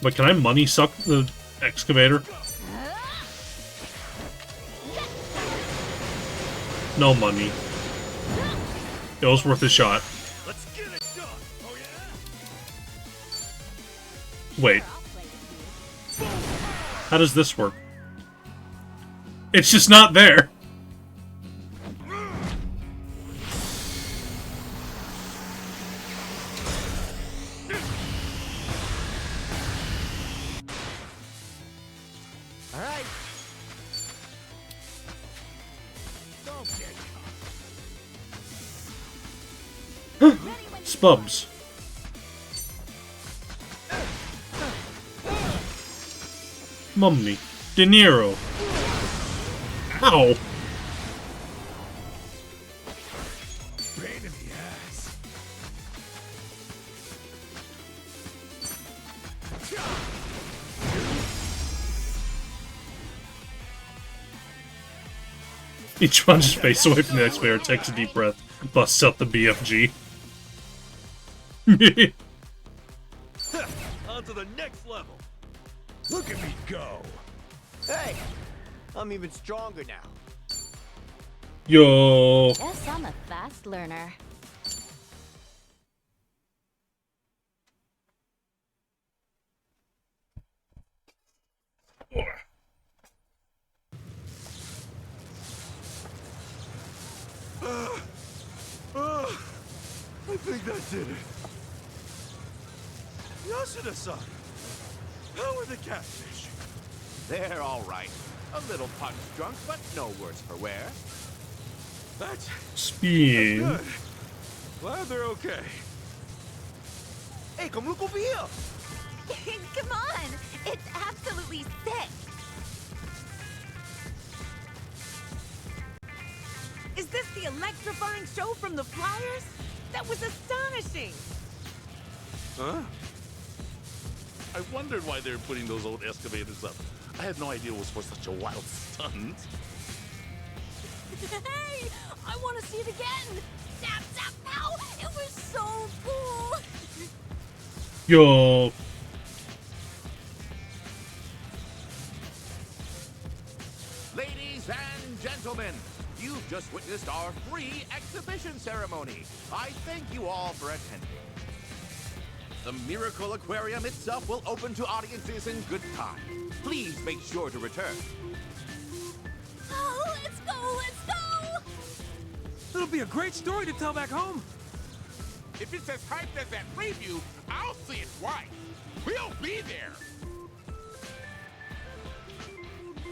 But can I money suck the excavator? No money. It was worth a shot. Let's get it done. Oh yeah? Wait. How does this work? It's just not there. All right. Spubs. Mummy. De Niro. Ow. Pain in the ass. He plunges his face away from the excavator, takes a deep breath, busts out the BFG. On to the next level. Look at me go. Hey, I'm even stronger now. Yo. Guess I'm a fast learner. I think that did it. Yasuda-san, how are the catfish? They're all right. A little punch drunk, but no worse for wear. That's Speed. good. Glad they're okay. Hey, come look over here. Come on! It's absolutely sick! Is this the electrifying show from the Flyers? That was astonishing! Huh? I wondered why they were putting those old excavators up. I had no idea it was for such a wild stunt. Hey! I want to see it again! Zap, zap, pow! It was so cool! Yo. Ladies and gentlemen, you've just witnessed our free exhibition ceremony. I thank you all for attending. The Miracle Aquarium itself will open to audiences in good time. Please make sure to return. Oh, let's go! Let's go! It'll be a great story to tell back home. If it's as hyped as that preview, I'll see it twice. We'll be there.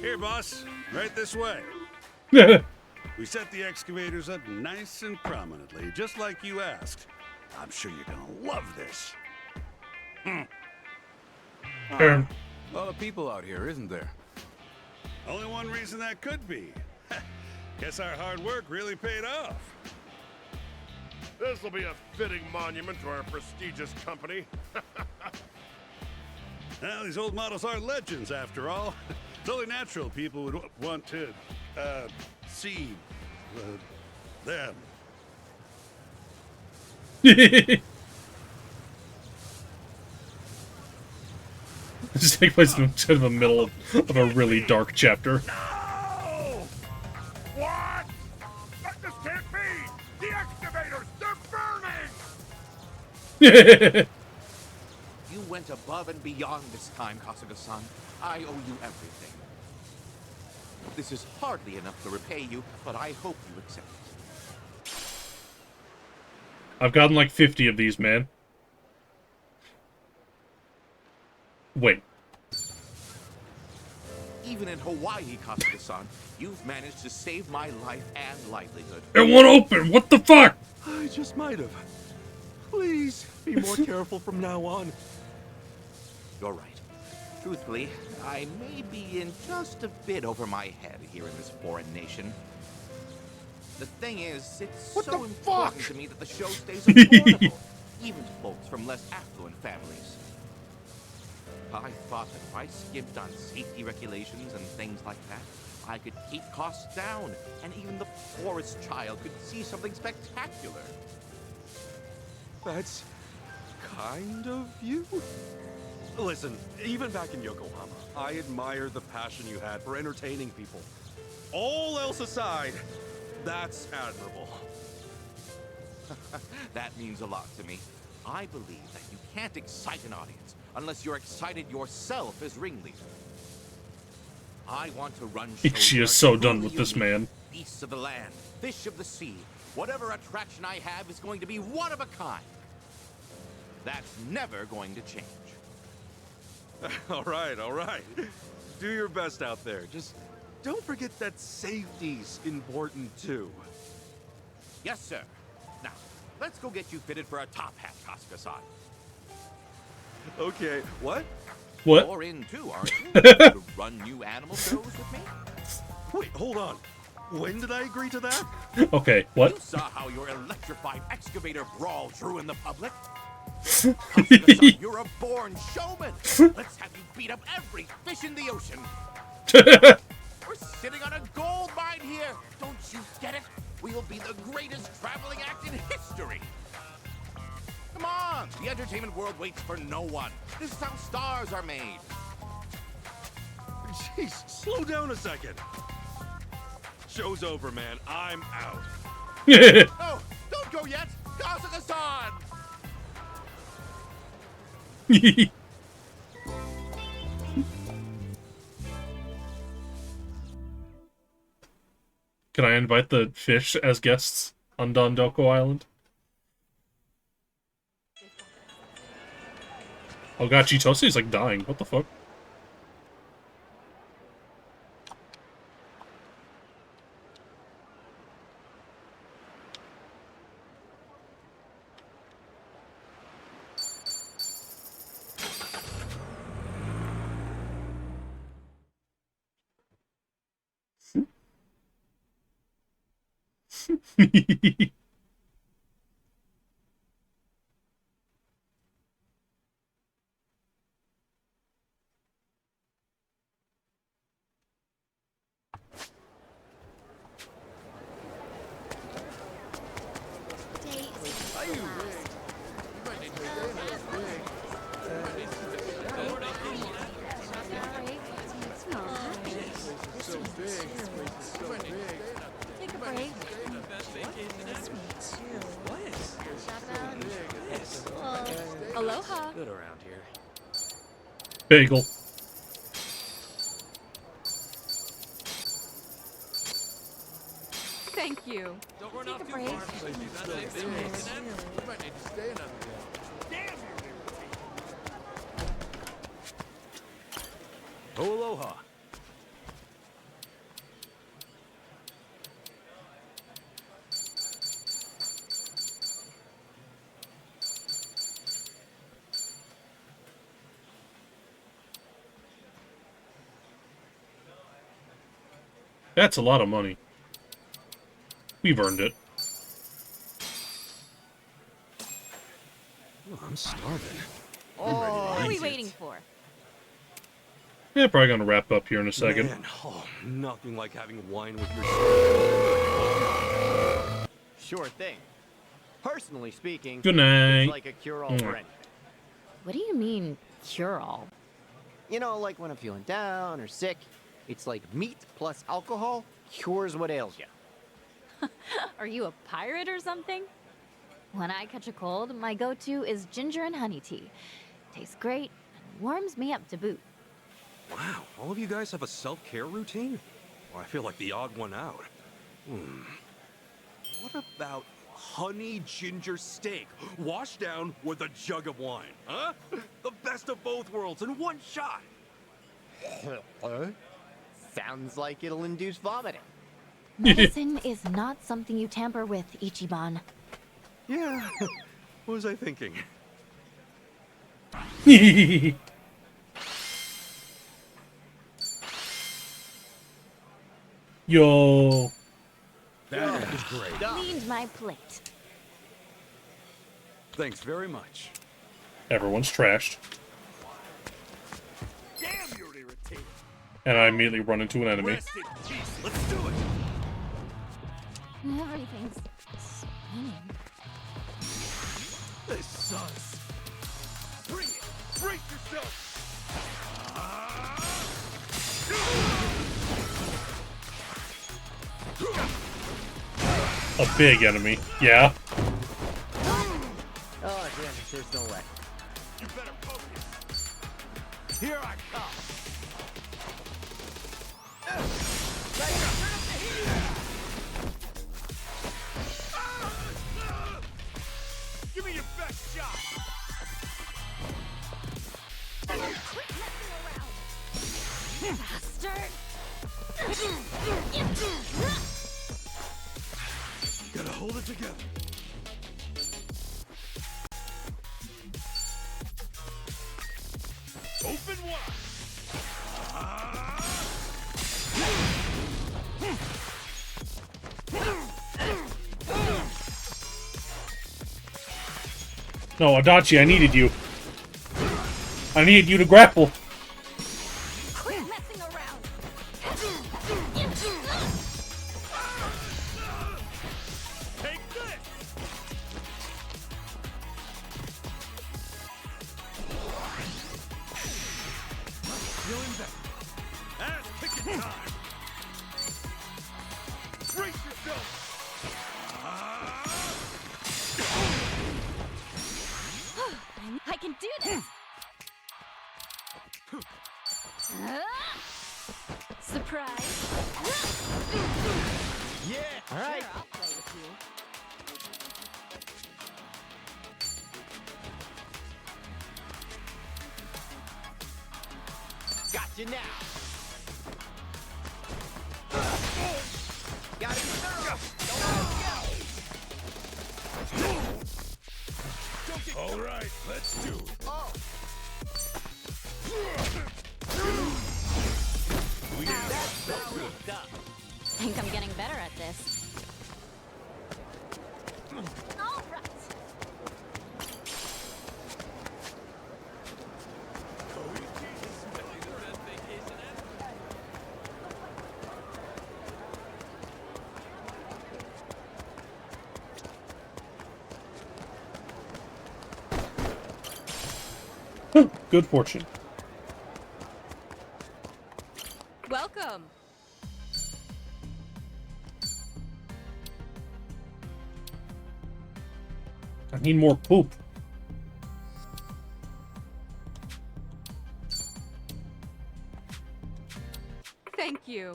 Here, boss. Right this way. We set the excavators up nice and prominently, just like you asked. I'm sure you're gonna love this. A lot of people out here, isn't there? Only one reason that could be. Guess our hard work really paid off. This will be a fitting monument to our prestigious company. Well, these old models are legends, after all. It's only natural people would want to, see, them. This takes place in the middle of a really dark chapter. No! What? This can't be! The excavators, they're burning! You went above and beyond this time, Kasuga-san. I owe you everything. This is hardly enough to repay you, but I hope you accept it. I've gotten like 50 of these, man. Wait. Even in Hawaii, Kasuga-san, you've managed to save my life and livelihood. It won't open! What the fuck? I just might have. Please, be more careful from now on. You're right. Truthfully, I may be in just a bit over my head here in this foreign nation. The thing is, it's so important to me that the show stays affordable, even to folks from less affluent families. I thought that if I skimped on safety regulations and things like that, I could keep costs down, and even the poorest child could see something spectacular. That's kind of you. Listen, even back in Yokohama, I admire the passion you had for entertaining people. All else aside, that's admirable. That means a lot to me. I believe that you can't excite an audience unless you're excited yourself as ringleader. I want to run shows She that is are so done truly with this unique. man. Beasts of the land, fish of the sea, whatever attraction I have is going to be one of a kind. That's never going to change. All right, all right. Do your best out there. Just don't forget that safety's important too. Yes, sir. Now, let's go get you fitted for a top hat, Kasuga-san. Okay, what? What? You're in too, aren't you? To run new animal shows with me? Wait, hold on. When did I agree to that? Okay, what? You saw how your electrified excavator brawl drew in the public? Kasuga-san, you're a born showman. Let's have you beat up every fish in the ocean. We're sitting on a gold mine here. Don't you get it? We'll be the greatest traveling act in history. Come on, the entertainment world waits for no one. This is how stars are made. Jeez, slow down a second. Show's over, man. I'm out. No, don't go yet. Kasuga-san! Can I invite the fish as guests on Dondoko Island? Oh god, Chitose is like dying. What the fuck? Take a break. Aloha. Good around here. Bagel. Thank you. Take a break. Oh, aloha. That's a lot of money. We've earned it. Oh, I'm starving. What are we waiting for? Yeah, probably gonna wrap up here in a second. Man, oh, nothing like having wine with your. Sure thing. Personally speaking, Good night. it's like a cure-all for anything. What do you mean, cure-all? You know, like when I'm feeling down or sick, it's like meat plus alcohol cures what ails you. Are you a pirate or something? When I catch a cold, my go-to is ginger and honey tea. Tastes great and warms me up to boot. Wow, all of you guys have a self-care routine? Well, I feel like the odd one out. What about honey ginger steak washed down with a jug of wine, huh? The best of both worlds in one shot. Sounds like it'll induce vomiting. Medicine is not something you tamper with, Ichiban. Yeah, What was I thinking? Yo. That is great. Cleaned my plate. Thanks very much. Everyone's trashed. Damn, you're irritating. And I immediately run into an enemy. Rest in peace. Let's do it. Everything's spinning. This sucks. Bring it. Brace yourself. A big enemy. Yeah. Oh, damn it. There's no way. You better focus. Here I come. Give me your best shot. Bastard! Gotta hold it together. Open wide. No, Adachi, I needed you. I needed you to grapple. Quit messing around. Take this. Feeling better. Ass kicking time. Brace yourself. I can do this. Surprise. Yeah. All right. Sure, I'll play with you. Gotcha now. Got it thorough. Don't let All right, let's do it. Oh. Think I'm getting better at this. All right. Good fortune. Welcome. I need more poop. Thank you.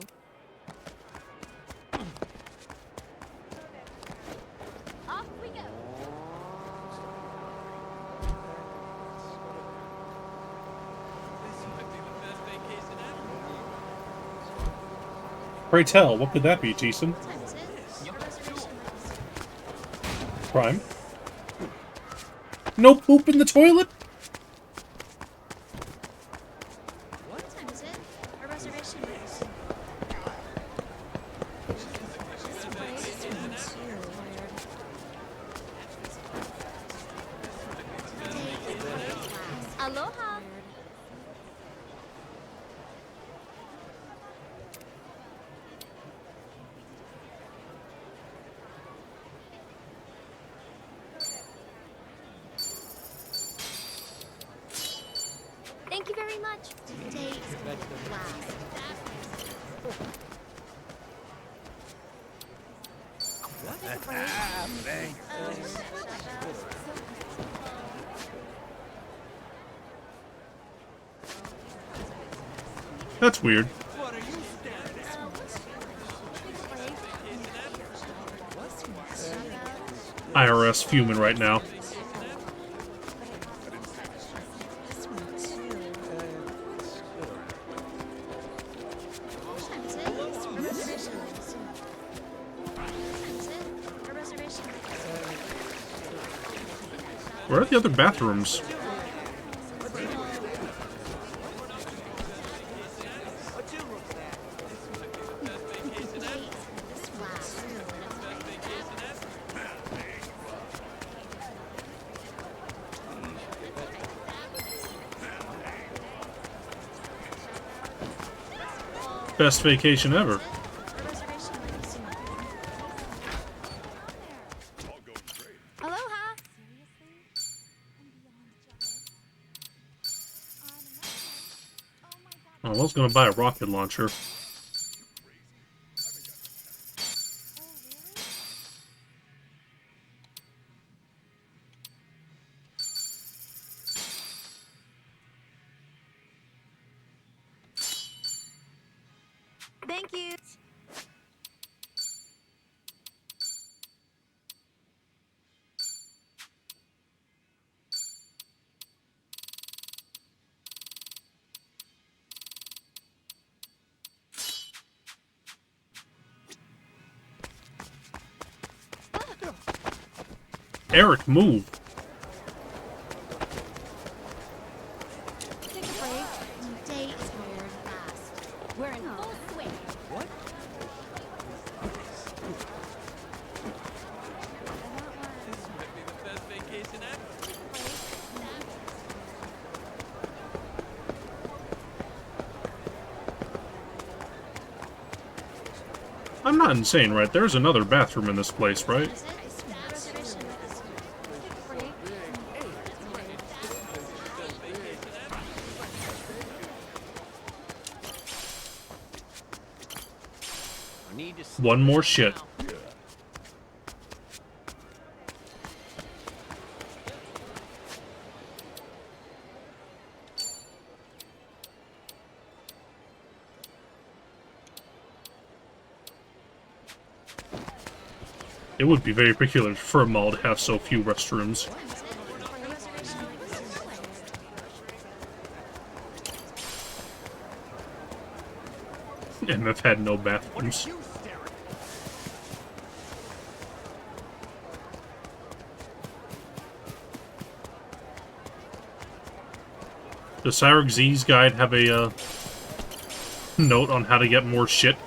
Off we go. Pray tell, what could that be, Jason? Prime? No poop in the toilet? What time is it? Our reservation is. Aloha. Thank you very much. Take last. That's weird. IRS fuming right now. Where are the other bathrooms? Best vacation ever. Aloha! Oh, I was gonna buy a rocket launcher. Thank you. Eric, move. Take a break. Day is weird fast. We're in full swing. What? I'm not insane, right? There's another bathroom in this place, right? One more shit. It would be very peculiar for a mall to have so few restrooms. And they've had no bathrooms. Does Cyrix Z's guide have a note on how to get more shit?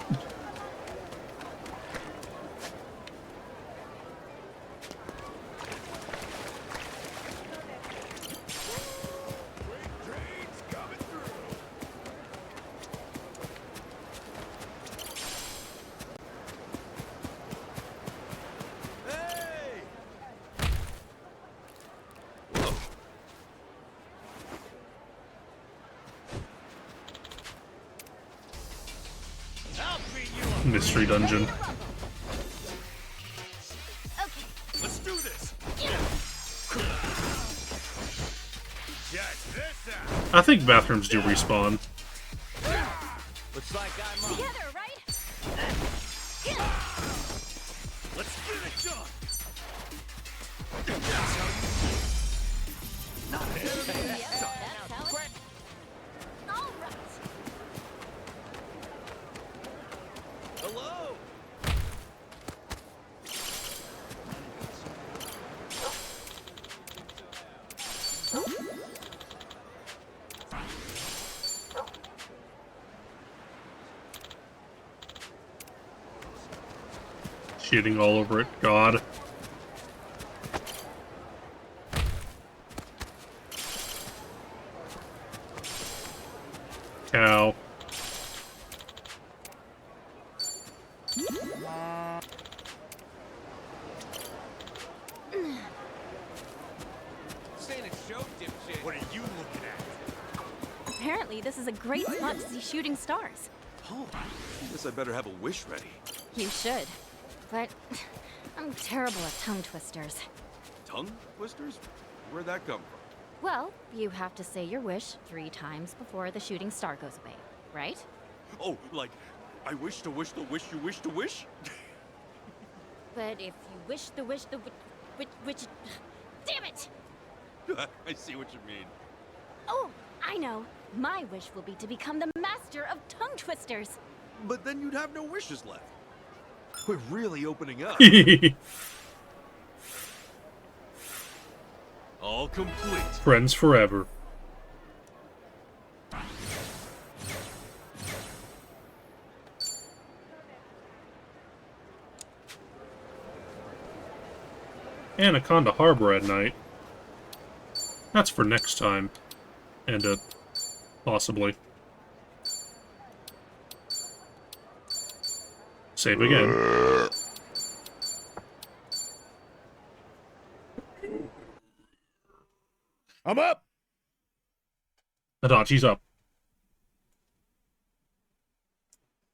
Mystery dungeon. Let's do this. Check this out. I think bathrooms do respawn. Looks like I'm on. Together, right? Let's get it done. All right. Hello. Shitting all over it. God. Cow. What are you looking at? Apparently, this is a great spot to see shooting stars. Oh, I guess I better have a wish ready. You should. But I'm terrible at tongue twisters. Tongue twisters? Where'd that come from? Well, you have to say your wish 3 times before the shooting star goes away, right? Oh, like, I wish to wish the wish you wish to wish? But if you wish the wish the which damn it! I see what you mean. Oh, I know. My wish will be to become the master of tongue twisters. But then you'd have no wishes left. We're really opening up. All complete. Friends forever. Anaconda Harbor at night. That's for next time. And, possibly. Save again. I'm up! Adachi's up.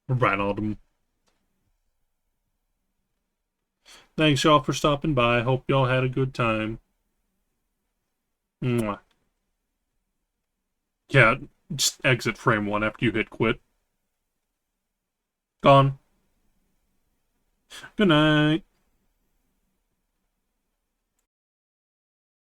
Rattled him. Thanks, y'all, for stopping by. Hope y'all had a good time. Mwah. Yeah, just exit frame 1 after you hit quit. Gone. Good night.